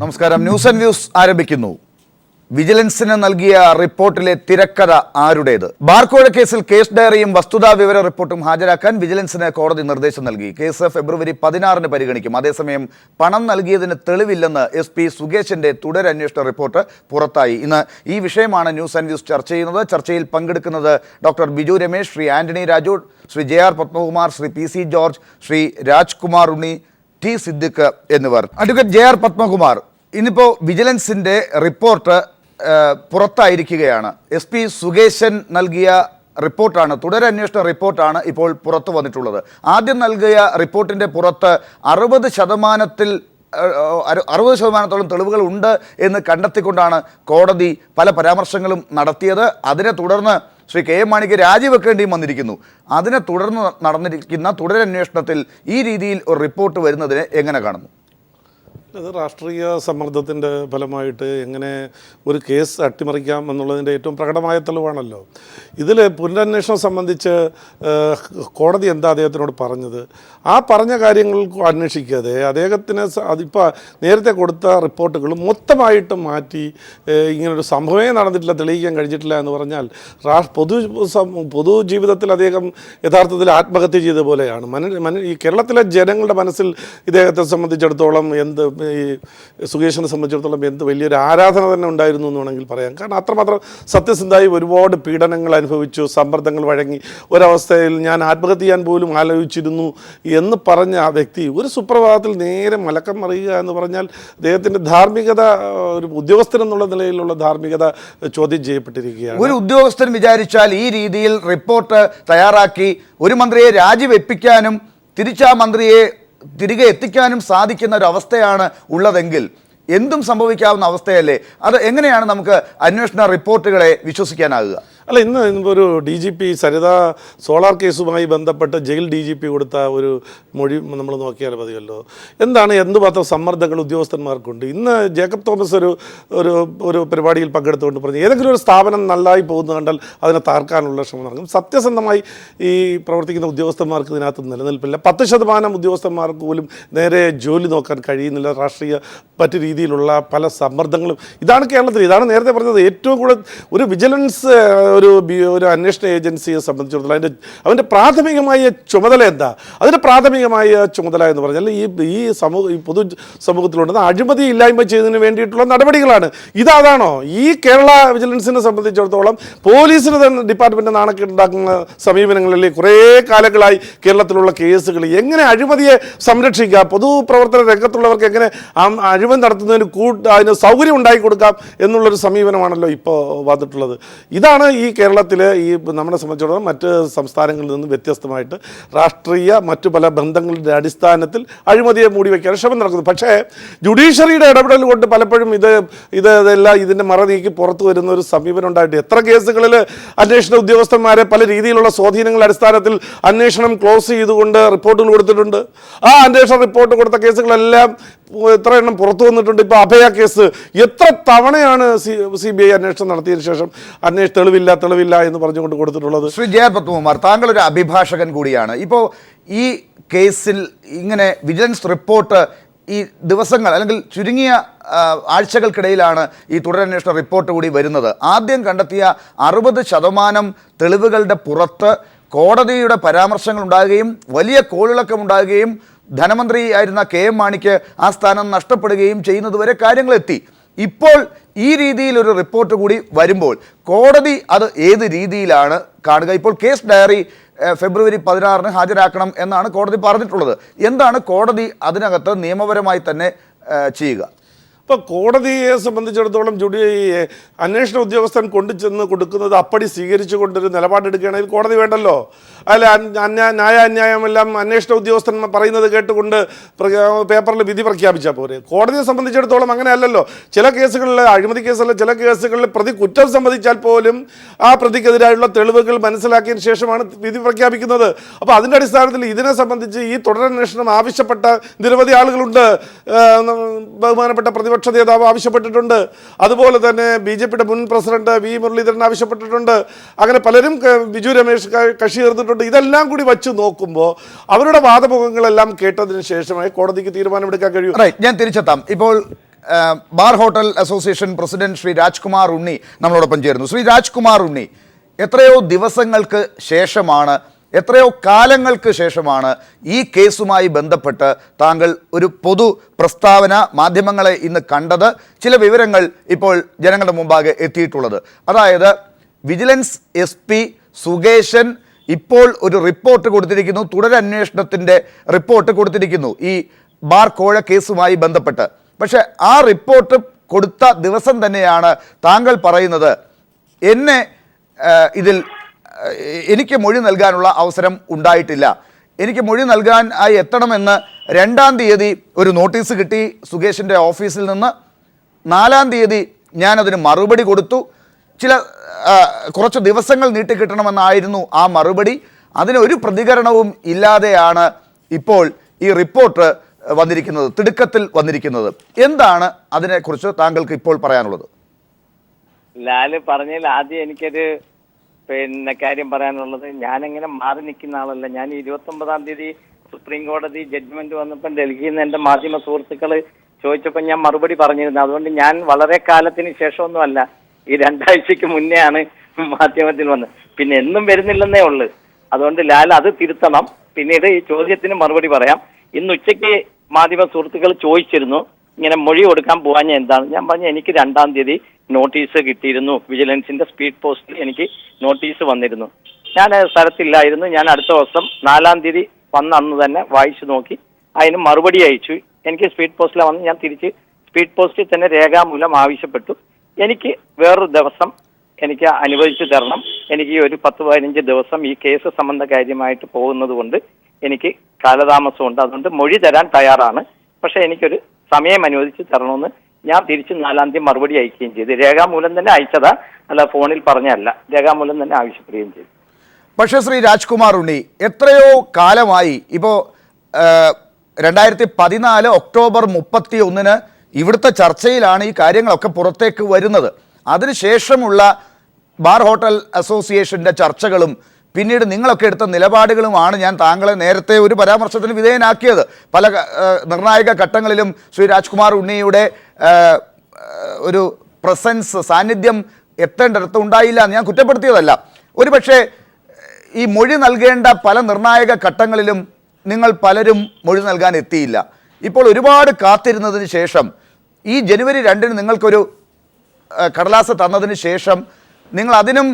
നമസ്കാരം. News and views ആരംഭിക്കുന്നു. വിജിലൻസിന് നൽകിയ റിപ്പോർട്ടിലെ തിരക്കഥ ആരുടേത്? ബാർക്കോഴ കേസിൽ കേസ് ഡയറിയും വസ്തുതാ വിവര റിപ്പോർട്ടും ഹാജരാക്കാൻ വിജിലൻസിന് കോടതി നിർദ്ദേശം നൽകി. കേസ് ഫെബ്രുവരി 16 പരിഗണിക്കും. അതേസമയം പണം നൽകിയതിന് തെളിവില്ലെന്ന് SP സുകേഷിന്റെ തുടരന്വേഷണ റിപ്പോർട്ട് പുറത്തായി. ഇന്ന് ഈ വിഷയമാണ് ന്യൂസ് ആൻഡ് വ്യൂസ് ചർച്ച ചെയ്യുന്നത്. ചർച്ചയിൽ പങ്കെടുക്കുന്നത് doctor Biju Ramesh, Shri Antony Raju, Shri JR Padmakumar, Shri PC George, Shri Rajkumar Unni, T Siddique എന്നിവർ. അഡ്വക്കേറ്റ് JR പത്മകുമാർ, ഇന്നിപ്പോൾ വിജിലൻസിന്റെ റിപ്പോർട്ട് പുറത്തായിരിക്കുകയാണ്. SP സുകേശൻ നൽകിയ റിപ്പോർട്ടാണ്, തുടരന്വേഷണ റിപ്പോർട്ടാണ് ഇപ്പോൾ പുറത്തു വന്നിട്ടുള്ളത്. ആദ്യം നൽകിയ റിപ്പോർട്ടിൻ്റെ പുറത്ത് 60% തെളിവുകൾ ഉണ്ട് എന്ന് കണ്ടെത്തിക്കൊണ്ടാണ് കോടതി പല പരാമർശങ്ങളും നടത്തിയത്. അതിനെ തുടർന്ന് ശ്രീ KM മാണിക്ക് രാജിവെക്കേണ്ടിയും വന്നിരിക്കുന്നു. അതിനെ തുടർന്ന് നടന്നിരിക്കുന്ന തുടരന്വേഷണത്തിൽ ഈ രീതിയിൽ ഒരു റിപ്പോർട്ട് വരുന്നതിനെ എങ്ങനെ കാണുന്നു? അത് രാഷ്ട്രീയ സമ്മർദ്ദത്തിൻ്റെ ഫലമായിട്ട് എങ്ങനെ ഒരു കേസ് അട്ടിമറിക്കാം എന്നുള്ളതിൻ്റെ ഏറ്റവും പ്രകടമായ തെളിവാണല്ലോ. ഇതിൽ പുനരന്വേഷണം സംബന്ധിച്ച് കോടതി എന്താ അദ്ദേഹത്തിനോട് പറഞ്ഞത്? ആ പറഞ്ഞ കാര്യങ്ങൾ അന്വേഷിക്കാതെ അദ്ദേഹത്തിന് അതിപ്പോൾ നേരത്തെ കൊടുത്ത റിപ്പോർട്ടുകൾ മൊത്തമായിട്ട് മാറ്റി ഇങ്ങനൊരു സംഭവമേ നടന്നിട്ടില്ല, തെളിയിക്കാൻ കഴിഞ്ഞിട്ടില്ല എന്ന് പറഞ്ഞാൽ പൊതുജീവിതത്തിൽ അദ്ദേഹം യഥാർത്ഥത്തിൽ ആത്മഹത്യ ചെയ്ത പോലെയാണ്. ഈ കേരളത്തിലെ ജനങ്ങളുടെ മനസ്സിൽ ഇദ്ദേഹത്തെ സംബന്ധിച്ചിടത്തോളം ഈ സുകേഷിനെ സംബന്ധിച്ചിടത്തോളം എന്ത് വലിയൊരു ആരാധന തന്നെ ഉണ്ടായിരുന്നു എന്ന് വേണമെങ്കിൽ പറയാം. കാരണം അത്രമാത്രം സത്യസന്ധമായി ഒരുപാട് പീഡനങ്ങൾ അനുഭവിച്ചു, സമ്മർദ്ദങ്ങൾ വഴങ്ങി, ഒരവസ്ഥയിൽ ഞാൻ ആത്മഹത്യ ചെയ്യാൻ പോലും ആലോചിച്ചിരുന്നു എന്ന് പറഞ്ഞ ആ വ്യക്തി ഒരു സുപ്രഭാതത്തിൽ നേരെ മലക്കം മറിയുക എന്ന് പറഞ്ഞാൽ അദ്ദേഹത്തിൻ്റെ ധാർമ്മികത, ഒരു ഉദ്യോഗസ്ഥൻ എന്നുള്ള നിലയിലുള്ള ധാർമ്മികത ചോദ്യം ചെയ്യപ്പെട്ടിരിക്കുകയാണ്. ഒരു ഉദ്യോഗസ്ഥൻ വിചാരിച്ചാൽ ഈ രീതിയിൽ റിപ്പോർട്ട് തയ്യാറാക്കി ഒരു മന്ത്രിയെ രാജിവെപ്പിക്കാനും തിരിച്ചാ മന്ത്രിയെ തിരികെ എത്തിക്കാനും സാധിക്കുന്ന ഒരു അവസ്ഥയാണ് ഉള്ളതെങ്കിൽ എന്തും സംഭവിക്കാവുന്ന അവസ്ഥയല്ലേ? അത് എങ്ങനെയാണ് നമുക്ക് അന്വേഷണ റിപ്പോർട്ടുകളെ വിശ്വസിക്കാനാകുക? അല്ല, ഇന്ന് ഒരു DGP സരിത സോളാർ കേസുമായി ബന്ധപ്പെട്ട് ജയിൽ DGP കൊടുത്ത ഒരു മൊഴി നമ്മൾ നോക്കിയാൽ മതിയല്ലോ. എന്തുമാത്രം സമ്മർദ്ദങ്ങൾ ഉദ്യോഗസ്ഥന്മാർക്കുണ്ട്. ഇന്ന് ജേക്കബ് തോമസ് ഒരു പരിപാടിയിൽ പങ്കെടുത്തുകൊണ്ട് പറഞ്ഞു, ഏതെങ്കിലും ഒരു സ്ഥാപനം നല്ലതായി പോകുന്നത് കണ്ടാൽ അതിനെ താർക്കാനുള്ള ശ്രമം നടക്കും. സത്യസന്ധമായി ഈ പ്രവർത്തിക്കുന്ന ഉദ്യോഗസ്ഥന്മാർക്ക് ഇതിനകത്ത് നിലനിൽപ്പില്ല. 10% ഉദ്യോഗസ്ഥന്മാർക്ക് പോലും നേരെ ജോലി നോക്കാൻ കഴിയുന്നില്ല. രാഷ്ട്രീയ മറ്റു രീതിയിലുള്ള പല സമ്മർദ്ദങ്ങളും ഇതാണ് കേരളത്തിൽ. ഇതാണ് നേരത്തെ പറഞ്ഞത്, ഏറ്റവും കൂടുതൽ ഒരു വിജിലൻസ് ഒരു അന്വേഷണ ഏജൻസിയെ സംബന്ധിച്ചിടത്തോളം അവൻ്റെ പ്രാഥമികമായ ചുമതല എന്താ? അതിൻ്റെ പ്രാഥമികമായ ചുമതല എന്ന് പറഞ്ഞാൽ ഈ പൊതു സമൂഹത്തിലുണ്ടെന്ന് അഴിമതി ഇല്ലായ്മ ചെയ്യുന്നതിന് വേണ്ടിയിട്ടുള്ള നടപടികളാണ്. ഇതാണോ ഈ കേരള വിജിലൻസിനെ സംബന്ധിച്ചിടത്തോളം പോലീസിന് തന്നെ ഡിപ്പാർട്ട്മെൻറ്റ് നാണക്കേടുണ്ടാക്കുന്ന സമീപനങ്ങളിൽ കുറേ കാലങ്ങളായി കേരളത്തിലുള്ള കേസുകൾ എങ്ങനെ അഴിമതിയെ സംരക്ഷിക്കാം, പൊതുപ്രവർത്തന രംഗത്തുള്ളവർക്ക് എങ്ങനെ അഴിമതി നടത്തുന്നതിന് അതിന് സൗകര്യം ഉണ്ടാക്കി കൊടുക്കാം എന്നുള്ളൊരു സമീപനമാണല്ലോ ഇപ്പോൾ വന്നിട്ടുള്ളത്. ഇതാണ് ഈ കേരളത്തിലെ നമ്മളെ സംബന്ധിച്ചിടത്തോളം മറ്റ് സംസ്ഥാനങ്ങളിൽ നിന്ന് വ്യത്യസ്തമായിട്ട് രാഷ്ട്രീയ മറ്റു പല ബന്ധങ്ങളുടെ അടിസ്ഥാനത്തിൽ അഴിമതിയെ മൂടി വയ്ക്കാൻ ശ്രമം നടക്കുന്നത്. പക്ഷേ ജുഡീഷ്യറിയുടെ ഇടപെടൽ കൊണ്ട് പലപ്പോഴും ഇതെല്ലാം ഇതിൻ്റെ മറ നീക്കി പുറത്തു വരുന്ന ഒരു സമീപനം ഉണ്ടായിട്ട് എത്ര കേസുകളിൽ അന്വേഷണ ഉദ്യോഗസ്ഥന്മാരെ പല രീതിയിലുള്ള സ്വാധീനങ്ങളുടെ അടിസ്ഥാനത്തിൽ അന്വേഷണം ക്ലോസ് ചെയ്തുകൊണ്ട് റിപ്പോർട്ടുകൾ കൊടുത്തിട്ടുണ്ട്. ആ അന്വേഷണ റിപ്പോർട്ട് കൊടുത്ത കേസുകളെല്ലാം എത്ര എണ്ണം പുറത്തു വന്നിട്ടുണ്ട്. ഇപ്പോൾ അഭയ കേസ് എത്ര തവണയാണ് CBI അന്വേഷണം നടത്തിയതിനു ശേഷം തെളിവില്ല എന്ന് പറഞ്ഞുകൊണ്ട് കൊടുത്തിട്ടുള്ളത്. ശ്രീ JR പത്മകുമാർ, താങ്കളൊരു അഭിഭാഷകൻ കൂടിയാണ്. ഇപ്പോൾ ഈ കേസിൽ ഇങ്ങനെ വിജിലൻസ് റിപ്പോർട്ട് ഈ ദിവസങ്ങൾ അല്ലെങ്കിൽ ചുരുങ്ങിയ ആഴ്ചകൾക്കിടയിലാണ് ഈ തുടരന്വേഷണ റിപ്പോർട്ട് കൂടി വരുന്നത്. ആദ്യം കണ്ടെത്തിയ 60% തെളിവുകളുടെ പുറത്ത് കോടതിയുടെ പരാമർശങ്ങൾ ഉണ്ടാകുകയും വലിയ കോളിളക്കമുണ്ടാകുകയും ധനമന്ത്രി ആയിരുന്ന KM മാണിക്ക് ആ സ്ഥാനം നഷ്ടപ്പെടുകയും ചെയ്യുന്നതുവരെ കാര്യങ്ങളെത്തി. ഇപ്പോൾ ഈ രീതിയിലൊരു റിപ്പോർട്ട് കൂടി വരുമ്പോൾ കോടതി അത് ഏത് രീതിയിലാണ് കാണുക? ഇപ്പോൾ കേസ് ഡയറി ഫെബ്രുവരി 16 ഹാജരാക്കണം എന്നാണ് കോടതി പറഞ്ഞിട്ടുള്ളത്. എന്താണ് കോടതി അതിനകത്ത് നിയമപരമായി തന്നെ ചെയ്യുക? ഇപ്പോൾ കോടതിയെ സംബന്ധിച്ചിടത്തോളം അന്വേഷണ ഉദ്യോഗസ്ഥൻ കൊണ്ടുചെന്ന് കൊടുക്കുന്നത് അപ്പടി സ്വീകരിച്ചു കൊണ്ടൊരു നിലപാടെടുക്കുകയാണെങ്കിൽ കോടതി വേണ്ടല്ലോ. അല്ല, അന്യായമെല്ലാം അന്വേഷണ ഉദ്യോഗസ്ഥൻ പറയുന്നത് കേട്ടുകൊണ്ട് പേപ്പറിൽ വിധി പ്രഖ്യാപിച്ചാൽ പോരെ. കോടതിയെ സംബന്ധിച്ചിടത്തോളം അങ്ങനെയല്ലല്ലോ. ചില കേസുകളിൽ, അഴിമതി കേസുകളിൽ ചില കേസുകളിൽ പ്രതി കുറ്റം സമ്മതിച്ചാൽ പോലും ആ പ്രതിക്കെതിരായുള്ള തെളിവുകൾ മനസ്സിലാക്കിയതിന് ശേഷമാണ് വിധി പ്രഖ്യാപിക്കുന്നത്. അപ്പോൾ അതിൻ്റെ അടിസ്ഥാനത്തിൽ ഇതിനെ സംബന്ധിച്ച് ഈ തുടരന്വേഷണം ആവശ്യപ്പെട്ട നിരവധി ആളുകളുണ്ട്. ബഹുമാനപ്പെട്ട പ്രതിപക്ഷ നേതാവ് ആവശ്യപ്പെട്ടിട്ടുണ്ട്. അതുപോലെ തന്നെ BJPയുടെ മുൻ പ്രസിഡന്റ് V മുരളീധരൻ ആവശ്യപ്പെട്ടിട്ടുണ്ട്. അങ്ങനെ പലരും, ബിജു രമേശ് കക്ഷി ചേർത്തിട്ടുണ്ട്. ഇതെല്ലാം കൂടി വച്ച് നോക്കുമ്പോൾ അവരുടെ വാദമുഖങ്ങളെല്ലാം കേട്ടതിന് ശേഷമായി കോടതിക്ക് തീരുമാനമെടുക്കാൻ കഴിയും. ഞാൻ തിരിച്ചെത്താം. ഇപ്പോൾ bar hotel association president Shri Rajkumar Unni നമ്മളോടൊപ്പം ചേരുന്നു. ശ്രീ രാജ്കുമാർ ഉണ്ണി, എത്രയോ ദിവസങ്ങൾക്ക് ശേഷമാണ്, എത്രയോ കാലങ്ങൾക്ക് ശേഷമാണ് ഈ കേസുമായി ബന്ധപ്പെട്ട് താങ്കൾ ഒരു പൊതു പ്രസ്താവന മാധ്യമങ്ങളെ ഇന്ന് കണ്ടത്. ചില വിവരങ്ങൾ ഇപ്പോൾ ജനങ്ങളുടെ മുമ്പാകെ എത്തിയിട്ടുള്ളത്. അതായത് വിജിലൻസ് SP സുകേശൻ ഇപ്പോൾ ഒരു റിപ്പോർട്ട് കൊടുത്തിരിക്കുന്നു, തുടരന്വേഷണത്തിൻ്റെ റിപ്പോർട്ട് കൊടുത്തിരിക്കുന്നു ഈ ബാർ കോഴ കേസുമായി ബന്ധപ്പെട്ട്. പക്ഷെ ആ റിപ്പോർട്ട് കൊടുത്ത ദിവസം തന്നെയാണ് താങ്കൾ പറയുന്നത് എനിക്ക് മൊഴി നൽകാനുള്ള അവസരം ഉണ്ടായിട്ടില്ല, എനിക്ക് മൊഴി നൽകാൻ ആയി എത്തണമെന്ന് 2-ാം തീയതി ഒരു നോട്ടീസ് കിട്ടി സുകേഷിൻ്റെ ഓഫീസിൽ നിന്ന്. 4-ാം തീയതി ഞാനതിന് മറുപടി കൊടുത്തു. കുറച്ച് ദിവസങ്ങൾ നീട്ടിക്കിട്ടണമെന്നായിരുന്നു ആ മറുപടി. അതിനൊരു പ്രതികരണവും ഇല്ലാതെയാണ് ഇപ്പോൾ ഈ റിപ്പോർട്ട് വന്നിരിക്കുന്നത്, തിടുക്കത്തിൽ വന്നിരിക്കുന്നത്. എന്താണ് അതിനെക്കുറിച്ച് താങ്കൾക്ക് ഇപ്പോൾ പറയാനുള്ളത്? ലാല് പറഞ്ഞതിൽ ആദ്യം എനിക്കൊരു കാര്യം പറയാനുള്ളത്, ഞാനെങ്ങനെ മാറി നിൽക്കുന്ന ആളല്ല. ഞാൻ 29-ാം തീയതി സുപ്രീം കോടതി ജഡ്ജ്മെന്റ് വന്നപ്പോൾ ഡൽഹിയിൽ നിന്ന് എൻ്റെ മാധ്യമ സുഹൃത്തുക്കൾ ചോദിച്ചപ്പോൾ ഞാൻ മറുപടി പറഞ്ഞിരുന്നു. അതുകൊണ്ട് ഞാൻ വളരെ കാലത്തിന് ശേഷമൊന്നുമല്ല, ഈ 2 ആഴ്ചക്ക് മുന്നേ ആണ് മാധ്യമത്തിൽ വന്നത്. പിന്നെ എന്നും വരുന്നില്ലെന്നേ ഉള്ളു. അതുകൊണ്ട് ലാൽ അത് തിരുത്തണം. പിന്നീട് ഈ ചോദ്യത്തിന് മറുപടി പറയാം. ഇന്ന് ഉച്ചയ്ക്ക് മാധ്യമ സുഹൃത്തുക്കൾ ചോദിച്ചിരുന്നു ഇങ്ങനെ മൊഴി കൊടുക്കാൻ പോകാൻ എന്താണ്. ഞാൻ പറഞ്ഞു എനിക്ക് 2-ാം തീയതി നോട്ടീസ് കിട്ടിയിരുന്നു, വിജിലൻസിന്റെ സ്പീഡ് പോസ്റ്റിൽ എനിക്ക് നോട്ടീസ് വന്നിരുന്നു. ഞാൻ സ്ഥലത്തില്ലായിരുന്നു. ഞാൻ അടുത്ത ദിവസം 4-ാം തീയതി വന്ന അന്ന് തന്നെ വായിച്ചു നോക്കി, അതിന് മറുപടി അയച്ചു. എനിക്ക് സ്പീഡ് പോസ്റ്റിലാണ് വന്ന് ഞാൻ തിരിച്ച് സ്പീഡ് പോസ്റ്റിൽ തന്നെ രേഖാമൂലം ആവശ്യപ്പെട്ടു. എനിക്ക് വേറൊരു ദിവസം എനിക്ക് അനുവദിച്ചു തരണം. എനിക്ക് ഒരു 10-15 ദിവസം ഈ കേസ് സംബന്ധ കാര്യമായിട്ട് പോകുന്നത് കൊണ്ട് എനിക്ക് കാലതാമസമുണ്ട്. അതുകൊണ്ട് മൊഴി തരാൻ തയ്യാറാണ്, പക്ഷെ എനിക്കൊരു സമയം അനുവദിച്ച് തരണമെന്ന് ഞാൻ തിരിച്ച് 4-ാം തീയതി മറുപടി അയക്കുകയും ചെയ്തു. രേഖാമൂലം തന്നെ അയച്ചതാ, അല്ല ഫോണിൽ പറഞ്ഞല്ല, രേഖാമൂലം തന്നെ ആവശ്യപ്പെടുകയും ചെയ്തു. പക്ഷേ ശ്രീ രാജ്കുമാർ ഉണ്ണി, എത്രയോ കാലമായി, ഇപ്പോൾ 2014 ഒക്ടോബർ 31 ഇവിടുത്തെ ചർച്ചയിലാണ് ഈ കാര്യങ്ങളൊക്കെ പുറത്തേക്ക് വരുന്നത്. അതിനുശേഷമുള്ള ബാർ ഹോട്ടൽ അസോസിയേഷൻ്റെ ചർച്ചകളും പിന്നീട് നിങ്ങളൊക്കെ എടുത്ത നിലപാടുകളുമാണ് ഞാൻ താങ്കളെ നേരത്തെ ഒരു പരാമർശത്തിന് വിധേയനാക്കിയത്. പല നിർണായക ഘട്ടങ്ങളിലും ശ്രീ രാജ്കുമാർ ഉണ്ണിയുടെ ഒരു സാന്നിധ്യം എത്തേണ്ടടുത്ത് ഉണ്ടായില്ല എന്ന് ഞാൻ കുറ്റപ്പെടുത്തിയതല്ല. ഒരുപക്ഷെ ഈ മൊഴി നൽകേണ്ട പല നിർണായക ഘട്ടങ്ങളിലും നിങ്ങൾ പലരും മൊഴി നൽകാൻ എത്തിയില്ല. ഇപ്പോൾ ഒരുപാട് കാത്തിരുന്നതിന് ശേഷം ഈ ജനുവരി 2-ന് നിങ്ങൾക്കൊരു കടലാസ് തന്നതിന് ശേഷം നിങ്ങൾ അതിനും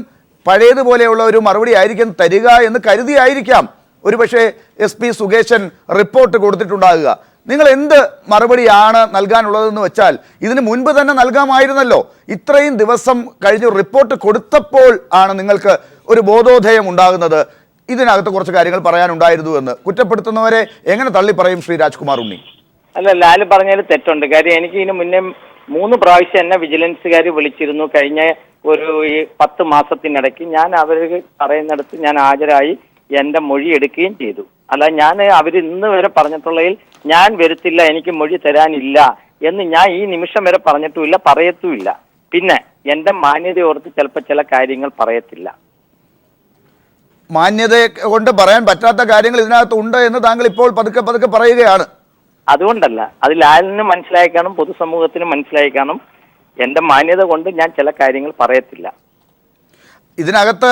പഴയതുപോലെയുള്ള ഒരു മറുപടി ആയിരിക്കും തരിക എന്ന് കരുതിയായിരിക്കാം ഒരുപക്ഷെ SP സുകേശൻ റിപ്പോർട്ട് കൊടുത്തിട്ടുണ്ടാകുക. നിങ്ങൾ എന്ത് മറുപടിയാണ് നൽകാനുള്ളതെന്ന് വെച്ചാൽ ഇതിന് മുൻപ് തന്നെ നൽകാമായിരുന്നല്ലോ. ഇത്രയും ദിവസം കഴിഞ്ഞ് റിപ്പോർട്ട് കൊടുത്തപ്പോൾ ആണ് നിങ്ങൾക്ക് ഒരു ബോധോദയം ഉണ്ടാകുന്നത്, ഇതിനകത്ത് കുറച്ച് കാര്യങ്ങൾ പറയാനുണ്ടായിരുന്നു എന്ന്. കുറ്റപ്പെടുത്തുന്നവരെ എങ്ങനെ തള്ളി പറയും ശ്രീ രാജ്കുമാർ ഉണ്ണി? അല്ല, ലാല് പറഞ്ഞതിൽ തെറ്റുണ്ട്. കാര്യം എനിക്ക് ഇതിന് മുന്നേ 3 പ്രാവശ്യം എന്നെ വിജിലൻസുകാർ വിളിച്ചിരുന്നു. കഴിഞ്ഞ ഈ 10 മാസത്തിനിടയ്ക്ക് ഞാൻ അവർ പറയുന്നിടത്ത് ഞാൻ ഹാജരായി എൻ്റെ മൊഴി എടുക്കുകയും ചെയ്തു. അല്ല, ഞാൻ അവർ ഇന്ന് വരെ പറഞ്ഞിട്ടുള്ളതിൽ ഞാൻ വരുത്തില്ല, എനിക്ക് മൊഴി തരാനില്ല എന്ന് ഞാൻ ഈ നിമിഷം വരെ പറഞ്ഞിട്ടുമില്ല, പറയത്തുമില്ല. പിന്നെ എൻ്റെ മാന്യത ഓർത്ത് ചിലപ്പോൾ ചില കാര്യങ്ങൾ പറയത്തില്ല. മാന്യത കൊണ്ട് പറയാൻ പറ്റാത്ത കാര്യങ്ങൾ ഇതിനകത്ത് ഉണ്ട് എന്ന് താങ്കൾ ഇപ്പോൾ പതുക്കെ പതുക്കെ പറയുകയാണ്. അതുകൊണ്ടല്ല, അത് ലാലിന് മനസ്സിലായിക്കാണും, പൊതുസമൂഹത്തിന് മനസ്സിലായിക്കാണും. എൻ്റെ മാന്യത കൊണ്ട് ഞാൻ ചില കാര്യങ്ങൾ പറയത്തില്ല. ഇതിനകത്ത്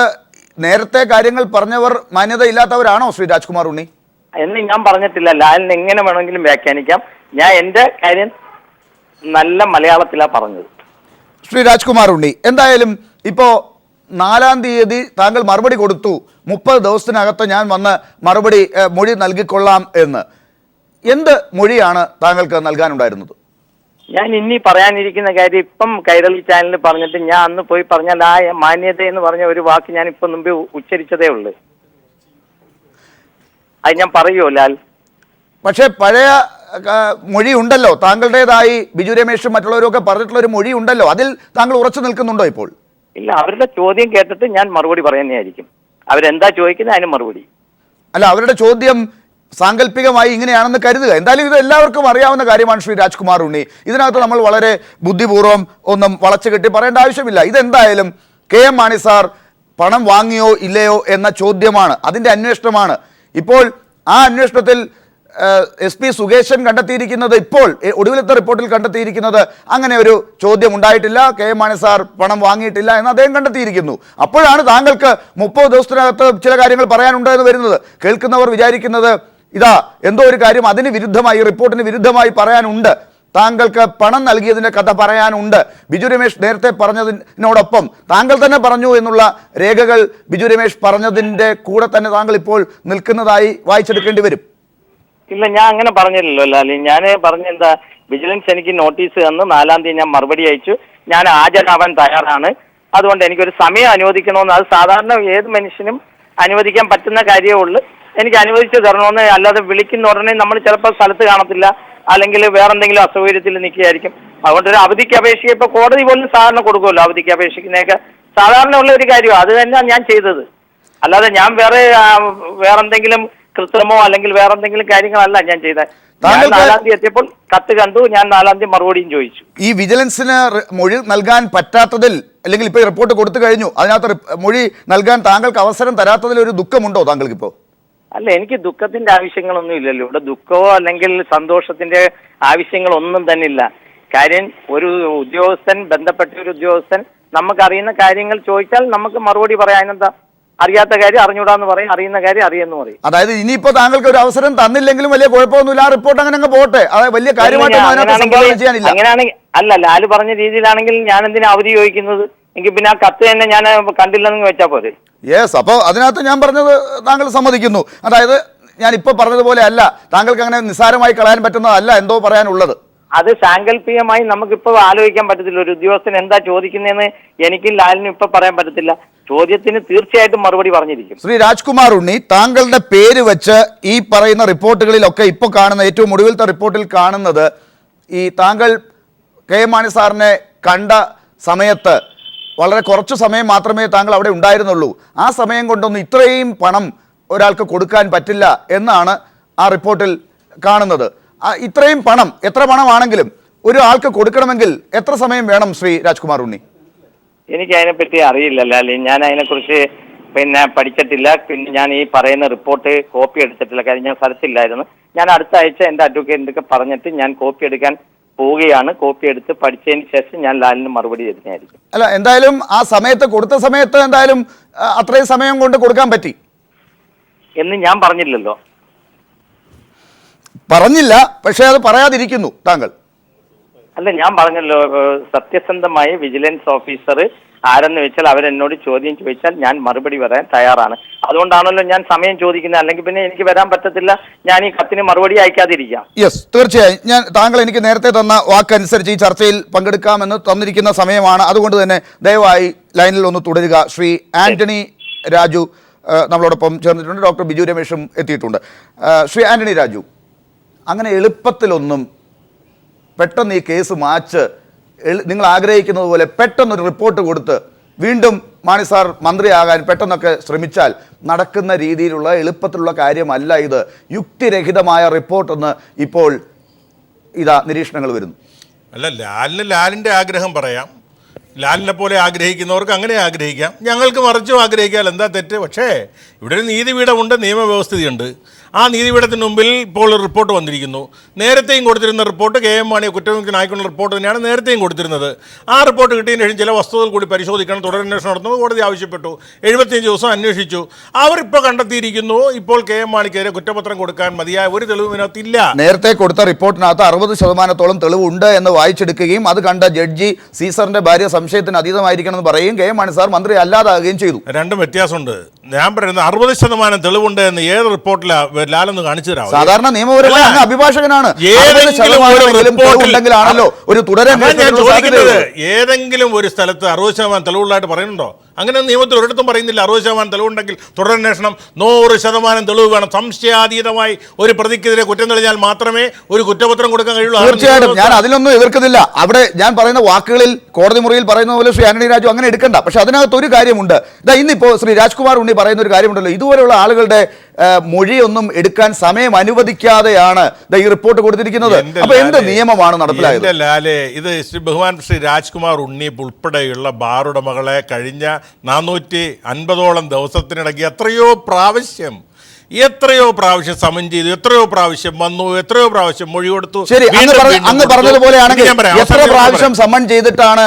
നേരത്തെ കാര്യങ്ങൾ പറഞ്ഞവർ മാന്യത ഇല്ലാത്തവരാണോ ശ്രീ രാജ്കുമാർ ഉണ്ണി? എന്ന് ഞാൻ പറഞ്ഞിട്ടില്ല. ലാലിന് എങ്ങനെ വേണമെങ്കിലും വ്യാഖ്യാനിക്കാം. ഞാൻ എൻ്റെ കാര്യം നല്ല മലയാളത്തിലാണ് പറഞ്ഞത്. ശ്രീ രാജ്കുമാർ ഉണ്ണി, എന്തായാലും ഇപ്പോൾ 4-ാം തീയതി താങ്കൾ മറുപടി കൊടുത്തു, 30 ദിവസത്തിനകത്ത് ഞാൻ വന്ന് മൊഴി നൽകിക്കൊള്ളാം എന്ന്. എന്ത് മൊഴിയാണ് താങ്കൾക്ക് നൽകാനുണ്ടായിരുന്നത്? ഞാൻ ഇനി പറയാനിരിക്കുന്ന കാര്യം ഇപ്പം കൈരളി ചാനലിൽ പറഞ്ഞിട്ട് ഞാൻ അന്ന് പോയി പറഞ്ഞാൽ ആ മാന്യത എന്ന് പറഞ്ഞ ഒരു വാക്ക് ഞാൻ ഇപ്പം മുമ്പ് ഉച്ചരിച്ചതേ ഉള്ളൂ. അത് ഞാൻ പറയുമോ ലാൽ? പക്ഷേ പഴയ മൊഴി ഉണ്ടല്ലോ, താങ്കളുടേതായി ബിജു രമേശും മറ്റുള്ളവരും ഒക്കെ പറഞ്ഞിട്ടുള്ള ഒരു മൊഴി ഉണ്ടല്ലോ, അതിൽ താങ്കൾ ഉറച്ചു നിൽക്കുന്നുണ്ടോ ഇപ്പോൾ? ഇല്ല, അവരുടെ ചോദ്യം കേട്ടിട്ട് ഞാൻ മറുപടി പറയുന്നതായിരിക്കും. അവരെന്താ ചോദിക്കുന്നത് അതിന് മറുപടി. അല്ല, അവരുടെ ചോദ്യം സാങ്കല്പികമായി ഇങ്ങനെയാണെന്ന് കരുതുക. എന്തായാലും ഇത് എല്ലാവർക്കും അറിയാവുന്ന കാര്യമാണ് ശ്രീ രാജ്കുമാർ ഉണ്ണി. ഇതിനകത്ത് നമ്മൾ വളരെ ബുദ്ധിപൂർവ്വം ഒന്നും വളച്ചു കെട്ടി പറയേണ്ട ആവശ്യമില്ല. ഇതെന്തായാലും KM മാണി സാർ പണം വാങ്ങിയോ ഇല്ലയോ എന്ന ചോദ്യമാണ്, അതിൻ്റെ അന്വേഷണമാണ്. ഇപ്പോൾ ആ അന്വേഷണത്തിൽ SP സുകേശൻ കണ്ടെത്തിയിരിക്കുന്നത് ഇപ്പോൾ ഒടുവിലത്തെ റിപ്പോർട്ടിൽ കണ്ടെത്തിയിരിക്കുന്നത് അങ്ങനെ ഒരു ചോദ്യം ഉണ്ടായിട്ടില്ല, KM മാണി സാർ പണം വാങ്ങിയിട്ടില്ല എന്ന് അദ്ദേഹം കണ്ടെത്തിയിരിക്കുന്നു. അപ്പോഴാണ് താങ്കൾക്ക് 30 ദിവസത്തിനകത്ത് ചില കാര്യങ്ങൾ പറയാനുണ്ട് എന്ന് വരുന്നത്. കേൾക്കുന്നവർ വിചാരിക്കുന്നത് ഇതാ എന്തോ ഒരു കാര്യം അതിന് വിരുദ്ധമായി, റിപ്പോർട്ടിന് വിരുദ്ധമായി പറയാനുണ്ട്, താങ്കൾക്ക് പണം നൽകിയതിൻ്റെ കഥ പറയാനുണ്ട്. ബിജു രമേശ് നേരത്തെ പറഞ്ഞതിനോടൊപ്പം താങ്കൾ തന്നെ പറഞ്ഞു എന്നുള്ള രേഖകൾ ബിജു രമേശ് പറഞ്ഞതിൻ്റെ കൂടെ തന്നെ താങ്കൾ ഇപ്പോൾ നിൽക്കുന്നതായി വായിച്ചെടുക്കേണ്ടി വരും. ഇല്ല, ഞാൻ അങ്ങനെ പറഞ്ഞില്ലല്ലോ ലാലി. ഞാൻ പറഞ്ഞെന്താ, വിജിലൻസ് എനിക്ക് നോട്ടീസ് തന്ന് 4-ാം തീയതി ഞാൻ മറുപടി അയച്ചു. ഞാൻ ഹാജരാവാൻ തയ്യാറാണ്. അതുകൊണ്ട് എനിക്കൊരു സമയം അനുവദിക്കണമെന്ന്, അത് സാധാരണ ഏത് മനുഷ്യനും അനുവദിക്കാൻ പറ്റുന്ന കാര്യമേ ഉള്ളൂ. എനിക്ക് അനുവദിച്ച് തരണമെന്ന്, അല്ലാതെ വിളിക്കുന്ന ഉടനെ നമ്മൾ ചിലപ്പോൾ സ്ഥലത്ത് കാണത്തില്ല, അല്ലെങ്കിൽ വേറെന്തെങ്കിലും അസൗകര്യത്തിൽ നിൽക്കുകയായിരിക്കും. അതുകൊണ്ട് ഒരു അവധിക്ക് അപേക്ഷിക്കുക, ഇപ്പോൾ കോടതി പോലും സാധാരണ കൊടുക്കുമല്ലോ അവധിക്ക് അപേക്ഷിക്കുന്നതൊക്കെ സാധാരണ ഉള്ള ഒരു കാര്യമാണ്. അത് തന്നെയാണ് ഞാൻ ചെയ്തത്. അല്ലാതെ ഞാൻ വേറെന്തെങ്കിലും കൃത്രിമോ അല്ലെങ്കിൽ വേറെന്തെങ്കിലും കാര്യങ്ങളല്ല ഞാൻ ചെയ്തത്. 4-ാം തീയതി എത്തിയപ്പോൾ കത്ത് കണ്ടു, ഞാൻ 4-ാം തീയതി മറുപടിയും ചോദിച്ചു. ഈ വിജിലൻസിന് മൊഴി നൽകാൻ പറ്റാത്തതിൽ, അല്ലെങ്കിൽ ഇപ്പോൾ റിപ്പോർട്ട് കൊടുത്തു കഴിഞ്ഞു, അതിനകത്ത് മൊഴി നൽകാൻ താങ്കൾക്ക് അവസരം തരാത്തതിൽ ഒരു ദുഃഖമുണ്ടോ താങ്കൾക്ക് ഇപ്പോൾ? അല്ല, എനിക്ക് ദുഃഖത്തിന്റെ ആവശ്യങ്ങളൊന്നും ഇല്ലല്ലോ. ഇവിടെ ദുഃഖമോ അല്ലെങ്കിൽ സന്തോഷത്തിന്റെ ആവശ്യങ്ങളൊന്നും തന്നെ ഇല്ല. കാര്യം ഒരു ഉദ്യോഗസ്ഥൻ, ബന്ധപ്പെട്ട ഒരു ഉദ്യോഗസ്ഥൻ നമുക്കറിയുന്ന കാര്യങ്ങൾ ചോദിച്ചാൽ നമുക്ക് മറുപടി പറയാനെന്താ? അറിയാത്ത കാര്യം അറിഞ്ഞൂടാന്ന് പറയും, അറിയുന്ന കാര്യം അറിയെന്ന് പറയും. അതായത് ഇനിയിപ്പോ താങ്കൾക്ക് ഒരു അവസരം തന്നില്ലെങ്കിലും വലിയ കുഴപ്പമൊന്നുമില്ല, ആ റിപ്പോർട്ട് അങ്ങനെ അങ്ങ് പോട്ടെ, അതായത് വലിയ കാര്യമായിട്ടൊന്നും അങ്ങനെയാണെങ്കിൽ അല്ല, ലാല് പറഞ്ഞ രീതിയിലാണെങ്കിൽ ഞാൻ എന്തിനാ അവധി ചോദിക്കുന്നത്? എങ്കിൽ പിന്നെ ആ കത്ത് തന്നെ ഞാൻ കണ്ടില്ലെന്ന് വെച്ചാൽ പോരെ. യെസ്, അപ്പോൾ അതിനകത്ത് ഞാൻ പറഞ്ഞത് താങ്കൾ സമ്മതിക്കുന്നു. അതായത് ഞാൻ ഇപ്പൊ പറഞ്ഞതുപോലെ അല്ല, താങ്കൾക്ക് അങ്ങനെ നിസ്സാരമായി കളയാൻ പറ്റുന്നതല്ല എന്തോ പറയാനുള്ളത്. അത് സാങ്കല്പികമായി നമുക്കിപ്പോൾ ആലോചിക്കാൻ പറ്റത്തില്ല. ഒരു ഉദ്യോഗസ്ഥൻ എന്താ ചോദിക്കുന്നതെന്ന് എനിക്കും ലാലിനും ഇപ്പൊ പറയാൻ പറ്റത്തില്ല. ചോദ്യത്തിന് തീർച്ചയായിട്ടും മറുപടി പറഞ്ഞിരിക്കും. ശ്രീ രാജ്കുമാർ ഉണ്ണി, താങ്കളുടെ പേര് വെച്ച് ഈ പറയുന്ന റിപ്പോർട്ടുകളിലൊക്കെ ഇപ്പോൾ കാണുന്ന ഏറ്റവും ഒടുവിലത്തെ റിപ്പോർട്ടിൽ കാണുന്നത് ഈ താങ്കൾ KM മാണി സാറിനെ കണ്ട സമയത്ത് വളരെ കുറച്ചു സമയം മാത്രമേ താങ്കൾ അവിടെ ഉണ്ടായിരുന്നുള്ളൂ. ആ സമയം കൊണ്ടൊന്നും ഇത്രയും പണം ഒരാൾക്ക് കൊടുക്കാൻ പറ്റില്ല എന്നാണ് ആ റിപ്പോർട്ടിൽ കാണുന്നത്. ഇത്രയും പണം, എത്ര പണമാണെങ്കിലും ഒരു ആൾക്ക് കൊടുക്കണമെങ്കിൽ എത്ര സമയം വേണം ശ്രീ രാജ്കുമാർ ഉണ്ണി? എനിക്ക് അതിനെപ്പറ്റി അറിയില്ല ലാലി. ഞാൻ അതിനെക്കുറിച്ച് പഠിച്ചിട്ടില്ല. പിന്നെ ഞാൻ ഈ പറയുന്ന റിപ്പോർട്ട് കോപ്പി എടുത്തിട്ടില്ല. കാര്യം ഞാൻ സ്ഥലത്തില്ലായിരുന്നു. ഞാൻ അടുത്ത ആഴ്ച എൻ്റെ അഡ്വക്കേറ്റിനൊക്കെ പറഞ്ഞിട്ട് ഞാൻ കോപ്പി എടുക്കാൻ പോവുകയാണ്. കോപ്പി എടുത്ത് പഠിച്ചതിന് ശേഷം ഞാൻ ലാലിന് മറുപടി തരുന്നതായിരിക്കും. അല്ല, എന്തായാലും ആ സമയത്ത് കൊടുത്ത സമയത്ത് എന്തായാലും അത്രയും സമയം കൊണ്ട് കൊടുക്കാൻ പറ്റി എന്ന് ഞാൻ പറഞ്ഞില്ലല്ലോ. പറഞ്ഞില്ല, പക്ഷേ അത് പറയാതിരിക്കുന്നു താങ്കൾ. അല്ല, ഞാൻ പറഞ്ഞല്ലോ, സത്യസന്ധമായ വിജിലൻസ് ഓഫീസർ ആരെന്ന് വെച്ചാൽ അവരെന്നോട് ചോദ്യം ചോദിച്ചാൽ ഞാൻ മറുപടി പറയാൻ തയ്യാറാണ്. അതുകൊണ്ടാണല്ലോ ഞാൻ സമയം ചോദിക്കുന്നത്. അല്ലെങ്കിൽ പിന്നെ എനിക്ക് വരാൻ പറ്റത്തില്ല. ഞാൻ ഈ കത്തിന് മറുപടി അയക്കാതിരിക്കാം. യെസ്, തീർച്ചയായും. ഞാൻ താങ്കൾ എനിക്ക് നേരത്തെ തന്ന വാക്കനുസരിച്ച് ഈ ചർച്ചയിൽ പങ്കെടുക്കാമെന്ന് തന്നിരിക്കുന്ന സമയമാണ്. അതുകൊണ്ട് തന്നെ ദയവായി ലൈനിൽ ഒന്ന് തുടരുക. ശ്രീ ആന്റണി രാജു നമ്മളോടൊപ്പം ചേർന്നിട്ടുണ്ട്, ഡോക്ടർ ബിജു രമേശും എത്തിയിട്ടുണ്ട്. ശ്രീ ആന്റണി രാജു, അങ്ങനെ എളുപ്പത്തിലൊന്നും പെട്ടെന്ന് ഈ കേസ് മാച്ച് നിങ്ങൾ ആഗ്രഹിക്കുന്നത് പോലെ പെട്ടെന്നൊരു റിപ്പോർട്ട് കൊടുത്ത് വീണ്ടും മാണി സാർ മന്ത്രിയാകാൻ പെട്ടെന്നൊക്കെ ശ്രമിച്ചാൽ നടക്കുന്ന രീതിയിലുള്ള എളുപ്പത്തിലുള്ള കാര്യമല്ല ഇത്. യുക്തിരഹിതമായ റിപ്പോർട്ടെന്ന് ഇപ്പോൾ ഇതാ നിരീക്ഷണങ്ങൾ വരുന്നു. അല്ല, ലാലിൻ്റെ ആഗ്രഹം പറയാം. ലാലിനെ പോലെ ആഗ്രഹിക്കുന്നവർക്ക് അങ്ങനെ ആഗ്രഹിക്കാം, ഞങ്ങൾക്ക് മറിച്ചും ആഗ്രഹിക്കാം. എന്താ തെറ്റ്? പക്ഷേ ഇവിടെ ഒരു നീതിപീഠമുണ്ട്, നിയമവ്യവസ്ഥയുണ്ട്. ആ നീതിപീഠത്തിന് മുമ്പിൽ ഇപ്പോൾ ഒരു റിപ്പോർട്ട് വന്നിരിക്കുന്നു. നേരത്തെയും കൊടുത്തിരുന്ന റിപ്പോർട്ട് KM മാണിയെ കുറ്റവിമുക്തനായിക്കൊണ്ട റിപ്പോർട്ട് തന്നെയാണ് നേരത്തെയും കൊടുത്തിരുന്നത്. ആ റിപ്പോർട്ട് കിട്ടിയതിന് ശേഷം ചില വസ്തുതകൾ കൂടി പരിശോധിക്കണം, തുടരന്വേഷണം നടത്തുന്നത് കോടതി ആവശ്യപ്പെട്ടു. 75 ദിവസം അന്വേഷിച്ചു. അവരിപ്പോൾ കണ്ടെത്തിയിരിക്കുന്നു, ഇപ്പോൾ KM മാണിക്കെതിരെ കുറ്റപത്രം കൊടുക്കാൻ മതിയായ ഒരു തെളിവും ഇതിനകത്തില്ല. നേരത്തെ കൊടുത്ത റിപ്പോർട്ടിനകത്ത് 60% തെളിവുണ്ട് എന്ന് വായിച്ചെടുക്കുകയും അത് കണ്ട ജഡ്ജി സീസറിന്റെ ഭാര്യ സംശയത്തിന് അതീതമായിരിക്കണമെന്ന് പറയുകയും KM മാണി സാർ മന്ത്രി അല്ലാതാകുകയും ചെയ്തു. രണ്ടും വ്യത്യാസമുണ്ട്. ഞാൻ പറയുന്നത് 60% തെളിവുണ്ട് എന്ന് ഏത് റിപ്പോർട്ടിലാണ് ലാലൊന്ന് കാണിച്ചു തരാം. സാധാരണ നിയമപരമായ അങ്ങ് അഭിഭാഷകനാണ്. ഏതെങ്കിലും ഒരു സ്ഥലത്ത് 60% തെളിവുള്ളതായിട്ട് പറയുന്നുണ്ടോ? അങ്ങനെ നിയമത്തിൽ ഒരിടത്തും പറയുന്നില്ല. 60% തെളിവുണ്ടെങ്കിൽ തുടരന്വേഷണം, 100% തെളിവ് വേണം. സംശയാതീതമായി ഒരു പ്രതിക്കെതിരെ കുറ്റം തെളിഞ്ഞാൽ മാത്രമേ ഒരു കുറ്റപത്രം കൊടുക്കാൻ കഴിയുള്ളൂ. തീർച്ചയായിട്ടും ഞാൻ അതിലൊന്നും എതിർക്കുന്നില്ല. അവിടെ ഞാൻ പറയുന്ന വാക്കുകളിൽ കോടതി മുറിയിൽ പറയുന്ന പോലെ ശ്രീ ആന്റണി രാജു അങ്ങനെ എടുക്കണ്ട. പക്ഷെ അതിനകത്ത് ഒരു കാര്യമുണ്ട്. ഇന്നിപ്പോ ശ്രീ രാജ്കുമാർ ഉണ്ണി പറയുന്ന ഒരു കാര്യമുണ്ടല്ലോ, ഇതുപോലെയുള്ള ആളുകളുടെ മൊഴിയൊന്നും എടുക്കാൻ സമയം അനുവദിക്കാതെയാണ് ഈ റിപ്പോർട്ട് കൊടുത്തിരിക്കുന്നത്. അപ്പൊ എന്ത് നിയമമാണ് നടപ്പിലായത്? ഇത് ബഹുമാൻ ശ്രീ രാജ്കുമാർ ഉണ്ണി ഉൾപ്പെടെയുള്ള ബാറുടമകളെ കഴിഞ്ഞ 450ഓളം ദിവസത്തിനിടയ്ക്ക് എത്രയോ പ്രാവശ്യം എത്രയോ പ്രാവശ്യം സമൻ ചെയ്തു, എത്രയോ പ്രാവശ്യം വന്നു, എത്രയോ പ്രാവശ്യം മൊഴി കൊടുത്തു. ശരി, അങ്ങ് പറഞ്ഞതുപോലെയാണെങ്കിൽ എത്ര പ്രാവശ്യം സമൺ ചെയ്തിട്ടാണ്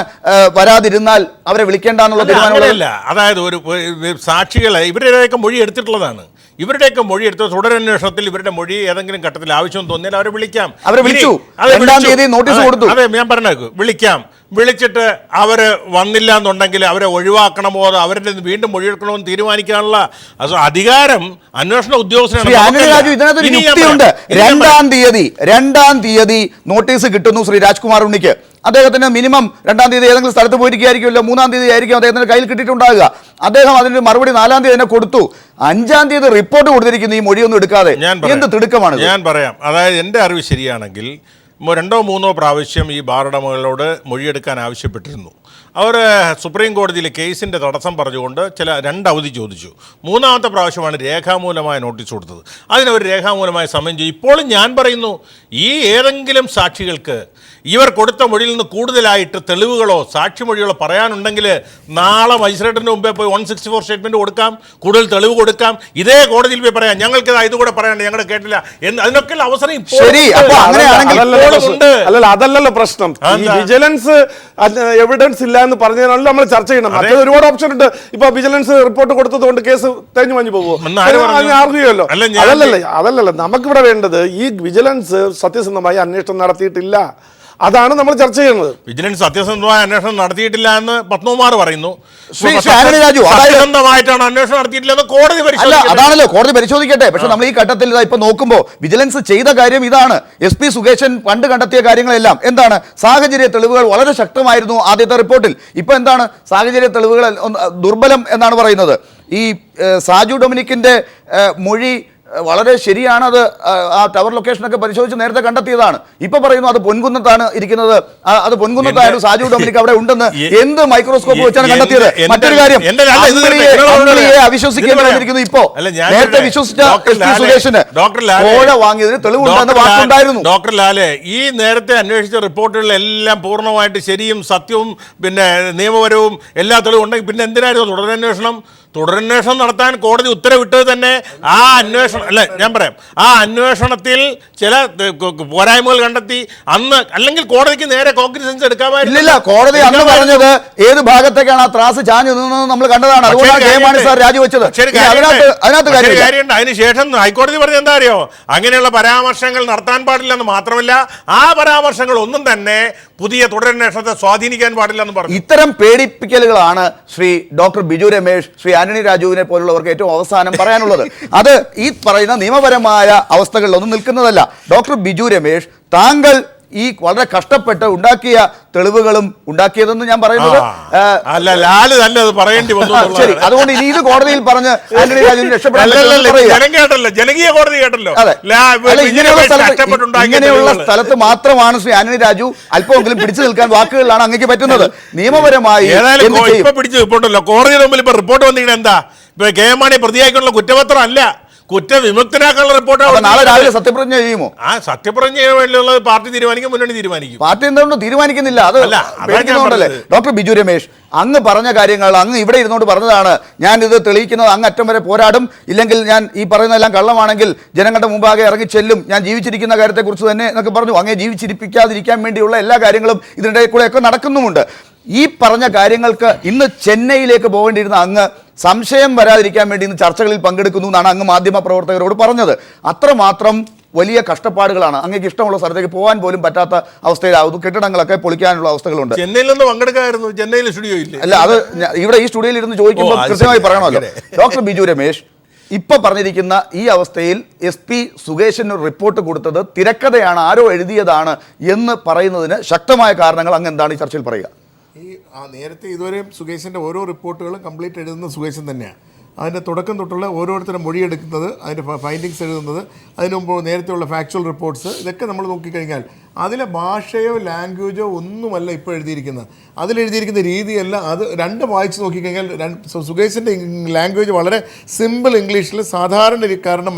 വരാതിരുന്നാൽ അവരെ വിളിക്കേണ്ടെന്നുള്ള തീരുമാനമല്ല. അതായത് ഒരു സാക്ഷികളെ ഇവരുടെയൊക്കെ മൊഴി എടുത്തിട്ടുള്ളതാണ്. ഇവരുടെയൊക്കെ മൊഴി എടുത്ത് തുടരന്വേഷണത്തിൽ ഇവരുടെ മൊഴി ഏതെങ്കിലും ഘട്ടത്തിൽ ആവശ്യം തോന്നിയാൽ അവരെ വിളിക്കാം. അവരെ വിളിച്ചു, 2-ാം തീയതി നോട്ടീസ് കൊടുത്തു. അതെ, ഞാൻ പറഞ്ഞേക്ക് വിളിക്കാം. വിളിച്ചിട്ട് അവര് വന്നില്ല എന്നുണ്ടെങ്കിൽ അവരെ ഒഴിവാക്കണമോ അതോ അവരുടെ വീണ്ടും മൊഴിയെടുക്കണമോ എന്ന് തീരുമാനിക്കാനുള്ള അധികാരം അന്വേഷണ ഉദ്യോഗസ്ഥനാണ്. ഇതിനകത്തൊരു യുക്തിയുണ്ട്. 2-ാം തീയതി നോട്ടീസ് കിട്ടുന്നു ശ്രീ രാജ്കുമാർ ഉണ്ണിക്ക്. അദ്ദേഹത്തിന് മിനിമം 2-ാം തീയതി ഏതെങ്കിലും സ്ഥലത്ത് പോയിരിക്കുമല്ലോ, 3-ാം തീയതി ആയിരിക്കും അദ്ദേഹത്തിന് കയ്യിൽ കിട്ടിയിട്ടുണ്ടാകുക. അദ്ദേഹം അതിന് മറുപടി 4-ാം തീയതി തന്നെ കൊടുത്തു. 5-ാം തീയതി റിപ്പോർട്ട് കൊടുത്തിരിക്കുന്നു ഈ മൊഴിയൊന്നും എടുക്കാതെ. എന്ത് തിടുക്കമാണ്? ഞാൻ പറയാം. അതായത് എൻ്റെ അറിവ് ശരിയാണെങ്കിൽ 2-3 പ്രാവശ്യം ഈ ബാറുടമകളോട് മൊഴിയെടുക്കാൻ ആവശ്യപ്പെട്ടിരുന്നു. അവർ സുപ്രീം കോടതിയിൽ കേസിൻ്റെ തടസ്സം പറഞ്ഞുകൊണ്ട് 2 അവധി ചോദിച്ചു. 3-ാമത്തെ പ്രാവശ്യമാണ് രേഖാമൂലമായ നോട്ടീസ് കൊടുത്തത്. അതിനവർ രേഖാമൂലമായ സമയം ചെയ്യും. ഇപ്പോഴും ഞാൻ പറയുന്നു, ഈ ഏതെങ്കിലും സാക്ഷികൾക്ക് ഇവർ കൊടുത്ത മൊഴിയിൽ നിന്ന് കൂടുതലായിട്ട് തെളിവുകളോ സാക്ഷിമൊഴികളോ പറയാനുണ്ടെങ്കിൽ നാളെ മജിസ്ട്രേറ്റിന് മുമ്പേ പോയി 164 സ്റ്റേറ്റ്മെൻറ്റ് കൊടുക്കാം, കൂടുതൽ തെളിവ് കൊടുക്കാം, ഇതേ കോടതിയിൽ പോയി പറയാം ഞങ്ങൾക്ക് ഇതുകൂടെ പറയാനുണ്ട്, ഞങ്ങൾ കേട്ടില്ല എന്ന്. അതിനൊക്കെയുള്ള അവസരം അതല്ലല്ലോ പ്രശ്നം. ഈ വിജിലൻസ് എവിഡൻസ് ഇല്ല എന്ന് പറഞ്ഞതിനാണല്ലോ നമ്മൾ ചർച്ച ചെയ്യണം. മറ്റേ ഒരുപാട് ഓപ്ഷൻ ഉണ്ട്. ഇപ്പൊ വിജിലൻസ് റിപ്പോർട്ട് കൊടുത്തതുകൊണ്ട് കേസ് തേഞ്ഞു മഞ്ഞു പോകുമോ? ആർഗ്യമല്ലോ. അതല്ലല്ലോ നമുക്കിവിടെ വേണ്ടത്. ഈ വിജിലൻസ് സത്യസന്ധമായി അന്വേഷണം നടത്തിയിട്ടില്ല. അതാണ് നമ്മൾ ചർച്ച ചെയ്യുന്നത്. വിജിലൻസ് സത്യസന്ധമായ അന്വേഷണം നടത്തിയിട്ടില്ല എന്ന് പത്മകുമാർ പറയുന്നു. സത്യസന്ധമായിട്ടാണ് അന്വേഷണം നടത്തിയിട്ടില്ലെന്ന് കോടതി അതാണല്ലോ കോടതി പരിശോധിക്കട്ടെ. പക്ഷെ നമ്മൾ ഈ ഘട്ടത്തിൽ ഇപ്പൊ നോക്കുമ്പോൾ വിജിലൻസ് ചെയ്ത കാര്യം ഇതാണ്. SP സുകേശൻ പണ്ട് കണ്ടെത്തിയ കാര്യങ്ങളെല്ലാം എന്താണ്? സാഹചര്യ തെളിവുകൾ വളരെ ശക്തമായിരുന്നു ആദ്യത്തെ റിപ്പോർട്ടിൽ. ഇപ്പൊ എന്താണ്? സാഹചര്യ തെളിവുകൾ ദുർബലം എന്നാണ് പറയുന്നത്. ഈ സാജു ഡൊമിനിക്കിന്റെ മൊഴി വളരെ ശരിയാണത്. ആ ടവർ ലൊക്കേഷനൊക്കെ പരിശോധിച്ച് നേരത്തെ കണ്ടെത്തിയതാണ്. ഇപ്പൊ പറയുന്നു അത് പൊൻകുന്നത്താണ് ഇരിക്കുന്നത്, അത് പൊൻകുന്നത്തായിരുന്നു, സാജു ഡൊമിനിക് അവിടെ ഉണ്ടെന്ന്. എന്ത് മൈക്രോസ്കോപ്പ് വെച്ചാണ് കണ്ടെത്തിയത്? മറ്റൊരു കാര്യം, അവിശ്വസിക്കേണ്ടി വന്നിരിക്കുന്നു. ഇപ്പോ നേരത്തെ വിശ്വസിച്ച സുരേഷിന് കോഴ വാങ്ങിയതിന് തെളിവുണ്ടെന്ന് വാക്കുണ്ടായിരുന്നു. ഡോക്ടർ ലാലെ, ഈ നേരത്തെ അന്വേഷിച്ച റിപ്പോർട്ടുകളിലെല്ലാം പൂർണ്ണമായിട്ട് ശരിയും സത്യവും പിന്നെ നിയമപരവും എല്ലാ തെളിവും ഉണ്ടെങ്കിൽ പിന്നെ എന്തിനായിരുന്നു തുടരന്വേഷണം? തുടരന്വേഷണം നടത്താൻ കോടതി ഉത്തരവിട്ടത് തന്നെ ആ അന്വേഷണം അല്ല, ഞാൻ പറയാം, ആ അന്വേഷണത്തിൽ ചില പോരായ്മകൾ കണ്ടെത്തി അന്ന്, അല്ലെങ്കിൽ കോടതിക്ക് നേരെ കോൺഗ്രിസൻസ് എടുക്കാമായിരുന്നില്ല. കോടതി അന്ന് പറഞ്ഞത് ഏത് ഭാഗത്തേക്കാണ് ആ ത്രാസ് ചാഞ്ഞു നിന്നത് നമ്മൾ കണ്ടതാണ്. അതുകൊണ്ടാണ് കെ മാണി സാർ രാജിവെച്ചത്. അതിനകത്ത് കാര്യമുണ്ട്. അതിനുശേഷം ഹൈക്കോടതി പറഞ്ഞ എന്താ അറിയോ? അങ്ങനെയുള്ള പരാമർശങ്ങൾ നടത്താൻ പാടില്ലെന്ന് മാത്രമല്ല, ആ പരാമർശങ്ങൾ ഒന്നും തന്നെ പുതിയ തുടരന്വേഷണത്തെ സ്വാധീനിക്കാൻ പാടില്ലെന്ന് പറഞ്ഞു. ഇത്തരം പേടിപ്പിക്കലുകളാണ് ശ്രീ ഡോക്ടർ ബിജു രമേശ്, ശ്രീ ആന്റണി രാജുവിനെ പോലുള്ളവർക്ക് ഏറ്റവും അവസാനം പറയാനുള്ളത്. അത് ഈ പറയുന്ന നിയമപരമായ അവസ്ഥകളിലൊന്നും നിൽക്കുന്നതല്ല. ഡോക്ടർ ബിജു രമേശ്, താങ്കൾ ഈ വളരെ കഷ്ടപ്പെട്ട് ഉണ്ടാക്കിയ തെളിവുകളും ഉണ്ടാക്കിയതെന്ന് ഞാൻ പറയുന്നത് അല്ല, ലാല് തന്നെ അത് പറയേണ്ടി വന്നു. ശരി, അതുകൊണ്ട് ഇനി ഇത് കോടതിയിൽ പറഞ്ഞ് ആന്റണി രാജുവിന് ജനകീയ കോടതി കേട്ടല്ലോ. ഇങ്ങനെയുള്ള സ്ഥലത്ത് മാത്രമാണ് ശ്രീ ആന്റണി രാജു അല്പമെങ്കിലും പിടിച്ചു നിൽക്കാൻ വാക്കുകളിലാണ് അങ്ങേക്ക് പറ്റുന്നത്. നിയമപരമായി പിടിച്ചു നിൽപ്പുണ്ടല്ലോ. കോടതിയുടെ മുമ്പിൽ ഇപ്പൊ റിപ്പോർട്ട് വന്നിരിക്കുന്നത് എന്താ? ഇപ്പൊ കെ മാണി പ്രതിയായിട്ടുള്ള കുറ്റപത്രം അല്ല, കുറ്റവിമുക്തനാക്കാനുള്ള റിപ്പോർട്ട്. നാളെ രാവിലെ സത്യപ്രതിജ്ഞ ചെയ്യുമോ? ആ സത്യപ്രതിജ്ഞ വേണ്ടിയുള്ളത് പാർട്ടി തീരുമാനിക്കും, മുന്നണി തീരുമാനിക്കും. പാർട്ടി എന്തുകൊണ്ട് തീരുമാനിക്കുന്നില്ല? അത് പേടിക്കുന്നതുകൊണ്ടല്ലേ? ഡോക്ടർ ബിജു രമേശ്, അങ്ങ് പറഞ്ഞ കാര്യങ്ങൾ അങ്ങ് ഇവിടെ ഇരുന്നുകൊണ്ട് പറഞ്ഞതാണ്. ഞാൻ ഇത് തെളിയിക്കുന്നത് അങ്ങ് അറ്റം വരെ പോരാടും, ഇല്ലെങ്കിൽ ഞാൻ ഈ പറയുന്നതെല്ലാം കള്ളമാണെങ്കിൽ ജനങ്ങളുടെ മുമ്പാകെ ഇറങ്ങി ചെല്ലും, ഞാൻ ജീവിച്ചിരിക്കുന്ന കാര്യത്തെക്കുറിച്ച് തന്നെ എന്നൊക്കെ പറഞ്ഞു. അങ്ങേ ജീവിച്ചിരിപ്പിക്കാതിരിക്കാൻ വേണ്ടിയുള്ള എല്ലാ കാര്യങ്ങളും ഇതിനിടെ കൂടെയൊക്കെ നടക്കുന്നുമുണ്ട്. ഈ പറഞ്ഞ കാര്യങ്ങൾക്ക് ഇന്ന് ചെന്നൈയിലേക്ക് പോകേണ്ടിയിരുന്ന അങ്ങ് സംശയം വരാതിരിക്കാൻ വേണ്ടി ഇന്ന് ചർച്ചകളിൽ പങ്കെടുക്കുന്നു എന്നാണ് അങ്ങ് മാധ്യമ പ്രവർത്തകരോട് പറഞ്ഞത്. അത്രമാത്രം വലിയ കഷ്ടപ്പാടുകളാണ്. അങ്ങേക്ക് ഇഷ്ടമുള്ള സ്ഥലത്തേക്ക് പോകാൻ പോലും പറ്റാത്ത അവസ്ഥയിലാവുന്നു. കെട്ടിടങ്ങളൊക്കെ പൊളിക്കാനുള്ള അവസ്ഥകളുണ്ട്. ചെന്നൈയിൽ നിന്ന് പങ്കെടുക്കായിരുന്നു, ചെന്നൈയിൽ സ്റ്റുഡിയോ ഇല്ല. അല്ല, അത് ഇവിടെ ഈ സ്റ്റുഡിയോയിൽ ഇരുന്ന് ചോദിക്കുമ്പോൾ കൃത്യമായി പറയണമല്ലോ. ഡോക്ടർ ബിജു രമേശ്, ഇപ്പൊ പറഞ്ഞിരിക്കുന്ന ഈ അവസ്ഥയിൽ SP സുകേശന് റിപ്പോർട്ട് കൊടുത്തത് തിരക്കഥയാണ്, ആരോ എഴുതിയതാണ് എന്ന് പറയുന്നതിന് ശക്തമായ കാരണങ്ങൾ അങ്ങ് എന്താണ് ഈ ചർച്ചയിൽ പറയുക? നേരത്തെ ഇതുവരെ സുകേശൻ്റെ ഓരോ റിപ്പോർട്ടുകളും കംപ്ലീറ്റ് എഴുതുന്ന സുകേശൻ തന്നെയാണ്. അതിൻ്റെ തുടക്കം തൊട്ടുള്ള ഓരോരുത്തരുടെ മൊഴിയെടുക്കുന്നത്, അതിൻ്റെ ഫൈൻഡിങ്സ് എഴുതുന്നത്, അതിന് മുമ്പ് നേരത്തെയുള്ള ഫാക്ച്വൽ റിപ്പോർട്ട്സ്, ഇതൊക്കെ നമ്മൾ നോക്കിക്കഴിഞ്ഞാൽ അതിലെ ഭാഷയോ ലാംഗ്വേജോ ഒന്നുമല്ല ഇപ്പോൾ എഴുതിയിരിക്കുന്നത്. അതിലെഴുതിയിരിക്കുന്ന രീതിയല്ല അത്. രണ്ടും വായിച്ച് നോക്കിക്കഴിഞ്ഞാൽ സുകേഷിൻ്റെ ലാംഗ്വേജ് വളരെ സിമ്പിൾ ഇംഗ്ലീഷിൽ സാധാരണക്കാരന്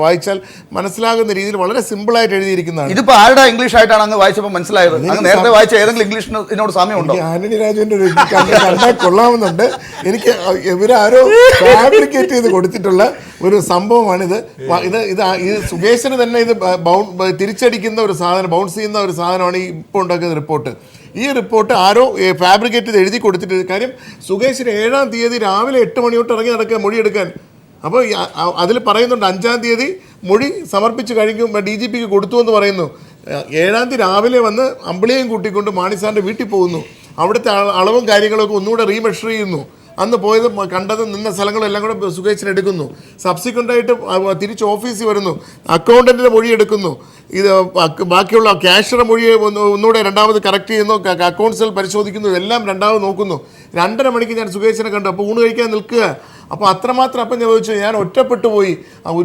വായിച്ചാൽ മനസ്സിലാകുന്ന രീതിയിൽ വളരെ സിമ്പിളായിട്ട് എഴുതിയിരിക്കുന്നതാണ്. ഇതിപ്പോ ആരുടെ ഇംഗ്ലീഷ് ആയിട്ടാണ് അങ്ങ് വായിച്ചപ്പോൾ മനസ്സിലായത്? അങ്ങ് നേരത്തെ വായിച്ച ഏതെങ്കിലും ഇംഗ്ലീഷിന് ഇതിനോട് സാമ്യമുണ്ടോ? ആന്റണി രാജുവിൻ്റെ ഒരു കണ്ടാൽ കൊള്ളാമെന്നുണ്ട്. എനിക്ക് ഇവരാരോ ഫാബ്രിക്കേറ്റ് ചെയ്ത് കൊടുത്തിട്ടുള്ള ഒരു സംഭവമാണിത്. ഇത് സുകേഷിന് തന്നെ ഇത് തിരിച്ചടിക്കുന്ന ഒരു സാധനം, ബൗൺസ് ചെയ്യുന്ന ഒരു സാധനമാണ് ഈ ഇപ്പോൾ ഉണ്ടാക്കുന്ന റിപ്പോർട്ട്. ഈ റിപ്പോർട്ട് ആരോ ഫാബ്രിക്കേറ്റ് ചെയ്ത് എഴുതി കൊടുത്തിട്ട്, കാര്യം സുകേഷിന് 7-ാം തീയതി രാവിലെ 8 മണി തൊട്ട് ഇറങ്ങി നടക്കുക മൊഴിയെടുക്കാൻ. അപ്പോൾ അതിൽ പറയുന്നുണ്ട് 5-ാം തീയതി മൊഴി സമർപ്പിച്ച് കഴിക്കും DGPക്ക് കൊടുത്തു എന്ന് പറയുന്നു. 7-ാം തീയതി രാവിലെ വന്ന് അമ്പിളിയെയും കൂട്ടിക്കൊണ്ട് മാണിസാറിൻ്റെ വീട്ടിൽ പോകുന്നു. അവിടുത്തെ അളവും കാര്യങ്ങളൊക്കെ ഒന്നുകൂടെ റീമെഷർ ചെയ്യുന്നു. അന്ന് പോയത് കണ്ടത് നിന്ന സ്ഥലങ്ങളെല്ലാം കൂടെ സുകേഷിന് എടുക്കുന്നു. സബ്സിക്വൻ്റായിട്ട് തിരിച്ച് ഓഫീസിൽ വരുന്നു, അക്കൗണ്ടൻറ്റിൻ്റെ മൊഴി എടുക്കുന്നു, ഇത് ബാക്കിയുള്ള ക്യാഷ്യറുടെ മൊഴി ഒന്നുകൂടെ രണ്ടാമത് കറക്റ്റ് ചെയ്യുന്നു, അക്കൗണ്ട്സിൽ പരിശോധിക്കുന്നു, എല്ലാം രണ്ടാമത് നോക്കുന്നു. 2:30 മണിക്ക് ഞാൻ സുകേഷിനെ കണ്ടു. അപ്പോൾ ഊണ് കഴിക്കാൻ നിൽക്കുക. അപ്പോൾ അത്രമാത്രം അപ്പം ഞാൻ ചോദിച്ചു, ഞാൻ ഒറ്റപ്പെട്ടു പോയി,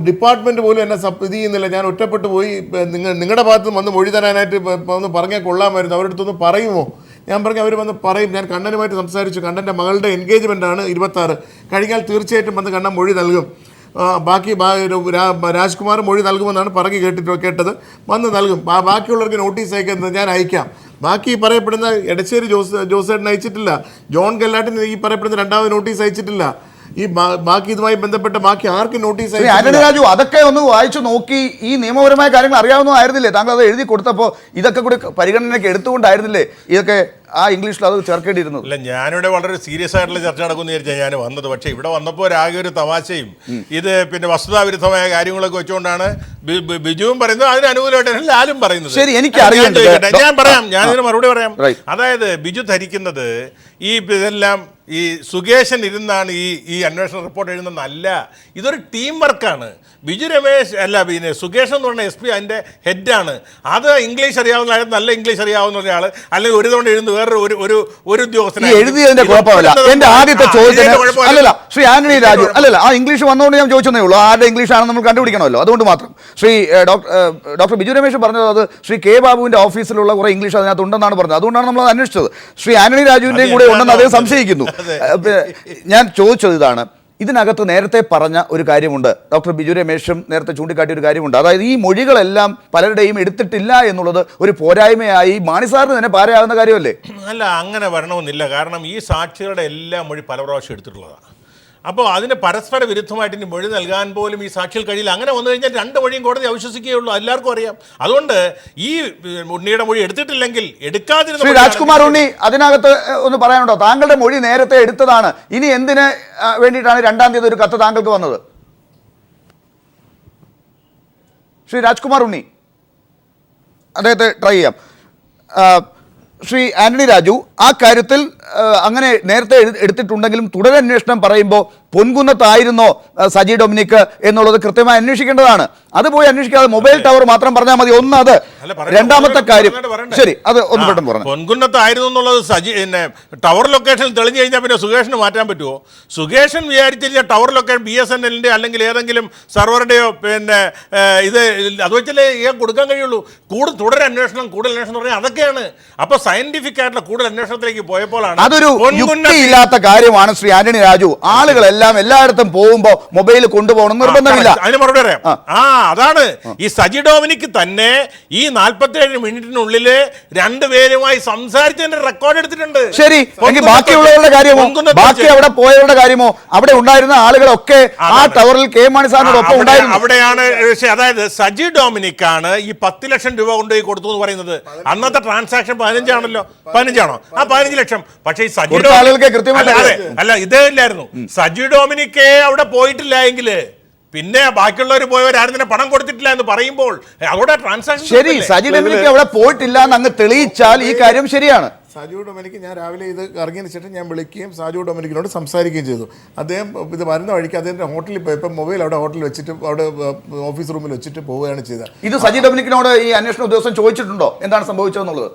ഡിപ്പാർട്ട്മെൻറ്റ് പോലും എന്നെ ഇത് ചെയ്യുന്നില്ല, ഞാൻ ഒറ്റപ്പെട്ടു പോയി, നിങ്ങളുടെ ഭാഗത്ത് വന്ന് മൊഴി തരാനായിട്ട് ഒന്ന് പറഞ്ഞാൽ കൊള്ളാമായിരുന്നു, അവരുടെ അടുത്തൊന്ന് പറയുമോ? ഞാൻ പറഞ്ഞു അവർ വന്ന് പറയും. ഞാൻ കണ്ണനുമായിട്ട് സംസാരിച്ചു. കണ്ണൻ്റെ മകളുടെ എൻഗേജ്മെൻറ്റാണ് 26 കഴിഞ്ഞാൽ തീർച്ചയായിട്ടും വന്ന് കണ്ണൻ മൊഴി നൽകും. ബാക്കി രാജ്കുമാർ മൊഴി നൽകുമെന്നാണ് കേട്ടത്. വന്ന് നൽകും. ബാക്കിയുള്ളവർക്ക് നോട്ടീസ് അയക്കുന്നത് ഞാൻ അയക്കാം. ബാക്കി പറയപ്പെടുന്ന എടശ്ശേരി ജോസേട്ടൻ അയച്ചിട്ടില്ല. ജോൺ ഗെല്ലാട്ടിന് ഈ പറയപ്പെടുന്ന 2ാമത് നോട്ടീസ് അയച്ചിട്ടില്ല. ഈ ബാക്കി ഇതുമായി ബന്ധപ്പെട്ട ബാക്കി ആർക്കും നോട്ടീസ് ആന്റണി രാജു അതൊക്കെ ഒന്ന് വായിച്ചു നോക്കി ഈ നിയമപരമായ കാര്യങ്ങൾ അറിയാവുന്നതായിരുന്നില്ലേ? താങ്കൾ അത് എഴുതി കൊടുത്തപ്പോൾ ഇതൊക്കെ കൂടി പരിഗണനയ്ക്ക് എടുത്തുകൊണ്ടായിരുന്നില്ലേ ഇതൊക്കെ ആ ഇംഗ്ലീഷിൽ അത് ചേർക്കേണ്ടിയിരുന്നത്? അല്ല, ഞാനിവിടെ വളരെ സീരിയസ് ആയിട്ടുള്ള ചർച്ച നടക്കുമെന്ന് വിചാരിച്ചാൽ ഞാൻ വന്നത്. പക്ഷേ ഇവിടെ വന്നപ്പോൾ ആകെ ഒരു തമാശയും ഇത് പിന്നെ വസ്തുതാവിരുദ്ധമായ കാര്യങ്ങളൊക്കെ വെച്ചുകൊണ്ടാണ് ബിജുവും പറയുന്നത്, അതിന് അനുകൂലമായിട്ടാണ് ലാലും പറയുന്നത്. ശരി, എനിക്ക് ഞാൻ പറയാം, ഞാനിതിന് മറുപടി പറയാം. അതായത് ബിജു ധരിക്കുന്നത് ഈ ഇതെല്ലാം ഈ സുകേശൻ ഇരുന്നാണ് ഈ അന്വേഷണ റിപ്പോർട്ട് എഴുതുന്നതല്ല. ഇതൊരു ടീം വർക്കാണ്. ബിജു രമേശ് അല്ല, പിന്നെ സുകേഷ് എന്ന് പറഞ്ഞ SP അതിൻ്റെ ഹെഡാണ്. അത് ഇംഗ്ലീഷ് അറിയാവുന്ന ആൾ, നല്ല ഇംഗ്ലീഷ് അറിയാവുന്ന ഒരാൾ, അല്ലെങ്കിൽ ഒരു തവണ എഴുതുന്ന വേറെ ഒരു ഉദ്യോഗസ്ഥനാണ്. എഴുതിയതിന്റെ കുഴപ്പമില്ല. എന്റെ ആദ്യത്തെ ചോദ്യത്തിന് അല്ലല്ല ശ്രീ ആന്റണി രാജു അല്ലല്ല ആ ഇംഗ്ലീഷ് വന്നുകൊണ്ട് ഞാൻ ചോദിച്ചതേ ഉള്ളൂ. ആരുടെ ഇംഗ്ലീഷാണ് നമ്മൾ കണ്ടുപിടിക്കണമല്ലോ, അതുകൊണ്ട് മാത്രം. ശ്രീ ഡോക്ടർ ബിജു രമേശ് പറഞ്ഞത് അത് ശ്രീ K ബാബുവിന്റെ ഓഫീസിലുള്ള കുറെ ഇംഗ്ലീഷ് അതിനകത്ത് ഉണ്ടെന്നാണ് പറഞ്ഞത്. അതുകൊണ്ടാണ് നമ്മൾ അത് അന്വേഷിച്ചത്. ശ്രീ ആന്റണി രാജുവിന്റെയും കൂടെ ഉണ്ടെന്ന് അദ്ദേഹം സംശയിക്കുന്നു. ഞാൻ ചോദിച്ചത് ഇതാണ്, ഇതിനകത്ത് നേരത്തെ പറഞ്ഞ ഒരു കാര്യമുണ്ട്, ഡോക്ടർ ബിജു രമേശും നേരത്തെ ചൂണ്ടിക്കാട്ടിയ ഒരു കാര്യമുണ്ട്. അതായത് ഈ മൊഴികളെല്ലാം പലരുടെയും എടുത്തിട്ടില്ല എന്നുള്ളത് ഒരു പോരായ്മയായി മാണിസാറിന് തന്നെ പാരയാകുന്ന കാര്യമല്ലേ? അല്ല, അങ്ങനെ വരണമെന്നില്ല. കാരണം ഈ സാക്ഷികളുടെ എല്ലാ മൊഴി പല പ്രാവശ്യം എടുത്തിട്ടുള്ളതാണ്. അപ്പോൾ അതിന് പരസ്പര വിരുദ്ധമായിട്ട് ഇനി മൊഴി നൽകാൻ പോലും ഈ സാക്ഷികൾ കഴിയില്ല. അങ്ങനെ വന്നു കഴിഞ്ഞാൽ 2 മൊഴിയും കോടതി അവിശ്വസിക്കുകയുള്ളൂ, എല്ലാവർക്കും അറിയാം. അതുകൊണ്ട് ഈ ഉണ്ണിയുടെ മൊഴി എടുത്തിട്ടില്ലെങ്കിൽ എടുക്കാതിരുന്ന ശ്രീ രാജ്കുമാർ ഉണ്ണി അതിനകത്ത് ഒന്ന് പറയാനുണ്ടോ? താങ്കളുടെ മൊഴി നേരത്തെ എടുത്തതാണ്, ഇനി എന്തിന് വേണ്ടിയിട്ടാണ് 2-ാം തീയതി ഒരു കത്ത് താങ്കൾക്ക് വന്നത്? ശ്രീ രാജ്കുമാർ ഉണ്ണി, അദ്ദേഹത്തെ ട്രൈ ചെയ്യാം. ശ്രീ ആന്റണി രാജു, ആ കാര്യത്തിൽ അങ്ങനെ നേരത്തെ എടുത്തിട്ടുണ്ടെങ്കിലും തുടരന്വേഷണം പറയുമ്പോൾ പൊൻകുന്നത്തായിരുന്നോ സജി ഡൊമിനിക് എന്നുള്ളത് കൃത്യമായി അന്വേഷിക്കേണ്ടതാണ്. അത് പോയി അന്വേഷിക്കാതെ മൊബൈൽ ടവർ മാത്രം പറഞ്ഞാൽ മതി. ഒന്ന് അത്. രണ്ടാമത്തെ കാര്യം, ശരി, അത് ഒന്ന് പെട്ടെന്ന് പറഞ്ഞു. പൊൻകുന്നത്തായിരുന്നു എന്നുള്ളത് ടവർ ലൊക്കേഷനിൽ തെളിഞ്ഞു കഴിഞ്ഞാൽ പിന്നെ സുകേഷിന് മാറ്റാൻ പറ്റുമോ? സുകേഷൻ വിചാരിച്ചില്ല ടവർ ലൊക്കേഷൻ BSNLന്റെ അല്ലെങ്കിൽ ഏതെങ്കിലും സെർവറുടെയോ പിന്നെ ഇത് അത് വെച്ചല്ലേ കൊടുക്കാൻ കഴിയുള്ളൂ. കൂടുതൽ അന്വേഷണം എന്ന് പറഞ്ഞാൽ അതൊക്കെയാണ്. അപ്പോൾ സയന്റിഫിക് ആയിട്ടുള്ള കൂടുതൽ അന്വേഷണത്തിലേക്ക് പോയപ്പോഴാണ് അതൊരു യുക്തിയില്ലാത്ത കാര്യമാണ്. ശ്രീ ആന്റണി രാജു, ആളുകളെല്ലാം എല്ലായിടത്തും പോകുമ്പോൾ മൊബൈൽ കൊണ്ടുപോകണം നിർബന്ധമില്ല. അതിന് മറുപടി പറയാം. അതാണ് ഈ സജി ഡൊമിനിക് തന്നെ ഈ 47 മിനിറ്റിനുള്ളിൽ 2 പേരുമായി സംസാരിച്ചതിന്റെ റെക്കോർഡ് എടുത്തിട്ടുണ്ട്. ശരി, ബാക്കിയുള്ളവരുടെ കാര്യമോ, ബാക്കി അവിടെ പോയവരുടെ കാര്യമോ, അവിടെ ഉണ്ടായിരുന്ന ആളുകളൊക്കെ ആ ടവറിൽ K മാണി സാറിനോടൊപ്പം ഉണ്ടായിരുന്നു. അവിടെയാണ്. അതായത് സജി ഡൊമിനിക് ആണ് ഈ 10 ലക്ഷം രൂപ കൊണ്ടുപോയി കൊടുത്തു എന്ന് പറയുന്നത്. അന്നത്തെ ട്രാൻസാക്ഷൻ 15 15 ആ 15 ലക്ഷം. പക്ഷേ ഈ സജി അല്ല ഇതേ ഇല്ലായിരുന്നു. സജി ഡൊമിനിക്കേ അവിടെ പോയിട്ടില്ല എങ്കിൽ പിന്നെ ബാക്കിയുള്ളവർ പോയവരാരും തന്നെ പണം കൊടുത്തിട്ടില്ല എന്ന് പറയുമ്പോൾ അവിടെ ട്രാൻസാക്ഷൻ ശരി. സജി ഡൊമിനിക്ക് അവിടെ പോയിട്ടില്ല എന്ന് അങ്ങ് തെളിയിച്ചാൽ ഈ കാര്യം ശരിയാണ്. സാജു ഡൊമിനിക്ക് ഞാൻ രാവിലെ ഇത് ഇറങ്ങിയതിന് ശേഷം ഞാൻ വിളിക്കുകയും സാജു ഡൊമിനിക്കിനോട് സംസാരിക്കുകയും ചെയ്തു. അദ്ദേഹം ഇത് വരുന്ന വഴിക്ക് അദ്ദേഹത്തിൻ്റെ ഹോട്ടലിൽ പോയപ്പോൾ മൊബൈൽ അവിടെ ഹോട്ടലിൽ വെച്ചിട്ട് അവിടെ ഓഫീസ് റൂമിൽ വെച്ചിട്ട് പോവുകയാണ് ചെയ്തത്. ഇത് സജി ഡൊമിനിക്കിനോട് ഈ അന്വേഷണ ഉദ്യോഗസ്ഥൻ ചോദിച്ചിട്ടുണ്ടോ എന്താണ് സംഭവിച്ചതെന്നുള്ളത്?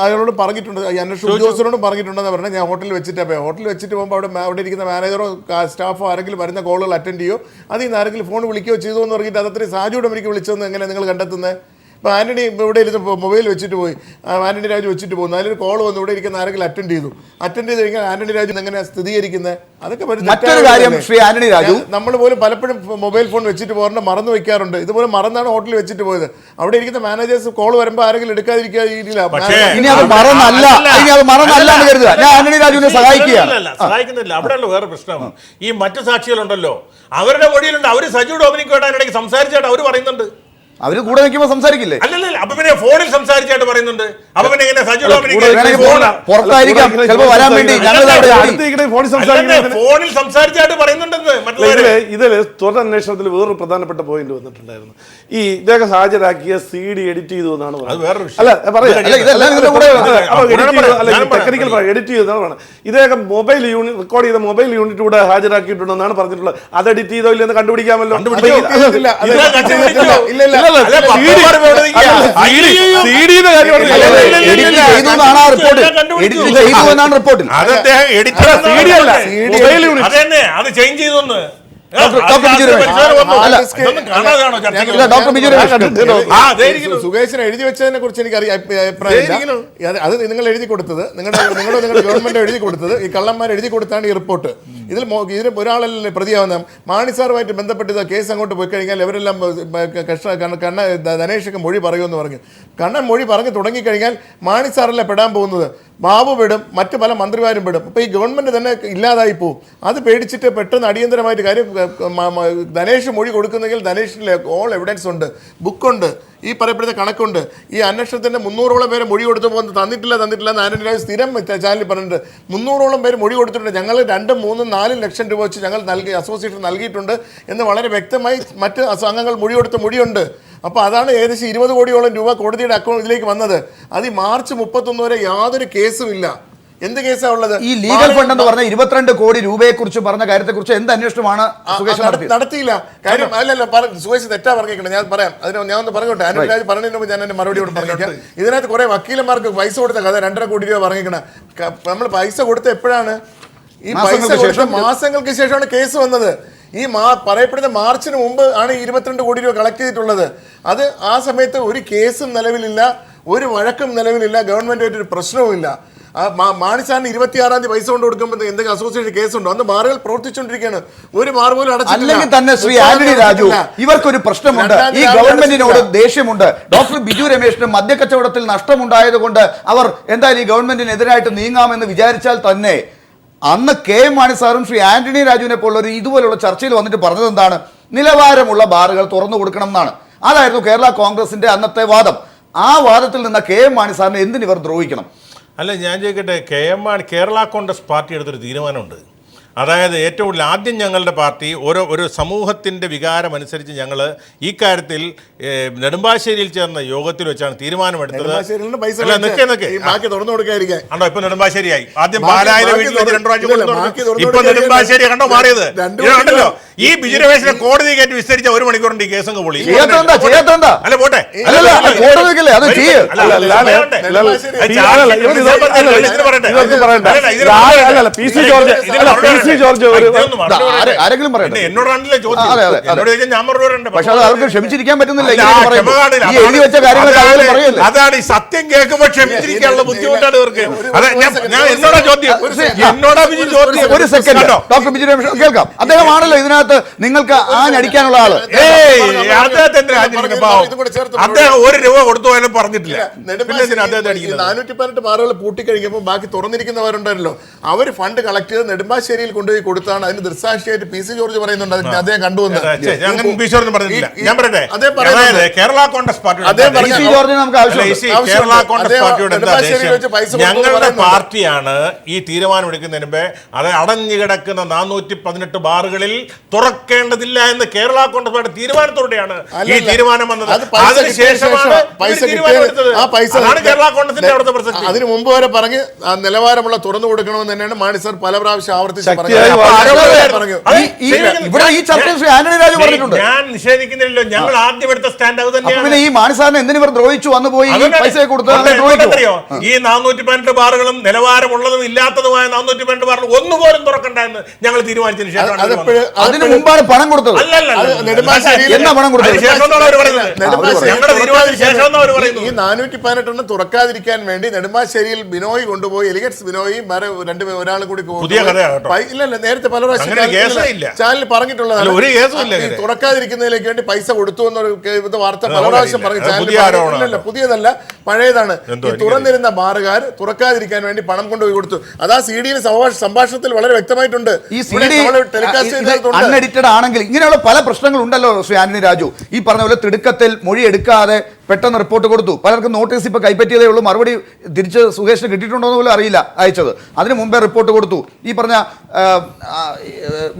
അയാളോട് പറഞ്ഞിട്ടുണ്ട്, ഈ അന്വേഷണ ഉദ്യോഗസ്ഥരോടും പറഞ്ഞിട്ടുണ്ടെന്ന് പറഞ്ഞാൽ ഞാൻ ഹോട്ടലിൽ വെച്ചിട്ട് പോയി. ഹോട്ടലിൽ വെച്ചിട്ട് പോകുമ്പോൾ അവിടെ ഇരിക്കുന്ന മാനേജറോ സ്റ്റാഫോ ആരെങ്കിലും വരുന്ന കോളുകൾ അറ്റൻഡ് ചെയ്യോ അതിൽ നിന്ന് ആരെങ്കിലും ഫോൺ വിളിക്കുകയോ ചെയ്തു എന്ന് പറഞ്ഞിട്ട് അതത്രയും സാജു ഡൊമിനിക്ക് വിളിച്ചതെന്ന് എങ്ങനെ നിങ്ങൾ കണ്ടെത്തുന്നത്? ഇപ്പോൾ ആന്റണി ഇവിടെ ഇരുന്ന് മൊബൈൽ വെച്ചിട്ട് പോയി, ആന്റണി രാജു വെച്ചിട്ട് പോകുന്നു, അതിലൊരു കോൾ വന്നു, ഇവിടെ ഇരിക്കുന്ന ആരെങ്കിലും അറ്റൻഡ് ചെയ്ത് കഴിഞ്ഞാൽ ആന്റണി രാജു എങ്ങനെ സ്ഥിരീകരിക്കുന്നത്? അതൊക്കെ മറ്റൊരു കാര്യം ശ്രീ ആന്റണി രാജു, നമ്മൾ പോലും പലപ്പോഴും മൊബൈൽ ഫോൺ വെച്ചിട്ട് പോകാറുണ്ട്, മറന്നു വെക്കാറുണ്ട്. ഇതുപോലെ മറന്നാണ് ഹോട്ടലിൽ വെച്ചിട്ട് പോയത്. അവിടെ ഇരിക്കുന്ന മാനേജേഴ്സ് കോൾ വരുമ്പോൾ ആരെങ്കിലും എടുക്കാതിരിക്കുക ഇനി അത് മറന്നല്ല എന്ന് കരുതുക. ഞാൻ ആന്റണി രാജുവിനെ സഹായിക്കുന്നില്ല. അവിടെയുള്ള വേറെ പ്രശ്നം, ഈ മറ്റു സാക്ഷികളുണ്ടല്ലോ, അവരുടെ മൊഴിയിലുണ്ട്. അവര് സജു ഡൊമിനിക്കോട്ട് അതിനിടയ്ക്ക് സംസാരിച്ചായിട്ട് അവർ പറയുന്നുണ്ട്. അവര് കൂടെ നിൽക്കുമ്പോൾ സംസാരിക്കില്ലേ? അല്ലല്ല, അപ്പൊ പിന്നെ ഫോണിൽ സംസാരിച്ചായിട്ട് പറയുന്നുണ്ട്. അപ്പൊ പിന്നെ എങ്ങനെ സജു പുറത്തായിരിക്കാം ചിലപ്പോൾ വരാൻ വേണ്ടി ഫോണിൽ സംസാരിച്ചായിട്ട് പറയുന്നുണ്ടെന്ന്. ഇതില് തുടരന്വേഷണത്തിൽ വേറൊരു പ്രധാനപ്പെട്ട പോയിന്റ് വന്നിട്ടുണ്ടായിരുന്നു. ഈ ഇദ്ദേഹം ഹാജരാക്കിയ CD എഡിറ്റ് ചെയ്തു എന്നാണ് ടെക്നിക്കൽ എഡിറ്റ് ചെയ്തതാണ്. ഇദ്ദേഹം മൊബൈൽ യൂണിറ്റ് റെക്കോർഡ് ചെയ്ത മൊബൈൽ യൂണിറ്റ് കൂടെ ഹാജരാക്കിയിട്ടുണ്ടെന്നാണ് പറഞ്ഞിട്ടുള്ളത്. അത് എഡിറ്റ് ചെയ്തോ ഇല്ലെന്ന് കണ്ടുപിടിക്കാമല്ലോ. അത് ചേഞ്ച് ചെയ്തൊന്ന് സുകേഷിനെ എഴുതി വെച്ചതിനെ കുറിച്ച് എനിക്ക് അഭിപ്രായമില്ല. അത് നിങ്ങൾ എഴുതി കൊടുത്തത്, നിങ്ങളുടെ ഗവൺമെന്റ് എഴുതി കൊടുത്തത്, ഈ കള്ളന്മാർ എഴുതി കൊടുത്താണ് ഈ റിപ്പോർട്ട്. ഇതിൽ ഒരാളല്ലേ പ്രതിയാവുന്ന. മാണി സാറുമായിട്ട് ബന്ധപ്പെട്ട് കേസ് അങ്ങോട്ട് പോയി കഴിഞ്ഞാൽ ഇവരെല്ലാം ധനേഷൊക്കെ മൊഴി പറയുമെന്ന് പറഞ്ഞു. കണ്ണൻ മൊഴി പറഞ്ഞു തുടങ്ങിക്കഴിഞ്ഞാൽ മാണി സാറല്ലേ പെടാൻ പോകുന്നത്, ബാബു പെടും, മറ്റ് പല മന്ത്രിമാരും പെടും. അപ്പോൾ ഈ ഗവൺമെന്റ് തന്നെ ഇല്ലാതായി പോവും. അത് പേടിച്ചിട്ട് പെട്ടെന്ന് അടിയന്തരമായിട്ട് കാര്യം ധനേഷ് മൊഴി കൊടുക്കുന്നെങ്കിൽ ധനേഷിൻ്റെ ഓൾ എവിഡൻസ് ഉണ്ട്, ബുക്കുണ്ട്, ഈ പറയപ്പെടുന്ന കണക്കുണ്ട്. ഈ അന്വേഷണത്തിൻ്റെ 300ഓളം പേര് മൊഴി കൊടുത്തപ്പോൾ തന്നിട്ടില്ല എന്ന് ആന്റണി രാജു സ്ഥിരം ചാനലിൽ പറഞ്ഞിട്ടുണ്ട്. 300ഓളം പേര് മൊഴി കൊടുത്തിട്ടുണ്ട്. ഞങ്ങൾ 2, 3, 4 ലക്ഷം രൂപ വെച്ച് ഞങ്ങൾ അസോസിയേഷൻ നൽകിയിട്ടുണ്ട് എന്ന് വളരെ വ്യക്തമായി മറ്റ് അംഗങ്ങൾ മൊഴി കൊടുത്ത മൊഴിയുണ്ട്. അപ്പോൾ അതാണ് ഏകദേശം 20 കോടിയോളം രൂപ കോടതിയുടെ അക്കൗണ്ടിലേക്ക് വന്നത്. അത് ഈ മാർച്ച് 31 വരെ യാതൊരു കേസും ഇല്ല. എന്ത് കേസാണ് ഉള്ളത്? ഈ ലീഗൽ ഫണ്ട് എന്ന് പറഞ്ഞ 22 കോടി രൂപയെ കുറിച്ച് പറഞ്ഞ കാര്യത്തെ കുറിച്ച് എന്ത് അന്വേഷണമാണ് നടത്തിയില്ല? കാര്യം അല്ലല്ല, സുകേഷ് തെറ്റാ പറഞ്ഞേക്കണം. ഞാൻ പറയാം, അതിന് ഞാൻ ഒന്ന് പറഞ്ഞോട്ടെ. ആന്റണി പറഞ്ഞതിന് മുമ്പ് ഞാൻ എന്റെ മറുപടിയോട് പറഞ്ഞേക്കാം. ഇതിനകത്ത് കുറെ വക്കീലന്മാർക്ക് പൈസ കൊടുത്ത കഥ 2.5 കോടി രൂപ പറഞ്ഞേക്കണം. നമ്മൾ പൈസ കൊടുത്ത എപ്പോഴാണ്? ഈ പൈസ കൊടുത്ത മാസങ്ങൾക്ക് ശേഷമാണ് കേസ് വന്നത്. ഈ പറയപ്പെടുന്ന മാർച്ചിന് മുമ്പ് ആണ് 22 കോടി രൂപ കളക്ട് ചെയ്തിട്ടുള്ളത്. അത് ആ സമയത്ത് ഒരു കേസും നിലവിലില്ല, ഒരു വഴക്കും നിലവിലില്ല, ഗവൺമെന്റുമായിട്ട് ഒരു പ്രശ്നവുമില്ല. മാണി സാറിന് 26-ാം തീയതി പൈസ കൊണ്ട് കൊടുക്കുമ്പോൾ എന്തെങ്കിലും അസോസിയേഷൻ കേസുണ്ടോ? അന്ന് ബാറുകൾ പ്രവർത്തിച്ചുകൊണ്ടിരിക്കുകയാണ്. ഒരു ബാർ പോലും അല്ലെങ്കിൽ തന്നെ ശ്രീ ആന്റണി രാജു, ഇവർക്കൊരു പ്രശ്നമുണ്ട്, ഈ ഗവൺമെന്റിനോട് ദേഷ്യമുണ്ട്. ഡോക്ടർ ബിജു രമേശിന് മദ്യക്കച്ചവടത്തിൽ നഷ്ടമുണ്ടായത് കൊണ്ട് അവർ എന്തായാലും ഈ ഗവൺമെന്റിനെതിരായിട്ട് നീങ്ങാമെന്ന് വിചാരിച്ചാൽ തന്നെ അന്ന് KM മാണി സാറും ശ്രീ ആന്റണി രാജുവിനെ പോലുള്ളൊരു ഇതുപോലുള്ള ചർച്ചയിൽ വന്നിട്ട് പറഞ്ഞത് എന്താണ്? നിലവാരമുള്ള ബാറുകൾ തുറന്നു കൊടുക്കണം എന്നാണ്. അതായിരുന്നു കേരള കോൺഗ്രസിന്റെ അന്നത്തെ വാദം. ആ വാദത്തിൽ നിന്ന് KM മാണി സാറിനെ എന്തിനിവർ ദ്രോഹിക്കണം? അല്ല, ഞാൻ ചോദിക്കട്ടെ, കേരള കോൺഗ്രസ് പാർട്ടി എടുത്തൊരു തീരുമാനമുണ്ട്. അതായത് ഏറ്റവും കൂടുതൽ ആദ്യം ഞങ്ങളുടെ പാർട്ടി ഒരു സമൂഹത്തിൻ്റെ വികാരം അനുസരിച്ച് ഞങ്ങൾ ഈ കാര്യത്തിൽ നെടുമ്പാശ്ശേരിയിൽ ചേർന്ന യോഗത്തിൽ വെച്ചാണ് തീരുമാനമെടുത്തത്. കണ്ടോ, ഇപ്പൊ നെടുമ്പാശ്ശേരിയായി. ആദ്യം പാലായിലെ വീട്ടിൽ 2 പ്രാവശ്യം, ഇപ്പൊ നെടുമ്പാശ്ശേരി കണ്ടോ മാറിയത്. കണ്ടല്ലോ, ഈ ബിജുരമേശിനെ കോടതി കയറ്റി വിസ്തരിച്ച 1 മണിക്കൂറിന്റെ ഈ കേസങ്ങ് പൊളി. അല്ല പോട്ടെ, എന്നോടാണല്ലേ ചോദിച്ചത്, ഞാൻ മറുപടി. പക്ഷെ അത് അവർക്ക് ക്ഷമിച്ചിരിക്കാൻ പറ്റുന്നില്ല. അതാണ് ഈ സത്യം കേൾക്കുമ്പോൾ ക്ഷമിച്ചിരിക്കാനുള്ള ബുദ്ധിമുട്ടാണ് ഇവർക്ക്. എന്നോടാ ചോദ്യം. ഒരു സെക്കൻഡ് ഡോക്ടർ ബിജു രമേശ് കേൾക്കാം. അദ്ദേഹമാണല്ലോ ഇതിനകത്ത് നിങ്ങൾക്ക് ആഞ്ഞടിക്കാനുള്ള ആള്. അദ്ദേഹം 1 രൂപ കൊടുത്തു പോയാലും പറഞ്ഞിട്ടില്ല. 418 ബാറുകൾ പൂട്ടിക്കഴിഞ്ഞപ്പോൾ ബാക്കി തുറന്നിരിക്കുന്നവരുണ്ടല്ലോ, അവര് ഫണ്ട് കളക്ട് ചെയ്ത് നെടുമ്പാശ്ശേരിയിൽ കൊണ്ടുപോയി കൊടുത്താണ്. അതിന് ദൃസാക്ഷിയായിട്ട് PC ജോർജ് പറയുന്നുണ്ട്, അദ്ദേഹം കണ്ടുവന്ന്. ഞാൻ പറയട്ടെ, കേരള കോൺഗ്രസ് പാർട്ടി ഞങ്ങളുടെ പാർട്ടിയാണ് ഈ തീരുമാനമെടുക്കുന്നതിന് മുമ്പേ അത് അടഞ്ഞു കിടക്കുന്ന 418 ബാറുകളിൽ തുറക്കേണ്ടതില്ല എന്ന് കേരള കോൺഗ്രസ് പാർട്ടി തീരുമാനത്തോടെയാണ് ഈ തീരുമാനം വന്നത്. അതിനുശേഷമാണ് കേരള കോൺഗ്രസിന്റെ അവിടുത്തെ പ്രസക്തി. അതിനു മുമ്പ് വരെ പറഞ്ഞ് നിലവാരമുള്ള തുറന്നു കൊടുക്കണമെന്ന് തന്നെയാണ് മാണി സാർ പല പ്രാവശ്യം ആവർത്തിച്ച് പറഞ്ഞു. ഞാൻ നിഷേധിക്കുന്നില്ലല്ലോ, ഞങ്ങൾ ആദ്യം എടുത്ത സ്റ്റാൻഡ് അത് തന്നെയാണ്. ഈ മാണി സാറിനെ എന്തിനു ഇവർ ദ്രോഹിച്ചു? വന്നു പോയി പൈസ കൊടുത്തു. ഈ 418 ബാറുകളും നിലവാരമുള്ളതും ഇല്ലാത്തതുമായ 418 ബാറുകൾ ഒന്നുപോലും തുറക്കണ്ട എന്ന് ഞങ്ങൾ തീരുമാനിച്ചതിന് ശേഷം മുമ്പാണ് പണം കൊടുത്തത്. അത് നെടുമ്പാശ്ശേരിയിൽ എന്നാ പണം കൊടുത്തത്? ഈ 418 തുറക്കാതിരിക്കാൻ വേണ്ടി നെടുമ്പാശ്ശേരിയിൽ ബിനോയ് കൊണ്ടുപോയി എലിഗൻസ് ബിനോയും വേറെ ഒരാൾ കൂടി ഇല്ല നേരത്തെ പല പ്രാവശ്യം ചാനലിൽ പറഞ്ഞിട്ടുള്ളതാണ്. തുറക്കാതിരിക്കുന്നതിലേക്ക് വേണ്ടി പൈസ കൊടുത്തു എന്നൊരു വാർത്ത പല പ്രാവശ്യം പറഞ്ഞു ചാനലിൽ. പുതിയതല്ല, പഴയതാണ്. ഈ തുറന്നിരുന്ന ബാറുകാർ തുറക്കാതിരിക്കാൻ വേണ്ടി പണം കൊണ്ടുപോയി കൊടുത്തു. അതാ CD സംഭാഷണത്തിൽ വളരെ വ്യക്തമായിട്ടുണ്ട്. ഈ അൺഎഡിറ്റഡ് ആണെങ്കിൽ ഇങ്ങനെയുള്ള പല പ്രശ്നങ്ങൾ ഉണ്ടല്ലോ ശ്രീ ആന്റണി രാജു. ഈ പറഞ്ഞ പോലെ തിടുക്കത്തിൽ മൊഴി എടുക്കാതെ പെട്ടെന്ന് റിപ്പോർട്ട് കൊടുത്തു. പലർക്കും നോട്ടീസ് ഇപ്പൊ കൈപ്പറ്റിയതേ ഉള്ളൂ, മറുപടി തിരിച്ച് സുകേഷിന് കിട്ടിയിട്ടുണ്ടോ എന്ന് പോലും അറിയില്ല അയച്ചത്. അതിന് മുമ്പേ റിപ്പോർട്ട് കൊടുത്തു. ഈ പറഞ്ഞ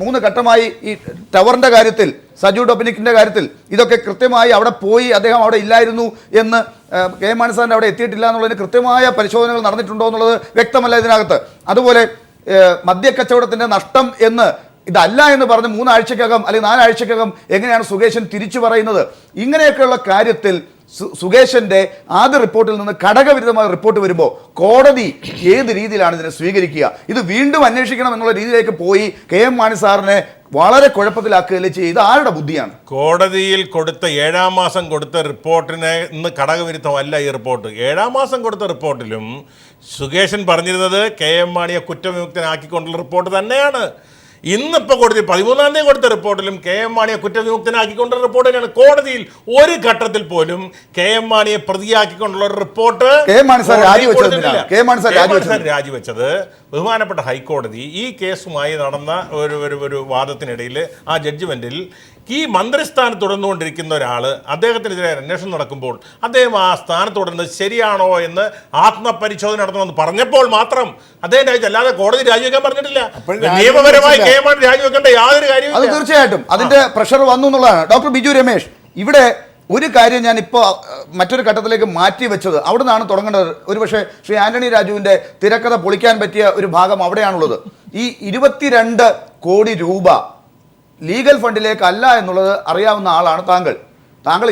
3 ഘട്ടമായി ഈ ടവറിന്റെ കാര്യത്തിൽ, സജു ഡൊമിനിക്കിന്റെ കാര്യത്തിൽ ഇതൊക്കെ കൃത്യമായി അവിടെ പോയി അദ്ദേഹം അവിടെ ഇല്ലായിരുന്നു എന്ന് കെ മാണി സാറിന്റെ അവിടെ എത്തിയിട്ടില്ല എന്നുള്ളതിന് കൃത്യമായ പരിശോധനകൾ നടന്നിട്ടുണ്ടോ എന്നുള്ളത് വ്യക്തമല്ല ഇതിനകത്ത്. അതുപോലെ മദ്യക്കച്ചവടത്തിന്റെ നഷ്ടം എന്ന് ഇതല്ല എന്ന് പറഞ്ഞ് 3 ആഴ്ചക്കകം അല്ലെങ്കിൽ 4 ആഴ്ചക്കകം എങ്ങനെയാണ് സുകേശൻ തിരിച്ചു പറയുന്നത്? ഇങ്ങനെയൊക്കെയുള്ള കാര്യത്തിൽ സുകേശന്റെ ആദ്യ റിപ്പോർട്ടിൽ നിന്ന് ഘടകവിരുദ്ധമായ റിപ്പോർട്ട് വരുമ്പോൾ കോടതി ഏത് രീതിയിലാണ് ഇതിനെ സ്വീകരിക്കുക? ഇത് വീണ്ടും അന്വേഷിക്കണം എന്നുള്ള രീതിയിലേക്ക് പോയി KM മാണി സാറിനെ വളരെ കുഴപ്പത്തിലാക്കുകയല്ലേ ചെയ്യുക. ഇത് ആരുടെ ബുദ്ധിയാണ്? കോടതിയിൽ കൊടുത്ത 7-ാം മാസം കൊടുത്ത റിപ്പോർട്ടിനെ ഇന്ന് ഘടകവിരുദ്ധമല്ല ഈ റിപ്പോർട്ട്. 7-ാം മാസം കൊടുത്ത റിപ്പോർട്ടിലും സുകേശൻ പറഞ്ഞിരുന്നത് KM മാണിയെ കുറ്റവിമുക്തനാക്കിക്കൊണ്ടുള്ള റിപ്പോർട്ട് തന്നെയാണ്. ഇന്നിപ്പോൾ കോടതി 13-ാം തീയതി കൊടുത്ത റിപ്പോർട്ടിലും KM മാണിയെ കുറ്റവിമുക്തനാക്കിക്കൊണ്ടുള്ള റിപ്പോർട്ട് തന്നെയാണ്. കോടതിയിൽ ഒരു ഘട്ടത്തിൽ പോലും KM മാണിയെ പ്രതിയാക്കിക്കൊണ്ടുള്ള റിപ്പോർട്ട് രാജിവെച്ചത് ബഹുമാനപ്പെട്ട ഹൈക്കോടതി ഈ കേസുമായി നടന്ന ഒരു വാദത്തിനിടയിൽ ആ ജഡ്ജ്മെന്റിൽ ഈ മന്ത്രിസ്ഥാനത്ത് തുടർന്നുകൊണ്ടിരിക്കുന്ന ഒരാൾ അദ്ദേഹത്തിനെതിരെ അന്വേഷണം നടക്കുമ്പോൾ അദ്ദേഹം ആ സ്ഥാനത്ത് തുടരുന്നത് ശരിയാണോ എന്ന് ആത്മപരിശോധന നടത്തണമെന്ന് പറഞ്ഞപ്പോൾ മാത്രം അദ്ദേഹം രാജിവെച്ചു. അല്ലാതെ കോടതി രാജിവെക്കാൻ പറഞ്ഞിട്ടില്ല. നിയമപരമായി KM മാണി രാജിവെക്കേണ്ട യാതൊരു കാര്യവും. അത് തീർച്ചയായിട്ടും അതിന്റെ പ്രഷർ വന്നു എന്നുള്ളതാണ്. ഡോക്ടർ ബിജു രമേശ്, ഇവിടെ ഒരു കാര്യം ഞാൻ ഇപ്പോൾ മറ്റൊരു ഘട്ടത്തിലേക്ക് മാറ്റി വെച്ചത് അവിടെ നിന്നാണ് തുടങ്ങേണ്ടത്. ഒരുപക്ഷെ ശ്രീ ആന്റണി രാജുവിന്റെ തിരക്കഥ പൊളിക്കാൻ പറ്റിയ ഒരു ഭാഗം അവിടെയാണുള്ളത്. ഈ 22 കോടി രൂപ ലീഗൽ ഫണ്ടിലേക്ക് അല്ല എന്നുള്ളത് അറിയാവുന്ന ആളാണ് താങ്കൾ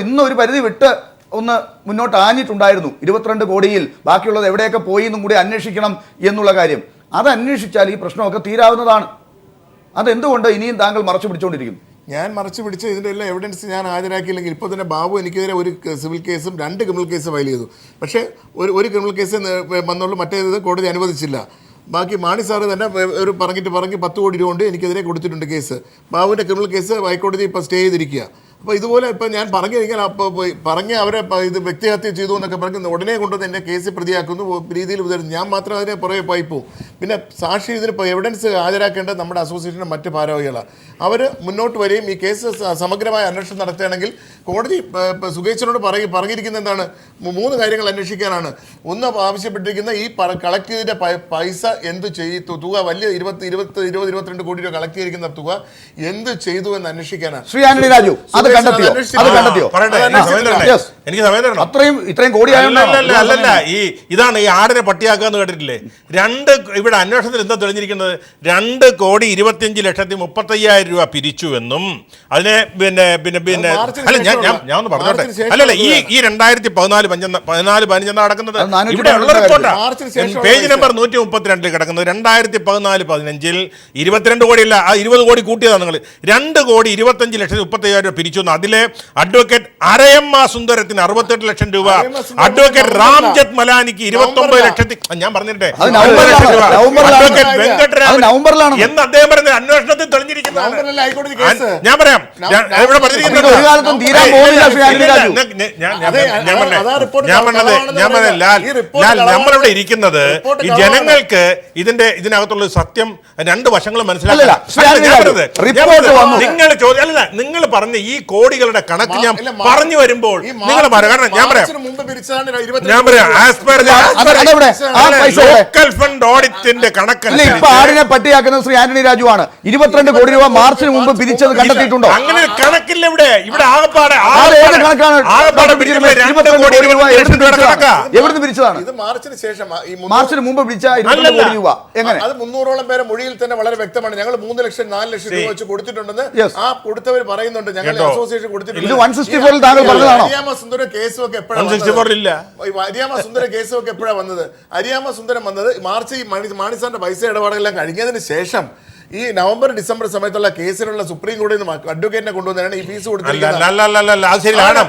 ഇന്ന് ഒരു പരിധി വിട്ട് ഒന്ന് മുന്നോട്ട് ആഞ്ഞിട്ടുണ്ടായിരുന്നു. 22 കോടിയിൽ ബാക്കിയുള്ളത് എവിടെയൊക്കെ പോയി എന്നും കൂടി അന്വേഷിക്കണം എന്നുള്ള കാര്യം. അത് അന്വേഷിച്ചാൽ ഈ പ്രശ്നമൊക്കെ തീരാവുന്നതാണ്. അതെന്തുകൊണ്ട് ഇനിയും താങ്കൾ മറച്ചു പിടിച്ചുകൊണ്ടിരിക്കുന്നു? ഞാൻ മറച്ചു പിടിച്ച് ഇതിൻ്റെ എല്ലാ എവിഡൻസ് ഞാൻ ഹാജരാക്കിയില്ലെങ്കിൽ ഇപ്പോൾ തന്നെ ബാബു എനിക്കെതിരെ ഒരു സിവിൽ കേസും 2 ക്രിമിനൽ കേസ് ഫയൽ ചെയ്തു. പക്ഷേ ഒരു ക്രിമിനൽ കേസ് വന്നുള്ളൂ, മറ്റേത് കോടതി അനുവദിച്ചില്ല. ബാക്കി മാണി സാറ് തന്നെ പറഞ്ഞ് 10 കോടി രൂപ കൊണ്ട് എനിക്കെതിരെ കൊടുത്തിട്ടുണ്ട് കേസ്. ബാബുവിൻ്റെ ക്രിമിനൽ കേസ് ഹൈക്കോടതി ഇപ്പോൾ സ്റ്റേ ചെയ്തിരിക്കുക. അപ്പോൾ ഇതുപോലെ ഇപ്പം ഞാൻ പറഞ്ഞു കഴിഞ്ഞാൽ അപ്പോൾ പറഞ്ഞ് അവരെ ഇത് വ്യക്തിഹത്യ ചെയ്തു എന്നൊക്കെ പറഞ്ഞ് ഉടനെ കൊണ്ടുവന്ന് എൻ്റെ കേസ് പ്രതിയാക്കുന്നു രീതിയിൽ തരുന്നു. ഞാൻ മാത്രം അതിനെ പുറകെ പോയിപ്പോവും. പിന്നെ സാക്ഷി ഇതിനിപ്പോൾ എവിഡൻസ് ഹാജരാക്കേണ്ടത് നമ്മുടെ അസോസിയേഷൻ്റെ മറ്റ് ഭാരവാഹികളാണ്. അവർ മുന്നോട്ട് വരികയും ഈ കേസ് സമഗ്രമായ അന്വേഷണം നടത്തുകയാണെങ്കിൽ കോടതി സുകേശനോട് പറഞ്ഞിരിക്കുന്നത് എന്താണ്? 3 കാര്യങ്ങൾ അന്വേഷിക്കാനാണ്. ഒന്ന് ആവശ്യപ്പെട്ടിരിക്കുന്ന ഈ കളക്ട് ചെയ്തിട്ട് പൈസ എന്ത് ചെയ്തു, തുക വലിയ 22 കോടി രൂപ കളക്ട് ചെയ്തിരിക്കുന്ന തുക എന്ത് ചെയ്തു എന്ന് അന്വേഷിക്കാനാണ്. ശ്രീ ആന്റണി രാജു ഇതാണ് ഈ ആടിനെ പട്ടിയാക്കാന്ന് കേട്ടിട്ടില്ലേ? ഇവിടെ അന്വേഷണത്തിൽ എന്താ തെളിഞ്ഞിരിക്കുന്നത്? 2,25,35,000 രൂപ പിരിച്ചുവെന്നും അതിനെ പിന്നെ അല്ല ഞാൻ ഒന്ന് പറഞ്ഞോട്ടെ. അല്ലല്ല ഈ 2014-15 നടക്കുന്നത് ഇവിടെ ഉള്ള റിപ്പോർട്ടാണ്. പേജ് നമ്പർ 132 കിടക്കുന്നത് 2014-15 22 കോടിയല്ല, ആ 20 കോടി കൂട്ടിയതാണ് നിങ്ങൾ. 2,25,35,000 രൂപ പിരിച്ചു. അതിലെ അഡ്വക്കേറ്റ് അരയമ്മ സുന്ദരത്തിന് 68 ലക്ഷം രൂപ, അഡ്വക്കേറ്റ് രാംജത്ത് മലാനിക്ക് 29 ലക്ഷത്തി ഞാൻ പറഞ്ഞിട്ടെ നവംബറിലാണ് എന്ന് അദ്ദേഹം പറഞ്ഞ അന്വേഷണത്തിൽ തെളിഞ്ഞിരിക്കുന്നതാണ്. ഞാൻ പറയാം ഇവിടെ പറഞ്ഞിരിക്കുന്നത് നമ്മളിവിടെ ഇരിക്കുന്നത് ഈ ജനങ്ങൾക്ക് ഇതിനകത്തുള്ള സത്യം 2 വശങ്ങളും മനസ്സിലാക്കില്ല. നിങ്ങൾ പറഞ്ഞ ഈ കോടികളുടെ കണക്ക് ഞാൻ പറഞ്ഞു വരുമ്പോൾ നിങ്ങൾ കാരണം ഞാൻ പറയാം ലോക്കൽ ഫണ്ട് ഓഡിറ്റിന്റെ കണക്കല്ല പട്ടിയാക്കുന്നത് ശ്രീ ആന്റണി രാജു ആണ്. 22 കോടി രൂപ മാർച്ചിന് മുമ്പ് പിരിച്ചത് കണ്ടെത്തിയിട്ടുണ്ടോ? അങ്ങനെ കണക്കില്ല ഇവിടെ ആകപ്പാടെ എവിടുന്ന് പിരിച്ചതാണ്? ഇത് മാർച്ചിന് ശേഷം മാർച്ചിന് മുമ്പ് പിരിച്ച 22 കോടി രൂപ എങ്ങനെ? അത് 300ഓളം പേരെ മൊഴിയിൽ തന്നെ വളരെ വ്യക്തമാണ്. ഞങ്ങൾ 3 ലക്ഷം 4 ലക്ഷം രൂപ വെച്ച് കൊടുത്തിട്ടുണ്ടെന്ന് ആ കൊടുത്തവർ പറയുന്നുണ്ട്. ഞങ്ങളുടെ അസോസിയേഷൻ കൊടുത്തിട്ടുണ്ട്. 164 താങ്കൾ പറഞ്ഞതാണോ? അരിയാമ സുന്ദര കേസുമൊക്കെ എപ്പോഴാണ് വന്നത്? അരിയാമ സുന്ദരം വന്നത് മാർച്ച് മാണിസാറിന്റെ പൈസ ഇടപാടുകളെല്ലാം കഴിഞ്ഞതിന് ശേഷം ഈ നവംബർ ഡിസംബർ സമയത്തുള്ള കേസിലുള്ള സുപ്രീം കോടതിയിൽ നിന്ന് അഡ്വക്കേറ്റിനെ കൊണ്ടുവന്നാണ് ഈ ഫീസ് കൊടുത്തിരിക്കുന്നത്. അത് ശരിയാണ്.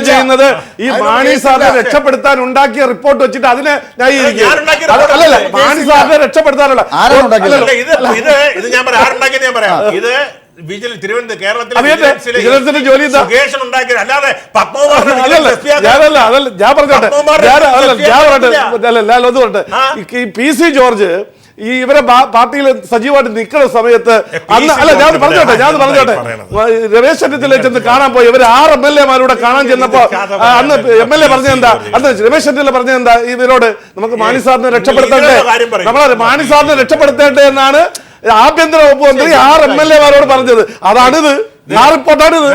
ചെയ്യുന്നത് ഈ മാണി സാറിനെ രക്ഷപ്പെടുത്താൻ ഉണ്ടാക്കിയ റിപ്പോർട്ട് വെച്ചിട്ട് അതിനെ അല്ലല്ല മാണി സാറിനെ രക്ഷപ്പെടുത്താനുള്ള ഇത് ഞാൻ പറയാം. ഇത് വിജിലൻസിന്റെ ജോലി അല്ലാതെ ഈ PC ജോർജ് ഈ ഇവരെ പാർട്ടിയിൽ സജീവമായിട്ട് നിൽക്കുന്ന സമയത്ത് അന്ന് അല്ല ഞാൻ പറഞ്ഞോട്ടെ രമേശ് ചെന്നിത്തല ചെന്ന് കാണാൻ പോയി ഇവര് 6 MLA മാരൂടെ കാണാൻ ചെന്നപ്പോ അന്ന് MLA പറഞ്ഞെന്താ, അന്ന് രമേശ് ചെന്നിത്തല പറഞ്ഞെന്താ, ഇവരോട് നമുക്ക് മാണി സാറിനെ രക്ഷപ്പെടുത്തേണ്ടേ, നമ്മളെ മാണി സാറിനെ രക്ഷപ്പെടുത്തേണ്ടേ എന്നാണ് ആഭ്യന്തര വകുപ്പ് മന്ത്രി 6 MLA മാരോട് പറഞ്ഞത്. അതാണിത്, ആ റിപ്പോർട്ടാണിത്.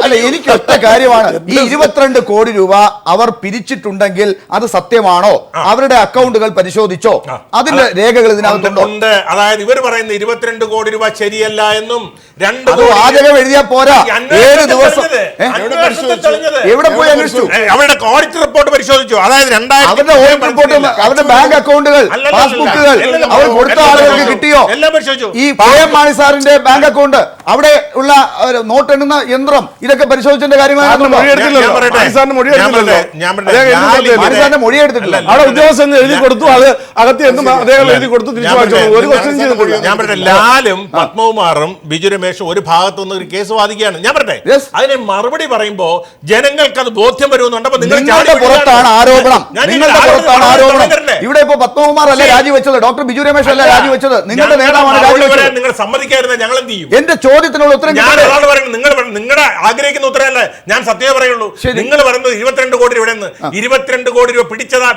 അല്ല, എനിക്ക് ഒറ്റ കാര്യമാണ്, ഈ 22 കോടി രൂപ അവർ പിരിച്ചിട്ടുണ്ടെങ്കിൽ അത് സത്യമാണോ? അവരുടെ അക്കൗണ്ടുകൾ പരിശോധിച്ചോ? അതിന്റെ രേഖകൾ ഇതിനകത്തുണ്ട്. അതായത് ഇവർ പറയുന്ന 22 കോടി രൂപ ശരിയല്ല എന്നും വാചകം എഴുതിയാ പോരാ. 7 ദിവസം എവിടെ പോയി അന്വേഷിച്ചു? അവരുടെ ഓഡിറ്റ് റിപ്പോർട്ട് പരിശോധിച്ചു. അതായത് അവരുടെ ഓഡിറ്റ് റിപ്പോർട്ട്, അവരുടെ ബാങ്ക് അക്കൗണ്ടുകൾ, പാസ്ബുക്കുകൾ അവർ കൊടുത്ത ആളുകൾക്ക് കിട്ടിയോ? ഈ PM മാണി സാറിന്റെ ബാങ്ക് അക്കൗണ്ട്, അവിടെ ഉള്ള നോട്ട് എണ്ണുന്ന യന്ത്രം, ഇതൊക്കെ പരിശോധിച്ചതിന്റെ കാര്യങ്ങളാണ്. മൊഴി എടുത്തിട്ടില്ല. അവിടെ ഉദ്യോഗസ്ഥൻ എഴുതി കൊടുത്തു, അത് അകത്ത് എന്നും അദ്ദേഹം എഴുതി കൊടുത്തു, തിരിച്ചു വാങ്ങിച്ചു. ഒരു ക്വസ്റ്റ്യൻ ചെയ്തിട്ടില്ല. ഞാൻ പറയട്ടെ, ലാലും പത്മകുമാറും ബിജു രമേശും ഒരു ഭാഗത്തുനിന്ന് ഒരു കേസ് വാദിക്കുകയാണ്. ഞാൻ പറയട്ടെ, അതിന് മറുപടി പറയുമ്പോ ജനങ്ങൾക്ക് അത് ബോധ്യം വരുമെന്നുണ്ട്. നിങ്ങളുടെ പുറത്താണ് ആരോപണം, നിങ്ങളുടെ പുറത്താണ് ആരോപണം. ഇവിടെ ഇപ്പൊ പത്മകുമാർ അല്ല രാജിവെച്ചത്, ഡോക്ടർ ബിജു രമേശ് അല്ല രാജിവെച്ചത്, നിങ്ങളുടെ നേതാവാണ് രാജിവെച്ചത്. നിങ്ങൾ സമ്മതിക്കായിരുന്ന ഞങ്ങൾ എന്ത് ചെയ്യും? എന്റെ ചോദ്യത്തിനുള്ള ഉത്തരം നിങ്ങളുടെ ആഗ്രഹിക്കുന്ന ഉത്തരമല്ല, ഞാൻ സത്യമേ പറയുള്ളൂ. നിങ്ങൾ പറയുന്നത് 22 കോടി രൂപ 22 കോടി രൂപ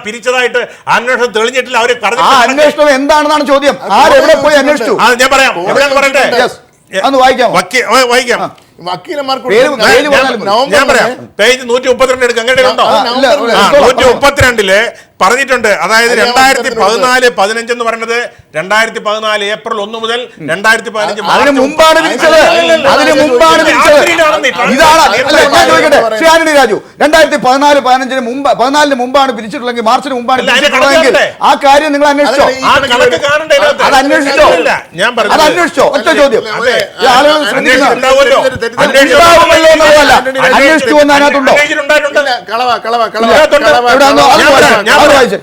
പിരിച്ചതായിട്ട് അന്വേഷണം തെളിഞ്ഞിട്ടില്ല. അവര് അന്വേഷണം എന്താണെന്നാണ് ചോദ്യം. ആരെവിടെ പോയി അന്വേഷിച്ചു? ഞാൻ പറയാം, എവിടെയാണെന്ന് പറയട്ടെ, അന്ന് വായിക്കാം. ഞാൻ പറയാം, പേജ് 132 എടുക്കുക. അങ്ങനെ ഉണ്ടോ? 132 പറഞ്ഞിട്ടുണ്ട്. അതായത് 2014-15 എന്ന് പറയുന്നത് 2014 ഏപ്രിൽ 1 മുതൽ 2015 അതിന് മുമ്പാണ് പിരിച്ചത്. അതിന് മുമ്പാണ് പിരിച്ചത്. ഇതാണ് ശ്രീ ആന്റണി രാജു, 2014-15 മുമ്പ്, 14 മുമ്പാണ് പിരിച്ചിട്ടുള്ളെങ്കിൽ, മാർച്ചിന് മുമ്പാണ് പിരിച്ചിട്ടുള്ളതെങ്കിൽ ആ കാര്യം നിങ്ങൾ അന്വേഷിച്ചോ? അത് അന്വേഷിച്ചോ? അത് അന്വേഷിച്ചോ? ഒറ്റ ചോദ്യം. ആളുകൾ അന്വേഷിച്ചു എന്ന് അതിനകത്തുണ്ടോ?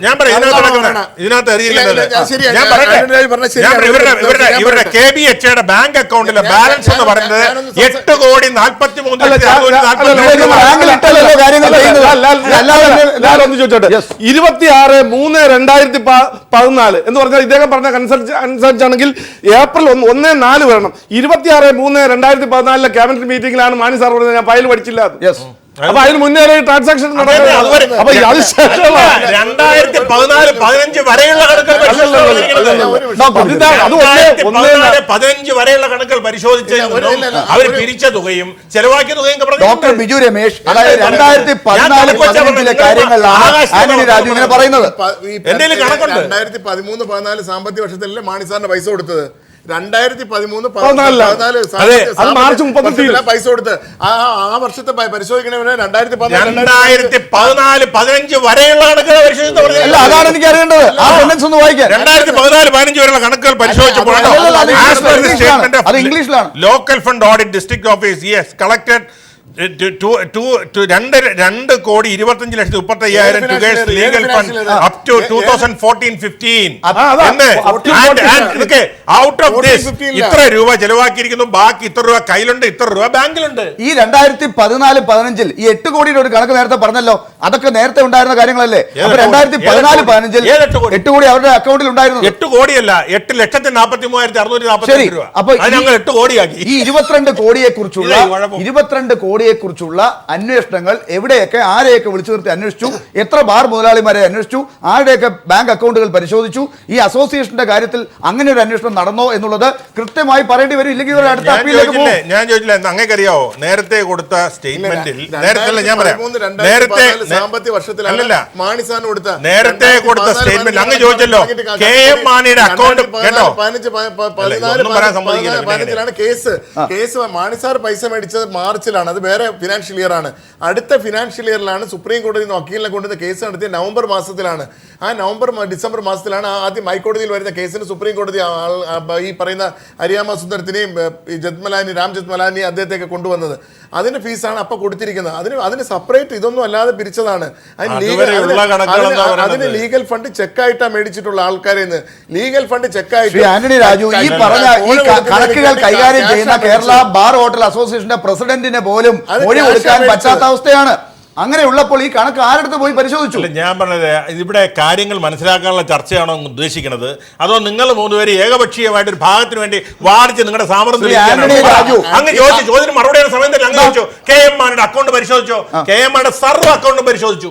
ഞാൻ പറയാം, ഇതിനകത്ത് ഇവരുടെ KBHA ബാങ്ക് അക്കൗണ്ടിലെ ബാലൻസ് എന്ന് പറയുന്നത് 8,43,000. ചോദിച്ചോട്ടെ, 26/3/2014 എന്ന് പറഞ്ഞാൽ ഇദ്ദേഹം പറഞ്ഞ അനുസരിച്ച് ആണെങ്കിൽ ഏപ്രിൽ 1-4 വരണം. 26/3/2014 ക്യാബിനറ്റ് മീറ്റിംഗിലാണ് മാണി സാർ പറഞ്ഞത് ഞാൻ ഫയൽ പഠിച്ചില്ല. അപ്പൊ അതിന് മുന്നേ ട്രാൻസാക്ഷൻ 2014-15 വരെയുള്ള കണക്കുകൾ പരിശോധിച്ച് അവർ പിരിച്ച തുകയും ചെലവാക്കിയ തുകയും ഡോക്ടർ ബിജു രമേശ്, അതായത് 2014-15 കാര്യങ്ങളിലാണ് ആന്റണി രാജു ഇങ്ങനെ പറയുന്നത്. എന്തെങ്കിലും കണക്കുണ്ട്? 2013-14 സാമ്പത്തിക വർഷത്തിലല്ലേ മാണി സാറിന് പൈസ കൊടുത്തത്? 2013-14 മാർച്ച് 30 പൈസ കൊടുത്ത് ആ വർഷത്തെ പരിശോധിക്കണവരെ 2014-15 വരെയുള്ള കണക്കുകൾ പരിശോധിച്ചു. അതാണ് എനിക്ക് അറിയേണ്ടത്. ആ സെന്റൻസ് ഒന്ന് വായിക്കാം. 2014-15 വരെയുള്ള കണക്കുകൾ പരിശോധിച്ചപ്പോൾ അത് ഇംഗ്ലീഷിലാണ്. Local fund audit district office collected 2,25,35,000 towards legal fund up to 2014-15. Out of this, ഇത്ര രൂപ ചെലവാക്കിയിരിക്കുന്നു, ബാക്കി ഇത്ര രൂപ കയ്യിലുണ്ട്, ഇത്ര രൂപ ബാങ്കിലുണ്ട്. ഈ 2014-15 ഈ 8 കോടിയുടെ ഒരു കണക്ക് നേരത്തെ പറഞ്ഞല്ലോ, അതൊക്കെ നേരത്തെ ഉണ്ടായിരുന്ന കാര്യങ്ങളല്ലേ? അപ്പൊ 2014-15 8 കോടി അവരുടെ അക്കൗണ്ടിൽ ഉണ്ടായിരുന്നു. 8 കോടിയല്ല, 8,73,640 രൂപ. അപ്പൊ ഞങ്ങൾ 8 കോടിയാക്കി. ഈ 22 കോടിയെ കുറിച്ചുള്ള അന്വേഷണങ്ങൾ എവിടെയൊക്കെ ആരെയൊക്കെ വിളിച്ചു നിർത്തി അന്വേഷിച്ചു, എത്ര ബാർ മുതലാളിമാരെ അന്വേഷിച്ചു, ആരുടെയൊക്കെ ബാങ്ക് അക്കൗണ്ടുകൾ പരിശോധിച്ചു, ഈ അസോസിയേഷന്റെ കാര്യത്തിൽ അങ്ങനെ ഒരു അന്വേഷണം നടന്നോ എന്നുള്ളത് കൃത്യമായി പറയേണ്ടി വരും. ഇല്ലെങ്കിൽ അടുത്ത അപ്പീലിലേക്ക് പോകും. ഞാൻ ചോദിച്ചില്ല, അങ്ങേക്കറിയാവോ നേരത്തെ കൊടുത്ത സ്റ്റേറ്റ്മെന്റിൽ, നേരത്തെ ഞാൻ പറയാം, നേരത്തെ സാമ്പത്തിക വർഷത്തിലല്ല നേരത്തെ കൊടുത്ത സ്റ്റേറ്റ്മെന്റ് അങ്ങ് ചോദിച്ചല്ലോ, KM മാണിയുടെ അക്കൗണ്ട് കേട്ടോ, 15-14 കേസ് മാണി സാർ പൈസ മേടിച്ചത് മാർച്ചിലാണ്. അത് വേറെ ഫിനാൻഷ്യൽ ഇയർ ആണ്. അടുത്ത ഫിനാൻഷ്യൽ ഇയറിലാണ് സുപ്രീം കോടതി വക്കീലിനെ കൊണ്ടുവന്ന കേസ് നടത്തിയ നവംബർ മാസത്തിലാണ്. ആ ഡിസംബർ മാസത്തിലാണ് ആദ്യം ഹൈക്കോടതിയിൽ വരുന്ന കേസിന് സുപ്രീം കോടതി ഈ പറയുന്ന ഹരിയാമ സുന്ദരത്തിനെയും രാം ജത്മലാനി അദ്ദേഹത്തെയൊക്കെ കൊണ്ടുവന്നത്. അതിന്റെ ഫീസാണ് അപ്പൊ കൊടുത്തിരിക്കുന്നത്. അതിന് സെപ്പറേറ്റ് ഇതൊന്നും അല്ലാതെ പിരിച്ചതാണ്. അതിന് ലീഗൽ ഫണ്ട് ചെക്കായിട്ടാണ് മേടിച്ചിട്ടുള്ള ആൾക്കാരെ ലീഗൽ ഫണ്ട് ചെക്കായിട്ട്. ആന്റണി രാജു, ഈ പറഞ്ഞ ഈ കണക്കുകൾ കൈകാര്യം ചെയ്യുന്ന കേരള ബാർ ഹോട്ടൽ അസോസിയേഷന്റെ പ്രസിഡന്റിന് പോലും മൊഴി കൊടുക്കാൻ പറ്റാത്ത അവസ്ഥയാണ്. അങ്ങനെയുള്ളപ്പോൾ ഈ കണക്ക് ആരെടുത്ത് പോയി പരിശോധിച്ചു? ഞാൻ പറഞ്ഞത് ഇവിടെ കാര്യങ്ങൾ മനസ്സിലാക്കാനുള്ള ചർച്ചയാണോ ഉദ്ദേശിക്കുന്നത്, അതോ നിങ്ങൾ മൂന്നുപേര് ഏകപക്ഷീയമായിട്ട് ഒരു ഭാഗത്തിന് വേണ്ടി വാദിച്ച് നിങ്ങളുടെ സാമർത്ഥ്യം അങ്ങ് ചോദിച്ചു? ചോദ്യത്തിന് മറുപടി സമയം തന്നെ അങ്ങ് ചോദിച്ചു. കെ എം മാണിയുടെ അക്കൗണ്ട് പരിശോധിച്ചോ? കെ എം മാണിയുടെ സർവ്വ അക്കൗണ്ടും പരിശോധിച്ചു.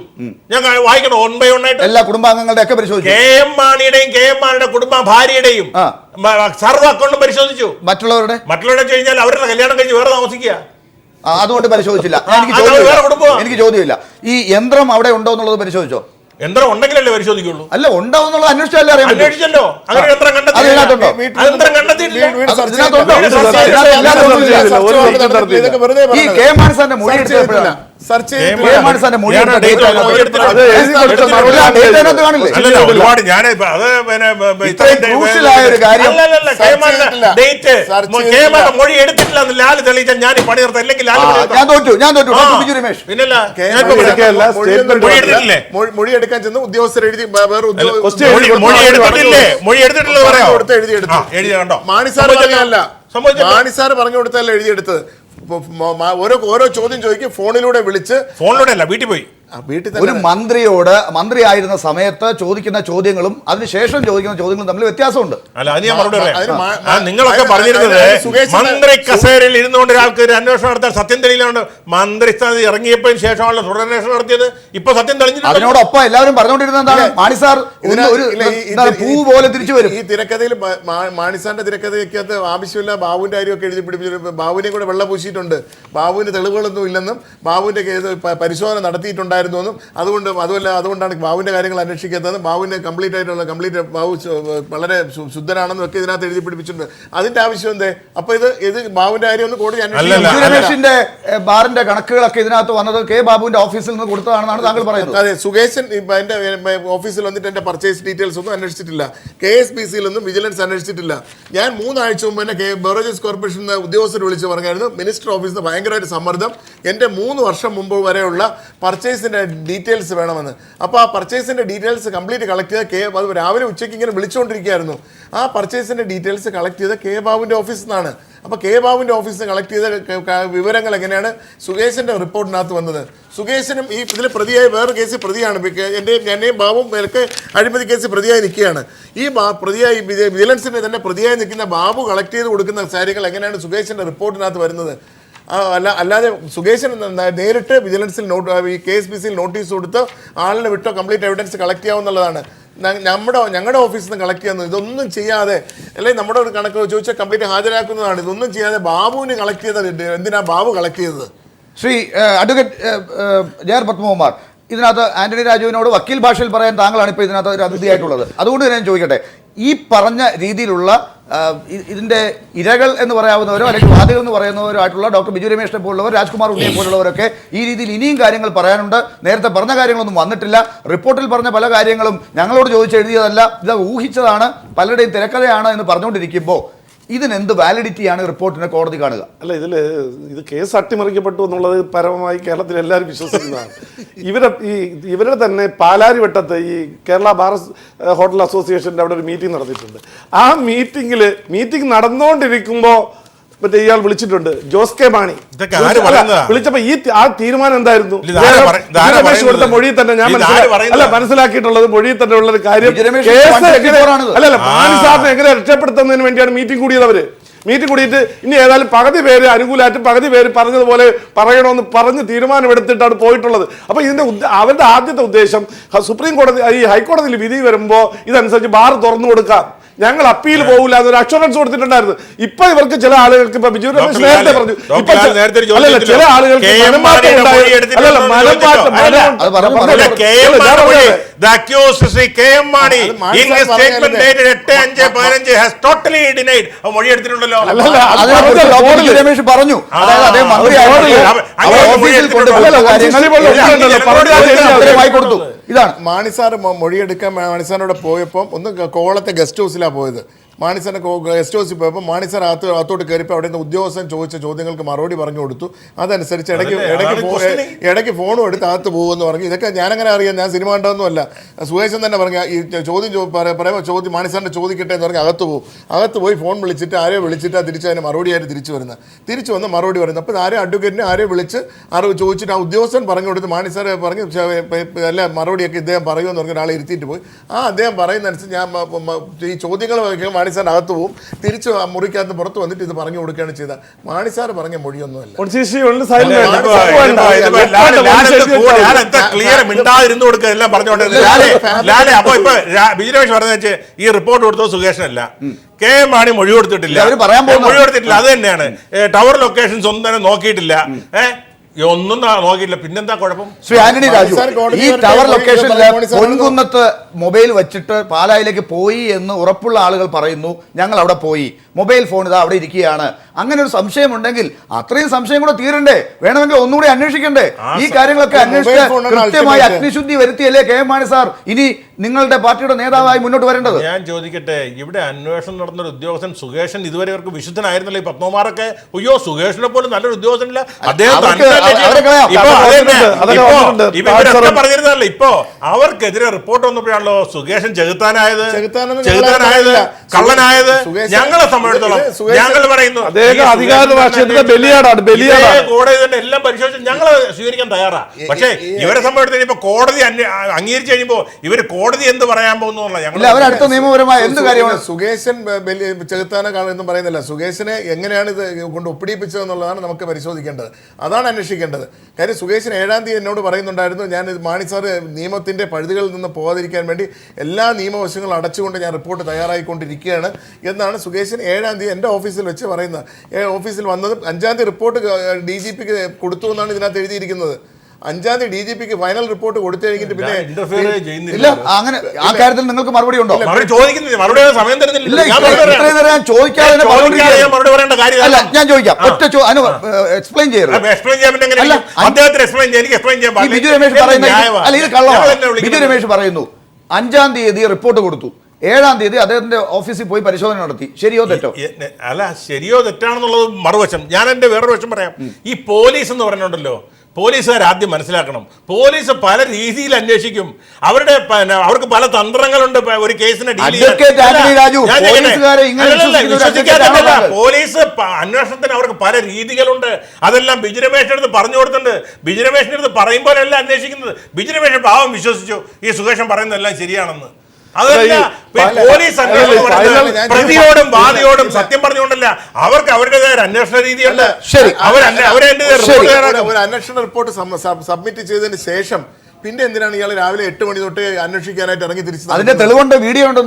ഞാൻ വായിക്കണം 1 by 1 ആയിട്ട് എല്ലാ കുടുംബാംഗങ്ങളുടെ ഒക്കെ പരിശോധിച്ചു. കെ എം മാണിയുടെയും കെ എം മാണിയുടെ കുടുംബ ഭാര്യയുടെയും സർവ്വ അക്കൗണ്ടും പരിശോധിച്ചു. മറ്റുള്ളവരുടെ കഴിഞ്ഞാൽ അവരുടെ കല്യാണം കഴിഞ്ഞ് വേറെ താമസിക്കുക. അതുകൊണ്ട് പരിശോധിച്ചില്ല. എനിക്ക് ചോദ്യമില്ല. ഈ യന്ത്രം അവിടെ ഉണ്ടോ എന്നുള്ളത് പരിശോധിച്ചോ? യന്ത്രം ഉണ്ടെങ്കിലല്ലേ പരിശോധിക്കുള്ളൂ. അല്ല, ഉണ്ടോ എന്നുള്ളത് അന്വേഷിച്ചല്ലേ അറിയാം. അന്വേഷിച്ചല്ലോ. അങ്ങനെ യന്ത്രം ഈ കെ മാണി സാറിന്റെ മൊഴി എടുത്തപ്പോഴാണ് ഒരുപാട് ഞാൻ മൊഴി എടുത്തിട്ടില്ല ലാല് തെളിയിച്ചാൽ ഞാൻ പണി നിർത്താം. അല്ലെങ്കിൽ മൊഴി എടുക്കാൻ ചെന്ന് ഉദ്യോഗസ്ഥർ എഴുതി മൊഴി എടുത്തിട്ടില്ല എഴുതിയെടുത്തു. മാണി സാറ് പറഞ്ഞു കൊടുത്തല്ല എഴുതിയെടുത്തത്. ഓരോ ചോദ്യം ചോദിക്കും, ഫോണിലൂടെ അല്ല വീട്ടിൽ പോയി. ഒരു മന്ത്രിയായിരുന്ന സമയത്ത് ചോദിക്കുന്ന ചോദ്യങ്ങളും അതിനുശേഷം ചോദിക്കുന്ന ചോദ്യങ്ങളും തമ്മിൽ വ്യത്യാസമുണ്ട്. നിങ്ങളൊക്കെ പറഞ്ഞിരുന്നത് മന്ത്രി കസേരയിൽ ഇരുന്നുകൊണ്ട് ഒരാൾക്ക് ഒരു അന്വേഷണം നടത്താൻ സത്യം തെളിയില്ലാണ്ട് മന്ത്രി സ്ഥാനത്ത് ഇറങ്ങിയപ്പോഴും ശേഷമാണല്ലോ തുടരന്വേഷണം നടത്തിയത്. ഇപ്പൊ സത്യം തെളിഞ്ഞില്ല. അതിനോടൊപ്പം എല്ലാവരും പറഞ്ഞുകൊണ്ടിരുന്നത് എന്താണ്? മാണി സാർ പൂ പോലെ തിരിച്ചു വരും. ഈ തിരക്കഥയിൽ മാണി സാറിന്റെ തിരക്കഥയ്ക്കകത്ത് ആവശ്യമില്ല ബാബുവിന്റെ കാര്യമൊക്കെ എഴുതി പിടിപ്പിച്ചിട്ട് ബാബുവിനെ കൂടെ വെള്ള പൂശിയിട്ടുണ്ട്. ബാബുവിന് തെളിവുകളൊന്നും ഇല്ലെന്നും ബാബുവിന്റെ കേസ് പരിശോധന നടത്തിയിട്ടുണ്ടായിരുന്നു. അതുകൊണ്ടാണ് ബാബുവിന്റെ കാര്യങ്ങൾ അന്വേഷിക്കാത്തത്. ബാബുവിനെ കംപ്ലീറ്റ് ബാബു വളരെ ശുദ്ധനാണെന്നും ഒക്കെ ഇതിനകത്ത് എഴുതി പിടിപ്പിച്ചിട്ടുണ്ട്. അതിന്റെ ആവശ്യം എന്തേ? അപ്പൊ ഇത് ബാബുവിന്റെ കാര്യം ഒന്ന് കോടതി രമേശിന്റെ ബാറിന്റെ കണക്കുകളൊക്കെ ഇതിനകത്ത് വന്നത് കെ ബാബുവിന്റെ ഓഫീസിൽ നിന്ന് കൊടുത്തതാണെന്നാണ് താങ്കൾ പറയുന്നത്. അതെ, സുകേശൻ എന്റെ ഓഫീസിൽ വന്നിട്ട് എന്റെ പർച്ചേസ് ഡീറ്റെയിൽസ് ഒന്നും അന്വേഷിച്ചിട്ടില്ല. KSPC-യിലൊന്നും വിജിലൻസ് അന്വേഷിച്ചിട്ടില്ല. ഞാൻ 3 ആഴ്ച മുമ്പ് തന്നെ ബെവറേജസ് കോർപ്പറേഷൻ ഉദ്യോഗസ്ഥർ വിളിച്ച് പറഞ്ഞായിരുന്നു മിനിസ്റ്റർ ഓഫീസിൽ നിന്ന് ഭയങ്കരമായിട്ട് സമ്മർദ്ദം, എൻ്റെ 3 വർഷം മുമ്പ് വരെയുള്ള പർച്ചേസിന്റെ ഡീറ്റെയിൽസ് വേണമെന്ന്. അപ്പോൾ ആ പർച്ചേസിന്റെ ഡീറ്റെയിൽസ് കംപ്ലീറ്റ് കളക്ട് ചെയ്ത് അത് രാവിലെ ഉച്ചയ്ക്ക് ഇങ്ങനെ വിളിച്ചുകൊണ്ടിരിക്കുകയായിരുന്നു. ആ പർച്ചേസിന്റെ ഡീറ്റെയിൽസ് കളക്ട് ചെയ്ത് കെ ബാബുവിന്റെ ഓഫീസിൽ നിന്നാണ്. അപ്പോൾ കെ ബാബുവിന്റെ ഓഫീസിൽ നിന്ന് കളക്ട് ചെയ്ത വിവരങ്ങൾ എങ്ങനെയാണ് സുകേശന്റെ റിപ്പോർട്ടിനകത്ത് വന്നത്? സുകേശനും ഈ ഇതിൽ പ്രതിയായി വേറൊരു കേസിൽ പ്രതിയാണ്. എന്നെയും ബാബുവും ഒക്കെ അഴിമതി കേസിൽ പ്രതിയായി നിൽക്കുകയാണ്. ഈ പ്രതിയായി വിജിലൻസിന്റെ തന്നെ പ്രതിയായി നിൽക്കുന്ന ബാബു കളക്ട് ചെയ്ത് കൊടുക്കുന്ന കാര്യങ്ങൾ എങ്ങനെയാണ് സുകേശന്റെ റിപ്പോർട്ടിനകത്ത് വരുന്നത്? അല്ലാതെ സുകേശൻ നേരിട്ട് വിജിലൻസിൽ ഈ KSPC-യിൽ നോട്ടീസ് കൊടുത്ത് ആളിനെ വിട്ടോ കംപ്ലീറ്റ് എവിഡൻസ് കളക്ട് ചെയ്യാവുന്നതാണ്. ഞങ്ങളുടെ ഓഫീസിൽ നിന്ന് കളക്ട് ചെയ്യുന്നത് ഇതൊന്നും ചെയ്യാതെ, അല്ലെങ്കിൽ നമ്മുടെ ഒരു കണക്ക് ചോദിച്ചാൽ കംപ്ലീറ്റ് ഹാജരാക്കുന്നതാണ്. ഇതൊന്നും ചെയ്യാതെ ബാബുവിന് കളക്ട് ചെയ്തത് എന്തിനാ ബാബു കളക്ട് ചെയ്തത്? ശ്രീ അഡ്വക്കേറ്റ് JR പത്മകുമാർ, ഇതിനകത്ത് ആന്റണി രാജുവിനോട് വക്കീൽ ഭാഷയിൽ പറയാൻ താങ്കളാണ് ഇപ്പോൾ ഇതിനകത്ത് ഒരു അതിഥിയായിട്ടുള്ളത്. അതുകൊണ്ട് തന്നെ ഞാൻ ചോദിക്കട്ടെ, ഈ പറഞ്ഞ രീതിയിലുള്ള ഇതിന്റെ ഇരകൾ എന്ന് പറയാവുന്നവരോ അല്ലെങ്കിൽ വാദികൾ എന്ന് പറയുന്നവരോ ആയിട്ടുള്ള ഡോക്ടർ ബിജു രമേശിനെ പോലുള്ളവർ, രാജ്കുമാർ ഉണ്ണിയെ പോലുള്ളവരൊക്കെ ഈ രീതിയിൽ ഇനിയും കാര്യങ്ങൾ പറയാനുണ്ട്. നേരത്തെ പറഞ്ഞ കാര്യങ്ങളൊന്നും വന്നിട്ടില്ല. റിപ്പോർട്ടിൽ പറഞ്ഞ പല കാര്യങ്ങളും ഞങ്ങളോട് ചോദിച്ചെഴുതിയതല്ല, ഇത് ഊഹിച്ചതാണ്, പലരുടെയും തിരക്കഥയാണ് എന്ന് പറഞ്ഞുകൊണ്ടിരിക്കുമ്പോൾ ഇതിനെന്ത് വാലിഡിറ്റിയാണ് റിപ്പോർട്ടിനെ കോടതി കാണുക? അല്ല, ഇത് കേസ് അട്ടിമറിക്കപ്പെട്ടു എന്നുള്ളത് പരമമായി കേരളത്തിൽ എല്ലാവരും വിശ്വസിക്കുന്നതാണ്. ഇവരുടെ തന്നെ പാലാരിവട്ടത്ത് ഈ കേരള ബാർ ഹോട്ടൽ അസോസിയേഷൻ്റെ അവിടെ ഒരു മീറ്റിംഗ് നടത്തിയിട്ടുണ്ട്. ആ മീറ്റിംഗ് നടന്നുകൊണ്ടിരിക്കുമ്പോൾ മറ്റേ ഇയാൾ വിളിച്ചിട്ടുണ്ട്, ജോസ് കെ മാണി വിളിച്ചപ്പോ ആ തീരുമാനം എന്തായിരുന്നു? രമേശ് കൊടുത്ത മൊഴിയിൽ തന്നെ ഞാൻ മനസ്സിലാക്കിയിട്ടുള്ളത് മൊഴിയിൽ തന്നെ ഉള്ള ഒരു കാര്യം, അല്ലല്ല മാണി സാറിനെ എങ്ങനെ രക്ഷപ്പെടുത്തുന്നതിന് വേണ്ടിയാണ് മീറ്റിംഗ് കൂടിയത്. മീറ്റിംഗ് കൂടിയിട്ട് ഇനി ഏതായാലും പകുതി പേര് അനുകൂലമായിട്ടും പകുതി പേര് പറഞ്ഞതുപോലെ പറയണമെന്ന് പറഞ്ഞ് തീരുമാനമെടുത്തിട്ടാണ് പോയിട്ടുള്ളത്. അപ്പോൾ അവരുടെ ആദ്യത്തെ ഉദ്ദേശം സുപ്രീം കോടതി ഈ ഹൈക്കോടതിയിൽ വിധി വരുമ്പോൾ ഇതനുസരിച്ച് ബാർ തുറന്നു കൊടുക്കാം, ഞങ്ങൾ അപ്പീൽ പോകില്ല എന്നൊരു അഷുറൻസ് കൊടുത്തിട്ടുണ്ടായിരുന്നു. ഇപ്പൊ ഇവർക്ക് ചില ആളുകൾക്ക് ഇപ്പൊ ബിജു രമേശ് നേരത്തെ പറഞ്ഞു, അല്ലല്ല ചില ആളുകൾക്ക് മനംമാറ്റം The accused Sri K.M. Mani അത് Mani in sir his statement പറഞ്ഞതല്ലേ? dated 8/5/15 has totally denied. മൊഴി എടുത്തിട്ടുണ്ടല്ലോ. അതിനെക്കുറിച്ച് ഡോക്ടർ ബിജു രമേശ് പറഞ്ഞു. അതായത് അദ്ദേഹം മന്ത്രിയായിട്ട് ഓഫീസിൽ കൊണ്ടുപോകുന്ന കാര്യങ്ങൾ കൊടുത്തു. ഇതാണ് മാണി സാർ മൊഴിയെടുക്കാൻ മാണി സാറിനോട് പോയപ്പോൾ ഒന്ന് കോളത്തെ ഗസ്റ്റ് ഹൗസിലാണ് പോയത്. മാണി സാറിന് ഗസ്റ്റ് ഹൗസിൽ പോയപ്പോൾ മാണി സാർ അകത്തോട്ട് കയറിയപ്പോൾ അവിടെ നിന്ന് ഉദ്യോഗസ്ഥൻ ചോദിച്ച ചോദ്യങ്ങൾക്ക് മറുപടി പറഞ്ഞു കൊടുത്തു. അതനുസരിച്ച് ഇടയ്ക്ക് ഫോണും എടുത്ത് അകത്ത് പോകുമെന്ന് പറഞ്ഞു. ഇതൊക്കെ ഞാനങ്ങനെ അറിയാം, ഞാൻ സിനിമ കണ്ടതൊന്നുമല്ല. സുഹേശൻ തന്നെ പറഞ്ഞ ഈ ചോദ്യം മാണി സാറിൻ്റെ ചോദിക്കട്ടെ എന്ന് പറഞ്ഞ് അകത്ത് പോകും. അകത്ത് പോയി ഫോൺ വിളിച്ചിട്ട് ആരെയോ വിളിച്ചിട്ട് തിരിച്ച് അതിന് മറുപടിയായിട്ട് തിരിച്ചു വന്ന് മറുപടി പറയുന്നത്. അപ്പോൾ ആരെയും അഡ്വക്കേറ്റിനെ ആരെയും വിളിച്ച് അറിവ് ചോദിച്ചിട്ട് ആ ഉദ്യോഗസ്ഥൻ പറഞ്ഞു കൊടുത്ത് മാണി സാർ പറഞ്ഞു അല്ല മറുപടിയൊക്കെ ഇദ്ദേഹം പറയുമെന്ന് പറഞ്ഞ ഒരാളെ ഇരുത്തിയിട്ട് പോയി. അദ്ദേഹം പറയുന്നതനുസരിച്ച് ഞാൻ ഈ ചോദ്യങ്ങൾ മാണി സാർ അകത്ത് പോവും, തിരിച്ച് മുറിക്കകത്ത് പുറത്ത് വന്നിട്ട് ഇത് പറഞ്ഞു കൊടുക്കുകയാണ് ചെയ്തത്. മാണി സാർ പറഞ്ഞ മൊഴിയൊന്നുമല്ല. ഈ റിപ്പോർട്ട് കൊടുത്തത് സുകേഷനല്ല, K.M. മാണി മൊഴി കൊടുത്തിട്ടില്ല. മൊഴി കൊടുത്തിട്ടില്ല. അത് തന്നെയാണ്. ടവർ ലൊക്കേഷൻസ് ഒന്നും തന്നെ നോക്കിയിട്ടില്ല. ഒന്നും നോക്കിയില്ല. പിന്നെന്താ കുഴപ്പം? ശ്രീ ആന്റണി രാജു, ഈ ടവർ ലൊക്കേഷനിൽ പൊൻകുന്നത്ത് മൊബൈൽ വെച്ചിട്ട് പാലായിലേക്ക് പോയി എന്ന് ഉറപ്പുള്ള ആളുകൾ പറയുന്നു. ഞങ്ങൾ അവിടെ പോയി, മൊബൈൽ ഫോൺ ഇതാ അവിടെ ഇരിക്കുകയാണ്. അങ്ങനെ ഒരു സംശയം ഉണ്ടെങ്കിൽ അത്രയും സംശയം കൂടെ തീരണ്ടേ? വേണമെങ്കിൽ ഒന്നുകൂടി അന്വേഷിക്കണ്ടേ? ഈ കാര്യങ്ങളൊക്കെ അന്വേഷിച്ച് കൃത്യമായി അഗ്നിശുദ്ധി വരുത്തിയല്ലേ K.M. മാണി സാർ ഇനി നിങ്ങളുടെ പാർട്ടിയുടെ നേതാവായി മുന്നോട്ട് വരേണ്ടത്? ഞാൻ ചോദിക്കട്ടെ, ഇവിടെ അന്വേഷണം നടന്നൊരു ഉദ്യോഗസ്ഥൻ സുകേഷൻ ഇതുവരെ അവർക്ക് വിശുദ്ധനായിരുന്നല്ലോ. ഈ പത്മകുമാറൊക്കെ അയ്യോ സുകേഷിനെ പോലും നല്ലൊരു ഉദ്യോഗസ്ഥനില്ല, അദ്ദേഹം പറഞ്ഞിരുന്നല്ലോ. ഇപ്പൊ അവർക്കെതിരെ റിപ്പോർട്ട് വന്നപ്പോഴാണല്ലോ സുകേഷൻ ചെകുത്താനായത്, കള്ളനായത്. ഞങ്ങളെ സംബന്ധിച്ചിടത്തോളം ഞങ്ങൾ പറയുന്നു കോടതി തന്നെ എല്ലാം പരിശോധിച്ച് ഞങ്ങൾ സ്വീകരിക്കാൻ തയ്യാറാ. പക്ഷേ ഇവരെ സംബന്ധിച്ചിടത്തോളം ഇപ്പൊ കോടതി അംഗീകരിച്ചു കഴിയുമ്പോ ഇവര് കോടതി എന്ത് പറയാൻ പോകുന്നുള്ള ഞങ്ങൾ അവരടുത്ത നിയമപരമായ എന്ത് കാര്യമാണ്? സുകേശൻ ചെകുത്താന എന്ന് പറയുന്നില്ല. സുകേശനെ എങ്ങനെയാണ് ഇത് കൊണ്ട് ഒപ്പിടിപ്പിച്ചതെന്നുള്ളതാണ് നമുക്ക് പരിശോധിക്കേണ്ടത്, അതാണ് അന്വേഷിക്കേണ്ടത്. കാര്യം സുകേശൻ 7-ാം തീയതി എന്നോട് പറയുന്നുണ്ടായിരുന്നു, ഞാൻ മാണി സാർ നിയമത്തിൻ്റെ പഴുതുകളിൽ നിന്ന് പോകാതിരിക്കാൻ വേണ്ടി എല്ലാ നിയമവശങ്ങളും അടച്ചുകൊണ്ട് ഞാൻ റിപ്പോർട്ട് തയ്യാറായിക്കൊണ്ടിരിക്കുകയാണ് എന്നാണ് സുകേശൻ 7-ാം തീയതി എൻ്റെ ഓഫീസിൽ വെച്ച് പറയുന്നത്. ഓഫീസിൽ വന്നത് 5-ാം തീയതി റിപ്പോർട്ട് DGPക്ക് കൊടുത്തു എന്നാണ് ഇതിനകത്ത് എഴുതിയിരിക്കുന്നത്. 5-ാം തീയതി DGPക്ക് ഫൈനൽ റിപ്പോർട്ട് കൊടുത്തു കഴിഞ്ഞിട്ട് പിന്നെ ഇല്ല, അങ്ങനെ ആ കാര്യത്തിൽ നിങ്ങൾക്ക് മറുപടി ഉണ്ടോ? ഞാൻ ചോദിക്കാം, ഒറ്റ എക്സ്പ്ലെയിൻ ചെയ്യരുത്. ബിജു രമേശ് പറയുന്ന അല്ല, ഇത് കള്ളമാണ്. ബിജു രമേശ് പറയുന്നു 5-ാം തീയതി റിപ്പോർട്ട് കൊടുത്തു, 7-ാം തീയതി അദ്ദേഹത്തിന്റെ ഓഫീസിൽ പോയി പരിശോധന നടത്തി. ശരിയോ തെറ്റോ? അല്ല, ശരിയോ തെറ്റാണെന്നുള്ളത് മറുവശം. ഞാൻ എന്റെ വേറൊരു വശം പറയാം. ഈ പോലീസ് എന്ന് പറഞ്ഞിട്ടുണ്ടല്ലോ, പോലീസുകാർ ആദ്യം മനസ്സിലാക്കണം, പോലീസ് പല രീതിയിൽ അന്വേഷിക്കും. അവർക്ക് പല തന്ത്രങ്ങളുണ്ട് ഒരു കേസിനെ ഡീൽ ചെയ്യാൻ. പോലീസ് അന്വേഷണത്തിന് അവർക്ക് പല രീതികളുണ്ട്. അതെല്ലാം ബിജു രമേശിന്റെ അടുത്ത് പറഞ്ഞു കൊടുത്തിട്ടുണ്ട്. ബിജു രമേശിന്റെ അടുത്ത് പറയുമ്പോഴല്ല അന്വേഷിക്കുന്നത്. ബിജു രമേശ് പാവം വിശ്വസിച്ചു ഈ സുകേഷൻ പറയുന്നതെല്ലാം ശരിയാണെന്ന്. അതല്ല, പോലീസ് പ്രതിയോടും വാദിയോടും സത്യം പറഞ്ഞുകൊണ്ടല്ല, അവർക്ക് അവരുടേതായ അന്വേഷണ രീതിയുണ്ട്. ഒരു അന്വേഷണ റിപ്പോർട്ട് സബ്മിറ്റ് ചെയ്തതിന് ശേഷം പിന്നെ എന്തിനാണ് ഇയാൾ രാവിലെ 8 മണി തൊട്ട് അന്വേഷിക്കാനായിട്ട് ഇറങ്ങി തിരിച്ചത്? അതിന്റെ തെളിവുണ്ട്, വീഡിയോ ഉണ്ട്.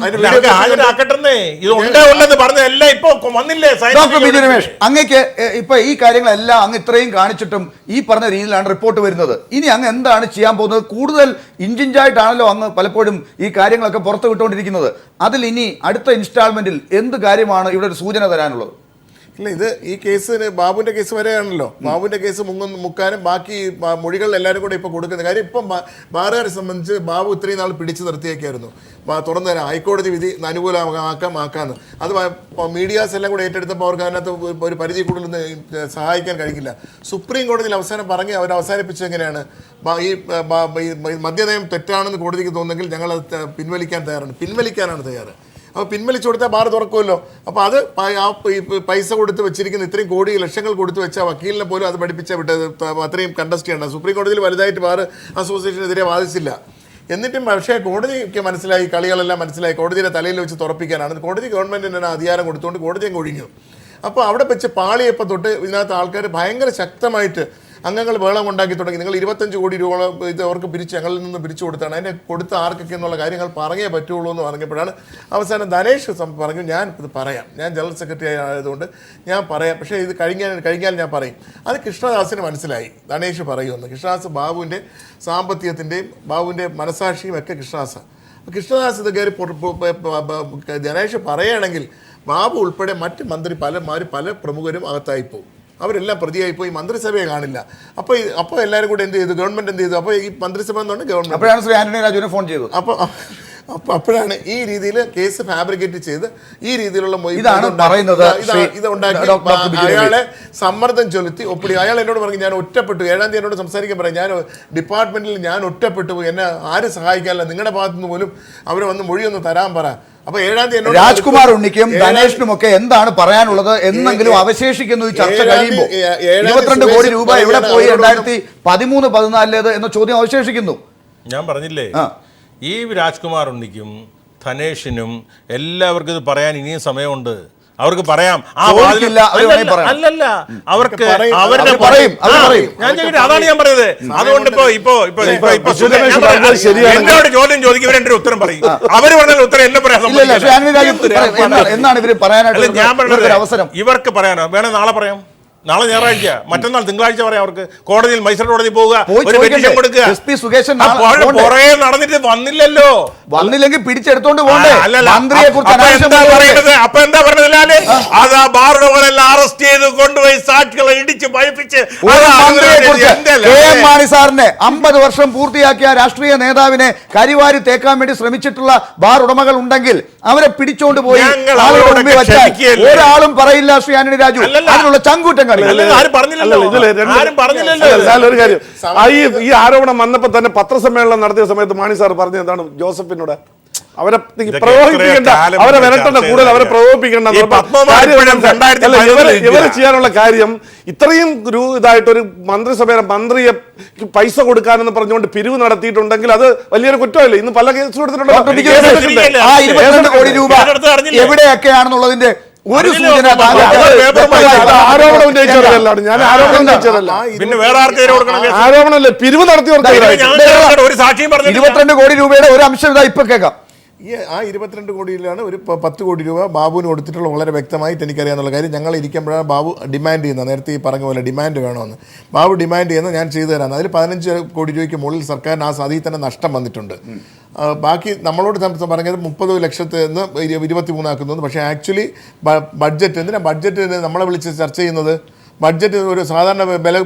ഡോക്ടർ ബിജു രമേശ്, അങ്ങേക്ക് ഇപ്പൊ ഈ കാര്യങ്ങളെല്ലാം അങ്ങ് ഇത്രയും കാണിച്ചിട്ടും ഈ പറഞ്ഞ രീതിയിലാണ് റിപ്പോർട്ട് വരുന്നത്. ഇനി അങ്ങ് എന്താണ് ചെയ്യാൻ പോകുന്നത്? കൂടുതൽ ഇഞ്ചിഞ്ചായിട്ടാണല്ലോ അങ്ങ് പലപ്പോഴും ഈ കാര്യങ്ങളൊക്കെ പുറത്തു വിട്ടുകൊണ്ടിരിക്കുന്നത്. അതിൽ ഇനി അടുത്ത ഇൻസ്റ്റാൾമെന്റിൽ എന്ത് കാര്യമാണ് ഇവിടെ ഒരു സൂചന തരാനുള്ളത്? ഇല്ല, ഇത് ഈ കേസിന് ബാബുവിൻ്റെ കേസ് വരെയാണല്ലോ. ബാബുവിൻ്റെ കേസ് മുക്കാനും ബാക്കി മൊഴികൾ എല്ലാവരും കൂടെ ഇപ്പോൾ കൊടുക്കുന്നത്. കാര്യം ഇപ്പം ബാറുകാരെ സംബന്ധിച്ച് ബാബു ഇത്രയും നാൾ പിടിച്ചു നിർത്തിയേക്കായിരുന്നു. തുറന്നു തരാം, ഹൈക്കോടതി വിധി അനുകൂലമാക്കാമെന്ന്. അത് മീഡിയാസ് എല്ലാം കൂടെ ഏറ്റെടുത്തപ്പോൾ അവർക്ക് അതിനകത്ത് ഒരു പരിധി കൂടുതൽ സഹായിക്കാൻ കഴിയില്ല. സുപ്രീം കോടതിയിൽ അവസാനം പറഞ്ഞ് അവർ അവസാനിപ്പിച്ചത് എങ്ങനെയാണ്? ഈ മദ്യനയം തെറ്റാണെന്ന് കോടതിക്ക് തോന്നുന്നെങ്കിൽ ഞങ്ങൾ പിൻവലിക്കാനാണ് തയ്യാറ്. അപ്പോൾ പിൻവലിച്ചു കൊടുത്താൽ ബാർ തുറക്കുമല്ലോ. അപ്പോൾ അത് പൈസ കൊടുത്ത് വെച്ചിരിക്കുന്ന ഇത്രയും കോടി ലക്ഷങ്ങൾ കൊടുത്ത് വെച്ച വക്കീലിനെ പോലും അത് പഠിപ്പിച്ചാൽ വിട്ടത് അത്രയും കണ്ടസ്റ്റ് ചെയ്യണം. സുപ്രീം കോടതിയിൽ വലുതായിട്ട് ബാർ അസോസിയേഷനെതിരെ വാദിച്ചില്ല. എന്നിട്ടും പക്ഷേ കോടതിക്ക് മനസ്സിലായി, കളികളെല്ലാം മനസ്സിലായി, കോടതിയുടെ തലയിൽ വെച്ച് തുറപ്പിക്കാനാണ്. കോടതി ഗവൺമെൻറ്റിന് അധികാരം കൊടുത്തുകൊണ്ട് കോടതി അങ്ങ് ഒഴിഞ്ഞു. അപ്പോൾ അവിടെ വെച്ച് പാളിയപ്പോൾ തൊട്ട് ഇതിനകത്ത് ആൾക്കാർ ഭയങ്കര ശക്തമായിട്ട് അംഗങ്ങൾ വേളം ഉണ്ടാക്കി തുടങ്ങി. നിങ്ങൾ 25 കോടി രൂപ ഇത് അവർക്ക് ഞങ്ങളിൽ നിന്ന് പിരിച്ചു കൊടുത്താണ്. അതിനെ കൊടുത്ത ആർക്കൊക്കെ എന്നുള്ള കാര്യങ്ങൾ പറഞ്ഞേ പറ്റുള്ളൂ എന്ന് പറഞ്ഞപ്പോഴാണ് അവസാനം ധനേഷ് പറഞ്ഞു, ഞാൻ ഇത് പറയാം, ഞാൻ ജനറൽ സെക്രട്ടറി ആയതുകൊണ്ട് ഞാൻ പറയാം, പക്ഷേ ഇത് കഴിഞ്ഞാൽ ഞാൻ പറയും. അത് കൃഷ്ണദാസിന് മനസ്സിലായി ധനേഷ് പറയുമെന്ന്. കൃഷ്ണദാസ് ബാബുവിൻ്റെ സാമ്പത്തികത്തിൻ്റെയും ബാബുവിൻ്റെ മനസാക്ഷിയും ഒക്കെ കൃഷ്ണദാസ് ഇത് കയറി ധനേഷ് പറയുകയാണെങ്കിൽ ബാബു ഉൾപ്പെടെ മറ്റ് പല പ്രമുഖരും അകത്തായിപ്പോവും. അവരെല്ലാം പ്രതിയായിപ്പോയി മന്ത്രിസഭയെ കാണില്ല. അപ്പോൾ എല്ലാവരും കൂടെ എന്ത് ചെയ്തു? ഗവൺമെന്റ് എന്ത് ചെയ്തു? അപ്പോൾ ഈ മന്ത്രിസഭ എന്നുകൊണ്ട് ഗവൺമെന്റ് അപ്പോഴാണ് ശ്രീ ആന്റണി രാജുവിനെ ഫോൺ ചെയ്തു. അപ്പോഴാണ് ഈ രീതിയിൽ കേസ് ഫാബ്രിക്കേറ്റ് ചെയ്ത് ഈ രീതിയിലുള്ള ഇതാണ് പറയുന്നത്. അയാളെ സമ്മർദ്ദം ചെലുത്തി ഒപ്പിടി. അയാൾ എന്നോട് പറഞ്ഞു, ഞാൻ ഒറ്റപ്പെട്ടു. 7-ാം തീയതി എന്നോട് സംസാരിക്കാൻ പറയാം, ഞാൻ ഡിപ്പാർട്ട്മെന്റിൽ ഞാൻ ഒറ്റപ്പെട്ടു പോയി, എന്നെ ആരും സഹായിക്കാനില്ല, നിങ്ങളുടെ ഭാഗത്തുനിന്ന് പോലും അവർ വന്ന് മൊഴിയൊന്ന് തരാൻ പറ. അപ്പൊ 7-ാം തീയതി രാജ്കുമാർ ഉണ്ണിക്കും ധനേഷിനും ഒക്കെ എന്താണ് പറയാനുള്ളത് എന്നെങ്കിലും അവശേഷിക്കുന്നു ഈ ചർച്ച കഴിയുമ്പോൾ. 22 കോടി രൂപ എവിടെ പോയി 2013-14 എന്ന ചോദ്യം അവശേഷിക്കുന്നു. ഞാൻ പറഞ്ഞില്ലേ, ഈ രാജ്കുമാർ ഉണ്ണിക്കും ധനേഷിനും എല്ലാവർക്കും ഇത് പറയാൻ ഇനിയും സമയമുണ്ട്. അവർക്ക് പറയാം. അല്ലല്ല, അവർക്ക് അവരുടെ പറയും. അതാണ് ഞാൻ പറയുന്നത്. അതുകൊണ്ട് എന്നോട് ചോദ്യം ചോദിക്കും, ഇവരെ ഉത്തരം പറയും. അവര് പറഞ്ഞ ഉത്തരം എന്നെ പറയാം. എന്നാണ് ഇവര് പറയാനായിട്ട് ഞാൻ പറഞ്ഞത് അവസരം ഇവർക്ക് പറയാനോ? വേണേ നാളെ പറയാം, നാളെ ഞായറാഴ്ച, മറ്റന്നാൾ തിങ്കളാഴ്ച പറയാം. അവർക്ക് കോടതിയിൽ മജിസ്ട്രേറ്റ് കോടതി പോവുക, ഒരു പെറ്റീഷൻ കൊടുക്കുക. പുറകെ നടന്നിട്ട് വന്നില്ലെങ്കിൽ പിടിച്ചെടുത്തോണ്ട് അപ്പൊ എന്താ പറഞ്ഞത്? അതാ ബാറുകളെല്ലാം അറസ്റ്റ് ചെയ്ത് കൊണ്ടുപോയി സാക്ഷികളെ ഇടിച്ച് ഭയപ്പിച്ച് മാണി സാറിനെ 50 വർഷം പൂർത്തിയാക്കിയ രാഷ്ട്രീയ നേതാവിനെ കരിവാരി തേക്കാൻ വേണ്ടി ശ്രമിച്ചിട്ടുള്ള ബാർ ഉടമകൾ ഉണ്ടെങ്കിൽ അവരെ പിടിച്ചോണ്ട് പോയി ഒരാളും പറയില്ല ശ്രീ ആന്റണി രാജു. അതിനുള്ള ചങ്കൂറ്റം ഈ ആരോപണം വന്നപ്പോ തന്നെ പത്രസമ്മേളനം നടത്തിയ സമയത്ത് മാണി സാർ പറഞ്ഞ എന്താണ്? ജോസഫിനോട് അവരെ പ്രകോപിപ്പിക്കേണ്ട, അവരെ വരട്ടണ്ട, കൂടുതൽ അവരെ പ്രകോപിപ്പിക്കേണ്ട. ഇവര് ചെയ്യാനുള്ള കാര്യം ഇത്രയും ഇതായിട്ടൊരു മന്ത്രിയെ പൈസ കൊടുക്കാനെന്ന് പറഞ്ഞുകൊണ്ട് പിരിവ് നടത്തിയിട്ടുണ്ടെങ്കിൽ അത് വലിയൊരു കുറ്റമല്ലേ? ഇന്ന് പല കേസും എടുത്തിട്ടുണ്ട്. 22 കോടി രൂപ എവിടെയൊക്കെയാണെന്നുള്ളതിന്റെ ഒരു സൂചന ആരോപണം ഉന്നയിച്ചവരല്ലാണ്. ഞാൻ ആരോപണം ഉന്നയിച്ചതല്ല, പിന്നെ വേറെ ആർക്കെങ്കിലും ആരോപണമല്ലേ? പിരിവ് നടത്തിയവർക്ക് 22 കോടി രൂപയുടെ ഒരു അംശം ഇതാ ഇപ്പൊ കേൾക്കാം. ആ 22 കോടിയിലാണ് ഒരു 10 കോടി രൂപ ബാബുവിന് കൊടുത്തിട്ടുള്ള വളരെ വ്യക്തമായിട്ട് എനിക്കറിയാവുന്ന കാര്യം. ഞങ്ങൾ ഇരിക്കുമ്പോഴാണ് ബാബു ഡിമാൻഡ് ചെയ്യുന്നത്. നേരത്തെ ഈ പറഞ്ഞ പോലെ ഡിമാൻഡ് വേണമെന്ന് ബാബു ഡിമാൻഡ് ചെയ്യുന്നത് ഞാൻ ചെയ്തു തരാമെന്ന്. അതിൽ 15 കോടി രൂപയ്ക്ക് മുകളിൽ സർക്കാരിന് ആ അതിൽ തന്നെ നഷ്ടം വന്നിട്ടുണ്ട്. ബാക്കി നമ്മളോട് പറഞ്ഞത് 30 ലക്ഷത്തിൽ നിന്ന് 23 ആക്കുന്നത്. പക്ഷേ ആക്ച്വലി ബഡ്ജറ്റ് നമ്മളെ വിളിച്ച് ചർച്ച ചെയ്യുന്നത് ബഡ്ജറ്റ് ഒരു സാധാരണ വില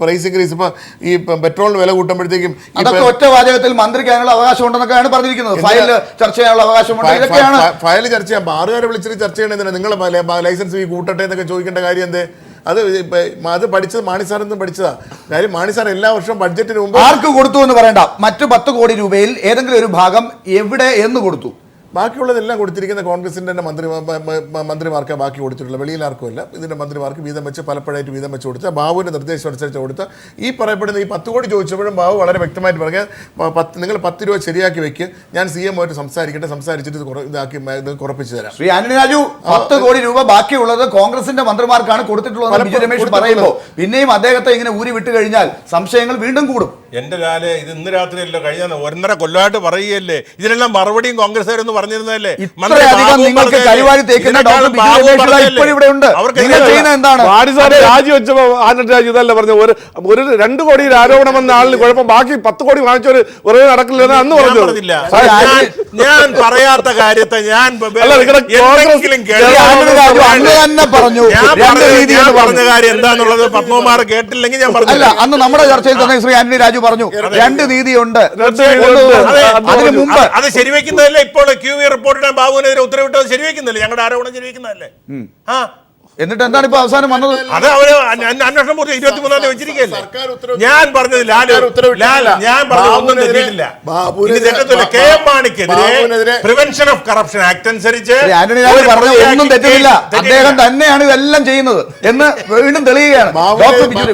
പ്രൈസ് ഇൻക്രീസ് ഇപ്പോൾ ഈ പെട്രോളിന് വില കൂട്ടുമ്പോഴത്തേക്കും ഒറ്റ വാചകത്തിൽ മന്ത്രിക്ക് അതിനുള്ള അവകാശം ഉണ്ടെന്നൊക്കെയാണ് പറഞ്ഞിരിക്കുന്നത്. ഫയൽ ചർച്ച ചെയ്യാനുള്ള അവകാശമുണ്ട്. ഫയൽ ചർച്ച ചെയ്യാം. ബാറുകാരെ വിളിച്ചിട്ട് ചർച്ച ചെയ്യണമെന്ന് നിങ്ങൾ ലൈസൻസ് ഫീ കൂട്ടട്ടെ എന്നൊക്കെ ചോദിക്കേണ്ട കാര്യം എന്തേ? അത് പഠിച്ചത് മാണി സാറിൽ നിന്ന് പഠിച്ചതാ. കാര്യം മാണി സാർ എല്ലാ വർഷവും ബഡ്ജറ്റിന് മുമ്പ് ആർക്ക് കൊടുത്തു എന്ന് പറയണ്ട, മറ്റു 10 കോടി രൂപയിൽ ഏതെങ്കിലും ഒരു ഭാഗം എവിടെ എന്ന് കൊടുത്തു? ബാക്കിയുള്ളതെല്ലാം കൊടുത്തിരിക്കുന്ന കോൺഗ്രസിൻ്റെ തന്നെ മന്ത്രിമാർക്ക് ബാക്കി കൊടുത്തിട്ടുള്ള, വെളിയിൽ ആർക്കുമല്ല. ഇതിൻ്റെ മന്ത്രിമാർക്ക് വീതം വെച്ച് പലപ്പോഴായിട്ട് വീതം വെച്ച് കൊടുത്ത ബാബുവിൻ്റെ നിർദ്ദേശം അനുസരിച്ച് കൊടുത്ത ഈ പറയപ്പെടുന്ന ഈ 10 കോടി ചോദിച്ചപ്പോഴും ബാബു വളരെ വ്യക്തമായിട്ട് പറഞ്ഞാൽ നിങ്ങൾ 10 രൂപ ശരിയാക്കി വെക്ക്, ഞാൻ CM ആയിട്ട് സംസാരിച്ചിട്ട് ഇതാക്കി കുറപ്പിച്ചു തരാം. ശ്രീ ആന്റണി രാജു 10 കോടി രൂപ ബാക്കിയുള്ളത് കോൺഗ്രസിന്റെ മന്ത്രിമാർക്കാണ് കൊടുത്തിട്ടുള്ളത് ബിജു രമേശ് പറയുമ്പോൾ പിന്നെയും അദ്ദേഹത്തെ ഇങ്ങനെ ഊരി വിട്ടു കഴിഞ്ഞാൽ സംശയങ്ങൾ വീണ്ടും കൂടും. എന്റെ ലാലെ, ഇത് ഇന്ന് രാത്രിയല്ലോ, കഴിഞ്ഞ 1.5 കൊല്ലമായിട്ട് പറയുകയല്ലേ, ഇതിനെല്ലാം മറുപടിയും കോൺഗ്രസ്സുകാരൊന്നും പറഞ്ഞിരുന്നല്ലേ? നിങ്ങൾക്ക് കരിവാരി തേക്കുന്ന ഡോക്ടർ ബിജു രമേശ് ഇപ്പോഴിവിടെ ഉണ്ട്. നിങ്ങൾ ചെയ്യുന്നത് എന്താണ്? രാജിവെച്ചപ്പോ ആന്റണി രാജു ഇതല്ല പറഞ്ഞ ഒരു 2 കോടിയിൽ ആരോപണം വന്ന ആളിന് കുഴപ്പം, ബാക്കി 10 കോടി വാങ്ങിച്ചവര് വെറുതെ നടക്കില്ലെന്ന് അന്ന് പറഞ്ഞില്ല. ഞാൻ പറയാത്ത കാര്യത്തെ ഞാൻ പറഞ്ഞ കാര്യം എന്താന്നുള്ളത് പത്മകുമാർ കേട്ടില്ലെങ്കിൽ ഞാൻ പറഞ്ഞില്ല. അന്ന് നമ്മുടെ ചർച്ചയിൽ തന്നെ ശ്രീ ആന്റണി രാജു പറഞ്ഞു 2 നീതിയുണ്ട്. അതിന് മുമ്പ് അത് ശരിവെക്കുന്നതല്ലേ? ഇപ്പോൾ QV റിപ്പോർട്ടിന് ബാബുവിനെതിരെ ഉത്തരവിട്ടത് ശരിവെക്കുന്നില്ലേ? ഞങ്ങളുടെ ആരോപണം ശരിവെക്കുന്നതല്ലേ? എന്നിട്ട് എന്താണ് ഇപ്പൊ അവസാനം വന്നത്? അത് അവര് അന്വേഷണം പൂർത്തി 23-ാം തീയതി വെച്ചിരിക്കല്ലേ? ഞാൻ പറഞ്ഞത് ഞാൻ പറഞ്ഞത് ഒന്നും തെറ്റിയിട്ടില്ല. KM മാണിക്കെതിരെ പ്രിവെൻഷൻ ഓഫ് കറപ്ഷൻ ആക്ട് അനുസരിച്ച് ആന്റണി രാജു പറഞ്ഞു ഒന്നും തെറ്റില്ല, അദ്ദേഹം തന്നെയാണ് ഇതെല്ലാം ചെയ്യുന്നത് എന്ന് വീണ്ടും തെളിയുകയാണ്.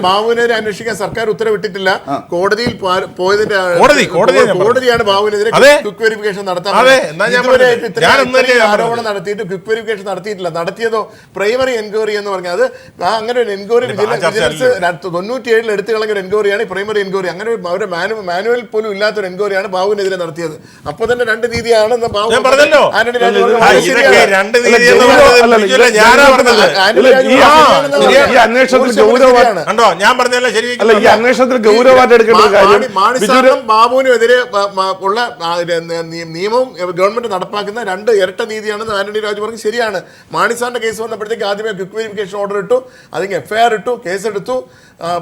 ബാബുവിനെതിരെ അന്വേഷിക്കാൻ സർക്കാർ ഉത്തരവിട്ടിട്ടില്ല. കോടതിയിൽ പോയതിന്റെ കോടതിയാണ് ബാബുവിനെതിരെ ക്വിക്ക് വെരിഫിക്കേഷൻ നടത്താൻ ആരോപണം നടത്തിയിട്ട് ക്വിക്ക് വെരിഫിക്കേഷൻ നടത്തിയിട്ടില്ല. നടത്തിയതോ പ്രൈമറി എൻക്വയറി എന്ന് പറഞ്ഞാൽ അത് അങ്ങനെ ഒരു എൻക്വയറി വിജിലൻസ് 97 എടുത്തു കളഞ്ഞ ഒരു എൻക്വയറിയാണ് പ്രൈമറി എൻക്വയറി. അങ്ങനെ അവരുടെ മാനുവൽ പോലും ഇല്ലാത്തൊരു എൻക്വയറിയാണ് ബാബുവിനെതിരെ നടത്തിയത്. അപ്പൊ തന്നെ രണ്ട് രീതിയാണെന്ന് ബാബു ആന്റണി രാജു ബാബുവിനെതിരെ ഉള്ള നിയമവും ഗവൺമെന്റ് നടപ്പാക്കുന്ന രണ്ട് ഇരട്ട നീതിയാണെന്ന് ആന്റണി രാജു പറഞ്ഞു. ശരിയാണ്. മാണിസാറിന്റെ കേസ് വന്നപ്പോഴത്തേക്ക് ആദ്യമേ ക്വിക്ക് വെരിഫിക്കേഷൻ ഓർഡർ ഇട്ടു, അതിന് എഫ്ഐആർ ഇട്ടു, കേസെടുത്തു,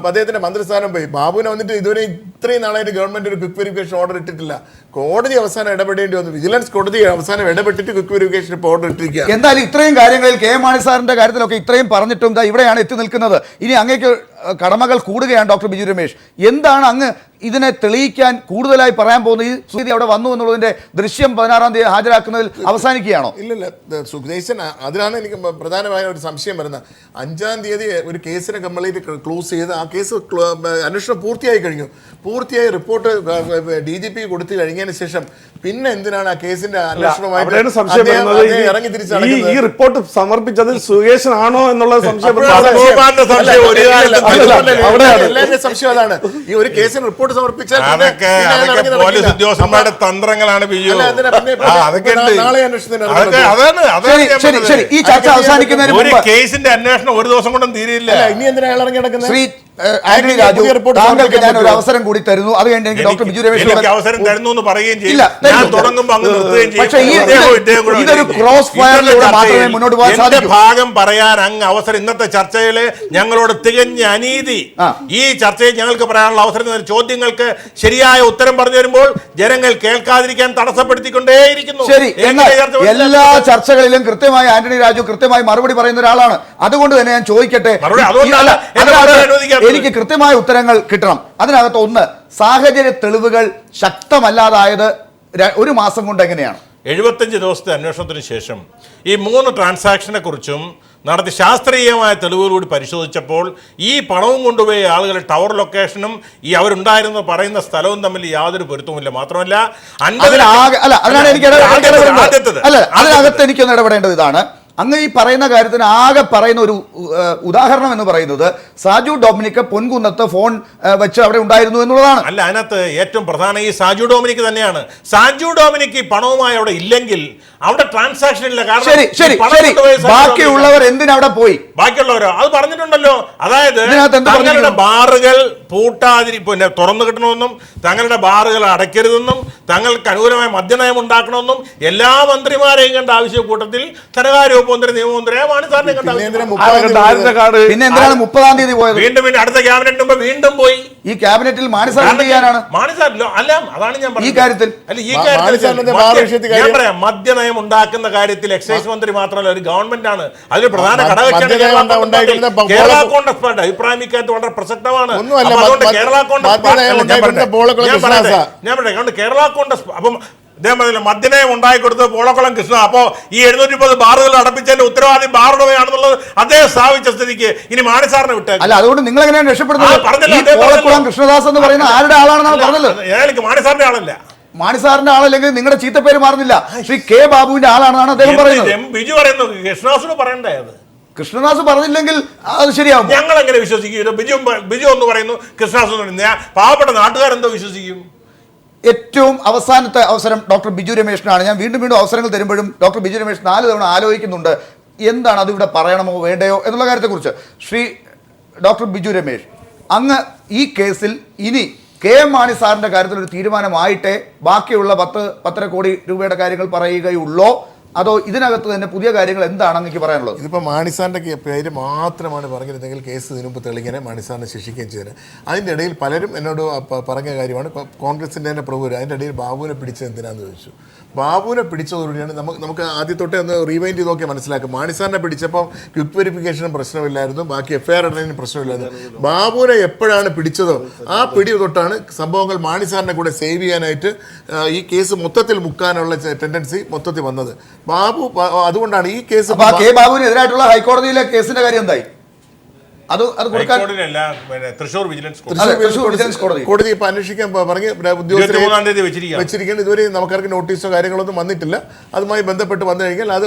അദ്ദേഹത്തിന്റെ മന്ത്രിസ്ഥാനം പോയി. ബാബുവിനെ വന്നിട്ട് ഇതുവരെ ഇത്രയും നാളായിട്ട് ഗവൺമെന്റ് ഒരു ക്വിക്ക് വെരിഫിക്കേഷൻ ഓർഡർ ഇട്ടിട്ടില്ല. കോടതി അവസാനം ഇടപെടേണ്ടി വന്നു. വിജിലൻസ് കോടതി അവസാനം ഇടപെട്ടിട്ട് ക്വിക്ക് വെരിഫിക്കേഷൻ ഓർഡർ ഇട്ടിരിക്കുക. എന്തായാലും ഇത്രയും കാര്യങ്ങളിൽ കെ മാണി സാറിന്റെ കാര്യത്തിലൊക്കെ ഇത്രയും പറഞ്ഞിട്ടും ഇവിടെയാണ് എത്തി നിൽക്കുന്നത്. ഇനി അങ്ങേക്ക് കടമകൾ കൂടുകയാണ് ഡോക്ടർ ബിജു രമേശ്. എന്താണ് അങ്ങ് ഇതിനെ തെളിയിക്കാൻ കൂടുതലായി പറയാൻ പോകുന്നത്? ഈ സ്ഥിതി അവിടെ വന്നു എന്നുള്ളതിന്റെ ദൃശ്യം 16-ാം തീയതി ഹാജരാക്കുന്നതിൽ അവസാനിക്കുകയാണോ? ഇല്ലല്ല, സുഖദേശൻ, അതിനാണ് എനിക്ക് പ്രധാനമായ ഒരു സംശയം വരുന്നത്. 5-ാം തീയതി ഒരു കേസിനെ കംപ്ലീറ്റ് ക്ലോസ് ചെയ്ത് ആ കേസ് അന്വേഷണം പൂർത്തിയായി കഴിഞ്ഞു. പൂർത്തിയായി റിപ്പോർട്ട് DGP കൊടുത്തു കഴിഞ്ഞതിന് ശേഷം പിന്നെ എന്തിനാണ് ആ കേസിന്റെ അന്വേഷണമായിട്ട് ഇറങ്ങി തിരിച്ചു? ഈ റിപ്പോർട്ട് സമർപ്പിച്ചത് സുകേശനാണോ എന്നുള്ള സംശയം സംശയം അതാണ്. ഈ ഒരു കേസിന് റിപ്പോർട്ട് സമർപ്പിച്ചാൽ പോലീസ് ഉദ്യോഗസ്ഥന്മാരുടെ തന്ത്രങ്ങളാണ് ബിജു. നാളെ അന്വേഷണത്തിന് ഈ ചർച്ച അവസാനിക്കുന്നതിന് ഒരു കേസിന്റെ അന്വേഷണം ഒരു ദിവസം കൊണ്ടും തീരില്ല. ഇനി എന്തിനാ ഇറങ്ങി നടക്കുന്നത്? ശ്രീ ആന്റണി രാജു, താങ്കൾക്ക് ഞാൻ ഒരു അവസരം കൂടി തരുന്നു. അത് കഴിഞ്ഞ് എനിക്ക് ഡോക്ടർ ബിജു രമേശ് അവസരം തരുന്നു എന്ന് പറയുകയും ചെയ്യില്ല. പക്ഷേ ഇതൊരു ക്രോസ് ഫയറിലൂടെ മാത്രമേ മുന്നോട്ട് പോകാൻ സാധിക്കൂ. ഭാഗം പറയാൻ അങ്ങ് അവസരം ഇന്നത്തെ ചർച്ചയില് ഞങ്ങളോട് തികഞ്ഞ അനീതി. ഈ ചർച്ചയിൽ ഞങ്ങൾക്ക് പറയാനുള്ള അവസരം, ചോദ്യങ്ങൾക്ക് ശരിയായ ഉത്തരം പറഞ്ഞു വരുമ്പോൾ ജനങ്ങൾ കേൾക്കാതിരിക്കാൻ തടസ്സപ്പെടുത്തിക്കൊണ്ടേയിരിക്കുന്നു. ശരി, എന്നാൽ എല്ലാ ചർച്ചകളിലും കൃത്യമായി ആന്റണി രാജു കൃത്യമായി മറുപടി പറയുന്ന ഒരാളാണ്. അതുകൊണ്ട് തന്നെ ഞാൻ ചോദിക്കട്ടെ, എനിക്ക് കൃത്യമായ ഉത്തരങ്ങൾ കിട്ടണം. അതിനകത്ത് ഒന്ന്, സാഹചര്യ തെളിവുകൾ ശക്തമല്ലാതായത് 1 മാസം കൊണ്ട് എങ്ങനെയാണ്? 75 ദിവസത്തെ അന്വേഷണത്തിന് ശേഷം ഈ 3 ട്രാൻസാക്ഷനെ കുറിച്ചും നടത്തി ശാസ്ത്രീയമായ തെളിവുകളൂടി പരിശോധിച്ചപ്പോൾ ഈ പണവും കൊണ്ടുപോയ ആളുകളുടെ ടവർ ലൊക്കേഷനും ഈ അവരുണ്ടായിരുന്നു പറയുന്ന സ്ഥലവും തമ്മിൽ യാതൊരു പൊരുത്തവുമില്ല. മാത്രമല്ല അതിനകത്ത് എനിക്കൊന്ന് ഇടപെടേണ്ടത് ഇതാണ്. അങ്ങ് ഈ പറയുന്ന കാര്യത്തിന് ആകെ പറയുന്ന ഒരു ഉദാഹരണം എന്ന് പറയുന്നത് സാജു ഡൊമിനിക് പൊൻകുന്നത്ത് ഫോൺ വെച്ച് അവിടെ ഉണ്ടായിരുന്നു എന്നുള്ളതാണ്. അല്ല, അതിനകത്ത് ഏറ്റവും പ്രധാനം ഈ സാജു ഡൊമിനിക് തന്നെയാണ്. സാജു ഡൊമിനിക് ഈ പണവുമായി അവിടെ ഇല്ലെങ്കിൽ അവിടെ ട്രാൻസാക്ഷൻ ഇല്ല. ബാക്കിയുള്ളവർ എന്തിനവിടെ പോയി? ബാക്കിയുള്ളവരോ അത് പറഞ്ഞിട്ടുണ്ടല്ലോ. അതായത് തങ്ങളുടെ ബാറുകൾ പിന്നെ തുറന്നു കിട്ടണമെന്നും തങ്ങളുടെ ബാറുകൾ അടയ്ക്കരുതെന്നും തങ്ങൾക്ക് അനുകൂലമായ മദ്യനയം ഉണ്ടാക്കണമെന്നും എല്ലാ മന്ത്രിമാരെയും കണ്ട ആവശ്യ കൂട്ടത്തിൽ ധനകാര്യ മന്ത്രി നിയമമന്ത്രിയായ മാണിസാറിനെ കണ്ട പിന്നെ എന്തിനാണ് 30-ാം തീയതി പോയത്? വീണ്ടും അടുത്ത ക്യാബിനറ്റ് മുമ്പ് വീണ്ടും പോയി. ഈ ക്യാബിനറ്റിൽ മാണിസാറിലോ അല്ല, അതാണ് ഞാൻ ഈ കാര്യത്തിൽ ഞാൻ പറയാം. മദ്യനയം ഉണ്ടാക്കുന്ന കാര്യത്തിൽ എക്സൈസ് മന്ത്രി മാത്രമല്ല, ഒരു ഗവൺമെന്റ് ആണ്. അതിൽ പ്രധാന ഘടകമാണ് കേരള കോൺഗ്രസ് പാർട്ടി. അഭിപ്രായമിക്കാത്ത വളരെ പ്രസക്തമാണ്. അതുകൊണ്ട് കേരള കോൺഗ്രസ് ഞാൻ പറയാം കേരള കോൺഗ്രസ് അപ്പം അദ്ദേഹം പറഞ്ഞില്ല മദ്യനയം ഉണ്ടായിക്കൊടുത്തത് പോളക്കുളം കൃഷ്ണ. അപ്പോ ഈ 730 ബാറുകൾ അടപ്പിച്ചതിന്റെ ഉത്തരവാദി ബാറുടമയാണെന്നുള്ളത് അദ്ദേഹം സ്ഥാപിച്ച സ്ഥിതിക്ക് ഇനി മാണിസാറിനെ വിട്ടേ. അല്ല, അതുകൊണ്ട് നിങ്ങൾ എങ്ങനെയാണ് രക്ഷപ്പെടുന്നത്? കൃഷ്ണദാസ് എന്ന് പറയുന്ന ആരുടെ ആളാണെന്നാണ് പറഞ്ഞത്? മാണിസാറിന്റെ ആളല്ല. മാണിസാറിന്റെ ആളല്ലെങ്കിൽ നിങ്ങളുടെ ചീത്തപ്പേര് മാറുന്നില്ല. ശ്രീ കെ ബാബുവിന്റെ ആളാണെന്നാണ് അദ്ദേഹം പറയുന്നത്. ബിജു പറയുന്നു കൃഷ്ണദാസിന് പറയണ്ടേ? അത് കൃഷ്ണദാസ് പറഞ്ഞില്ലെങ്കിൽ അത് ശരിയാവും. ഞങ്ങൾ എങ്ങനെ വിശ്വസിക്കും? ബിജു എന്ന് പറയുന്നു, കൃഷ്ണദാസ് എന്ന് പറയുന്നു. പാവപ്പെട്ട നാട്ടുകാരെന്തോ വിശ്വസിക്കും? ഏറ്റവും അവസാനത്തെ അവസരം ഡോക്ടർ ബിജു രമേശിനാണ്. ഞാൻ വീണ്ടും അവസരങ്ങൾ തരുമ്പോഴും ഡോക്ടർ ബിജു രമേശ് 4 തവണ ആലോചിക്കുന്നുണ്ട് എന്താണ് അതിവിടെ പറയണമോ വേണ്ടയോ എന്നുള്ള കാര്യത്തെക്കുറിച്ച്. ശ്രീ ഡോക്ടർ ബിജു രമേശ്, അങ്ങ് ഈ കേസിൽ ഇനി KM മാണി സാറിൻ്റെ കാര്യത്തിൽ ഒരു തീരുമാനമായിട്ടേ ബാക്കിയുള്ള 10 കോടി രൂപയുടെ കാര്യങ്ങൾ പറയുകയുള്ളോ, അതോ ഇതിനകത്ത് തന്നെ പുതിയ കാര്യങ്ങൾ എന്താണ് അങ്ങേക്ക് പറയാനുള്ളത്? ഇതിപ്പോൾ മാണിസാറിൻ്റെ പേര് മാത്രമാണ് പറഞ്ഞിരുന്നെങ്കിൽ കേസ് ഇതിനു മുമ്പ് തെളിങ്ങനെ മാണിസാറിനെ ശിക്ഷിക്കുകയും ചെയ്തത്. അതിൻ്റെ ഇടയിൽ പലരും എന്നോട് പറഞ്ഞ കാര്യമാണ്, കോൺഗ്രസിൻ്റെ തന്നെ പ്രമുഖർ അതിൻ്റെ ഇടയിൽ ബാബുവിനെ പിടിച്ചത് എന്തിനാന്ന് ചോദിച്ചു. ബാബുവിനെ പിടിച്ചതോടുകൂടിയാണ് നമുക്ക് ആദ്യത്തൊട്ടേ ഒന്ന് റീവൈൻഡ് ചെയ്ത് നോക്കിയാൽ മനസ്സിലാക്കും. മാണിസാറിനെ പിടിച്ചപ്പോൾ ക്വിക്ക് വെരിഫിക്കേഷനും പ്രശ്നമില്ലായിരുന്നു, ബാക്കി FIR ഇടുന്നതിന് പ്രശ്നമില്ലായിരുന്നു. ബാബുവിനെ എപ്പോഴാണ് പിടിച്ചതോ ആ പിടി തൊട്ടാണ് സംഭവങ്ങൾ മാണിസാറിനെ കൂടെ സേവ് ചെയ്യാനായിട്ട് ഈ കേസ് മൊത്തത്തിൽ മുക്കാനുള്ള ടെൻഡൻസി മൊത്തത്തിൽ വന്നത്. ബാബു അതുകൊണ്ടാണ് ഈ കേസ് ബാബുവിനെതിരായിട്ടുള്ള ഹൈക്കോടതിയിലെ കേസിന്റെ കാര്യം എന്തായി? അത് കൊടുക്കാൻ ഹൈക്കോടതിയല്ല, പിന്നെ തൃശ്ശൂർ വിജിലൻസ് കോടതി. അതെ, തൃശ്ശൂർ വിജിലൻസ് കോടതി. കോടതി ഇപ്പൊ അന്വേഷിക്കാൻ പറഞ്ഞ് 23-ാം തീയതി വെച്ചിരിക്കുകയാണ്. വെച്ചിരിക്കുന്നത്. ഇതുവരെ നമുക്കാർക്ക് നോട്ടീസോ കാര്യങ്ങളൊന്നും വന്നിട്ടില്ല. അതുമായി ബന്ധപ്പെട്ട് വന്നു കഴിഞ്ഞാൽ അത്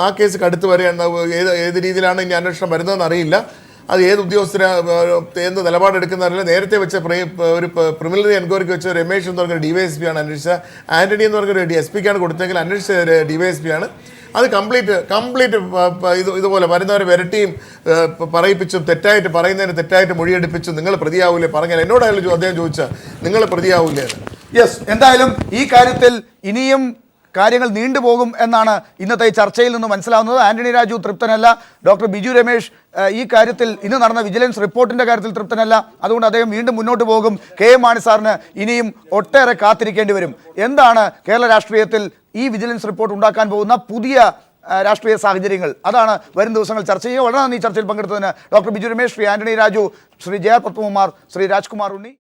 ആ കേസ് കടുത്ത് വരെ ഏത് രീതിയിലാണ് ഇനി അന്വേഷണം വരുന്നതെന്ന് അറിയില്ല. അത് ഏത് ഉദ്യോഗസ്ഥര എന്ത് നിലപാടെടുക്കുന്നതല്ല. നേരത്തെ വെച്ച ഒരു പ്രിലിമിനറി എൻക്വയറിക്ക് വെച്ച രമേശ് എന്ന് പറഞ്ഞൊരു DYSP ആണ് അന്വേഷിച്ചത്. ആന്റണി എന്ന് പറഞ്ഞൊരു SP ക്കാണ് കൊടുത്തെങ്കിൽ അന്വേഷിച്ച DYSP ആണ്. അത് കംപ്ലീറ്റ് ഇതുപോലെ വരുന്നവരെ വരട്ടിയും പറയിപ്പിച്ചും തെറ്റായിട്ട് പറയുന്നതിന് തെറ്റായിട്ട് മൊഴിയെടുപ്പിച്ചും നിങ്ങൾ പ്രതിയാവൂലേ പറഞ്ഞാൽ എന്നോടായാലും അദ്ദേഹം ചോദിച്ചാൽ നിങ്ങൾ പ്രതിയാവൂലേ? യെസ്, എന്തായാലും ഈ കാര്യത്തിൽ ഇനിയും കാര്യങ്ങൾ നീണ്ടുപോകും എന്നാണ് ഇന്നത്തെ ചർച്ചയിൽ നിന്ന് മനസ്സിലാവുന്നത്. ആന്റണി രാജു തൃപ്തനല്ല. ഡോക്ടർ ബിജു രമേശ് ഈ കാര്യത്തിൽ ഇന്ന് നടന്ന വിജിലൻസ് റിപ്പോർട്ടിന്റെ കാര്യത്തിൽ തൃപ്തനല്ല. അതുകൊണ്ട് അദ്ദേഹം വീണ്ടും മുന്നോട്ട് പോകും. KM മാണി സാറിന് ഇനിയും ഒട്ടേറെ കാത്തിരിക്കേണ്ടി വരും. എന്താണ് കേരള രാഷ്ട്രീയത്തിൽ ഈ വിജിലൻസ് റിപ്പോർട്ട് ഉണ്ടാക്കാൻ പോകുന്ന പുതിയ രാഷ്ട്രീയ സാഹചര്യങ്ങൾ? അതാണ് വരും ദിവസങ്ങൾ ചർച്ച ചെയ്യുക. വളരെ നന്ദി ചർച്ചയിൽ പങ്കെടുത്തതിന് ഡോക്ടർ ബിജു രമേശ്, ശ്രീ ആന്റണി രാജു, ശ്രീ JR പത്മകുമാർ, ശ്രീ രാജ്കുമാർ ഉണ്ണി.